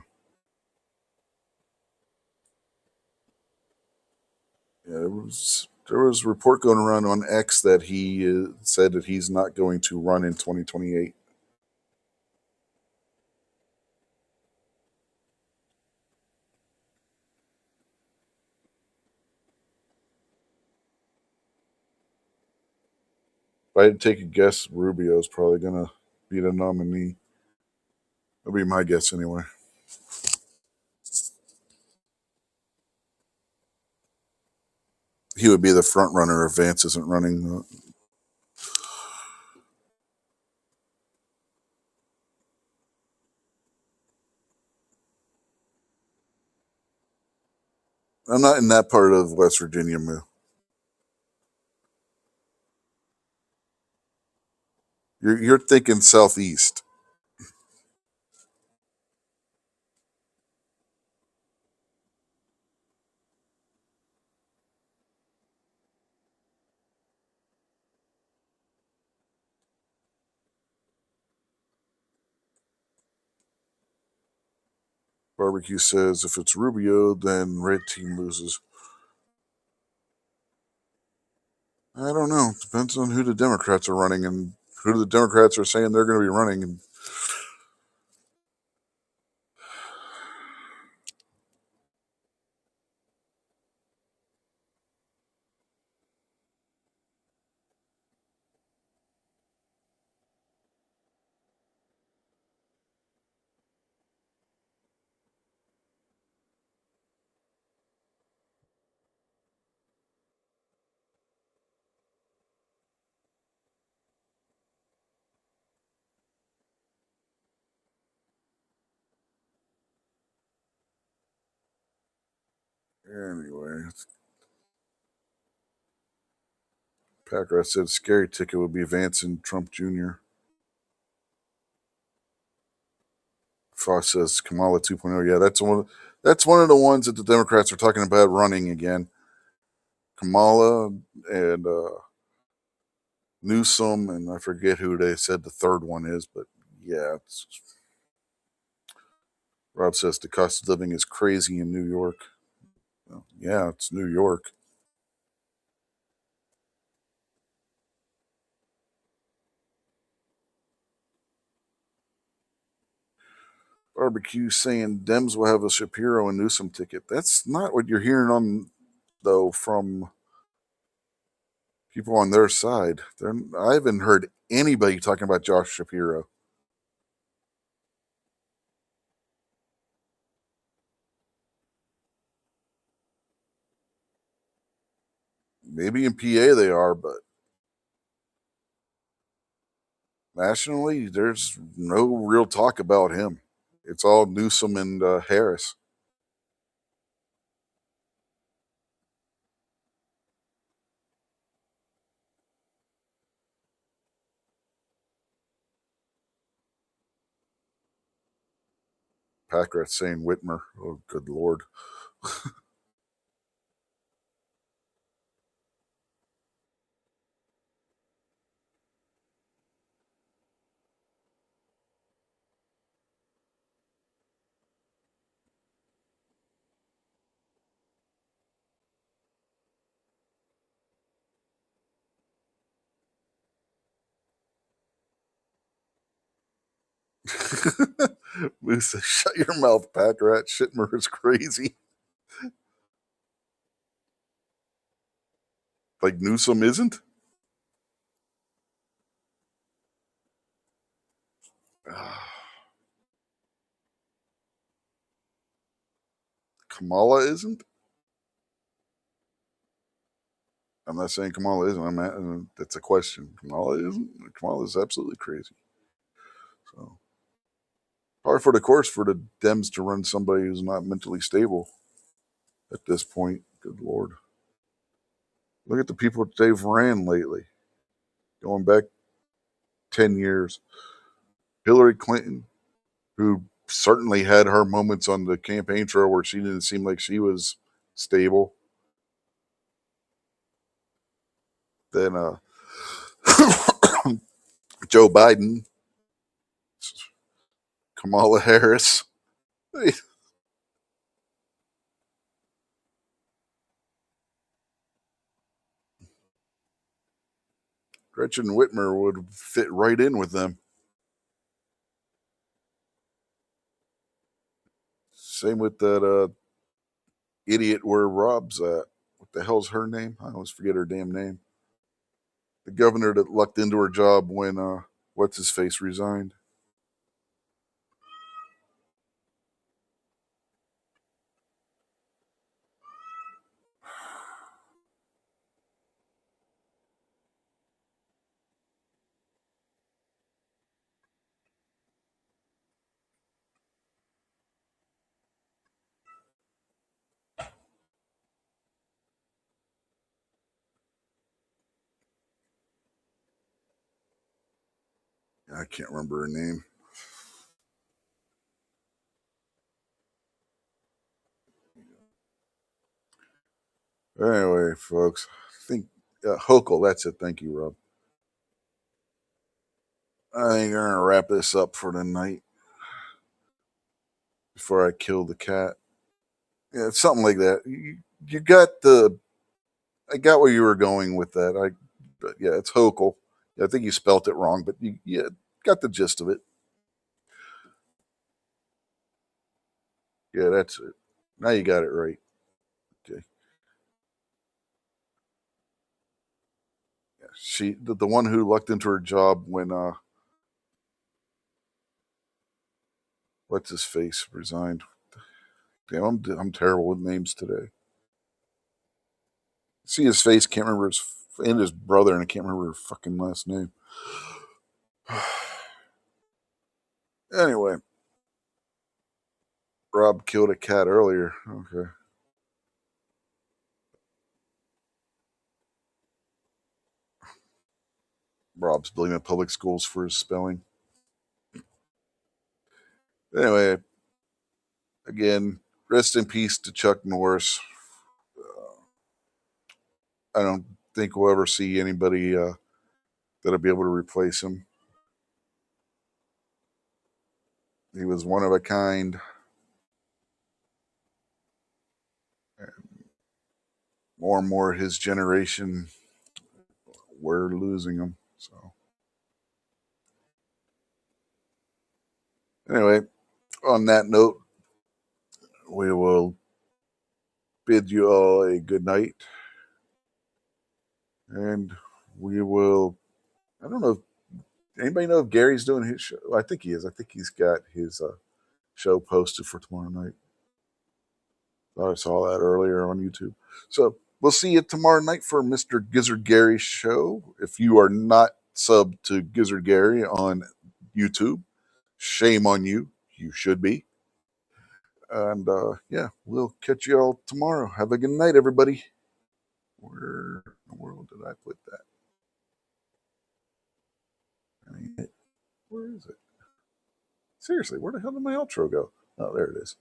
Yeah, there was a report going around on X that he said that he's not going to run in 2028. If I had to take a guess, Rubio's probably going to be the nominee. That'll be my guess anyway. He would be the front runner if Vance isn't running. I'm not in that part of West Virginia, Moo. You're thinking southeast. Barbecue says if it's Rubio, then red team loses. I don't know. Depends on who the Democrats are running and who the Democrats are saying they're going to be running. And anyway, Packer said scary ticket would be Vance and Trump Jr. Fox says Kamala 2.0. Yeah, that's one of the ones that the Democrats are talking about running again. Kamala and Newsom, and I forget who they said the third one is, but yeah. Rob says the cost of living is crazy in New York. Well, yeah, it's New York. Barbecue saying Dems will have a Shapiro and Newsom ticket. That's not what you're hearing on though from people on their side. I haven't heard anybody talking about Josh Shapiro. Maybe in PA they are, but nationally, there's no real talk about him. It's all Newsom and Harris. Patriot saying Whitmer. Oh, good Lord. Moose says, shut your mouth, Patriot. Shitmer is crazy. Like Newsom isn't? Kamala isn't? I'm not saying Kamala isn't. That's a question. Kamala isn't? Kamala is absolutely crazy. So, hard for the course for the Dems to run somebody who's not mentally stable at this point. Good Lord. Look at the people they've ran lately, going back 10 years. Hillary Clinton, who certainly had her moments on the campaign trail where she didn't seem like she was stable. Then Joe Biden, Kamala Harris. Gretchen Whitmer would fit right in with them. Same with that idiot where Rob's at. What the hell's her name? I always forget her damn name. The governor that lucked into her job when what's his face resigned. I can't remember her name. Anyway, folks, I think Hochul, that's it. Thank you, Rob. I think we're gonna wrap this up for the night before I kill the cat. Yeah, something like that. You got the. I got where you were going with that. But yeah, it's Hochul. Yeah, I think you spelt it wrong, but you yeah, got the gist of it. Yeah, that's it. Now you got it right. Okay. Yeah, the one who lucked into her job when what's his face resigned. Damn, I'm terrible with names today. See his face, can't remember his brother, and I can't remember her fucking last name. Anyway, Rob killed a cat earlier. Okay. Rob's blaming public schools for his spelling. Anyway, again, rest in peace to Chuck Norris. I don't think we'll ever see anybody that'll be able to replace him. He was one of a kind. More and more his generation, we're losing him. So, anyway, on that note, we will bid you all a good night. And we will, I don't know, anybody know if Gary's doing his show? I think he is. I think he's got his show posted for tomorrow night. Thought I saw that earlier on YouTube. So we'll see you tomorrow night for Mr. Gizzard Gary's show. If you are not sub to Gizzard Gary on YouTube. Shame on you. You should be. And yeah, we'll catch you all tomorrow. Have a good night, everybody. Where in the world did I put that? Where is it? Seriously, where the hell did my outro go? Oh, there it is.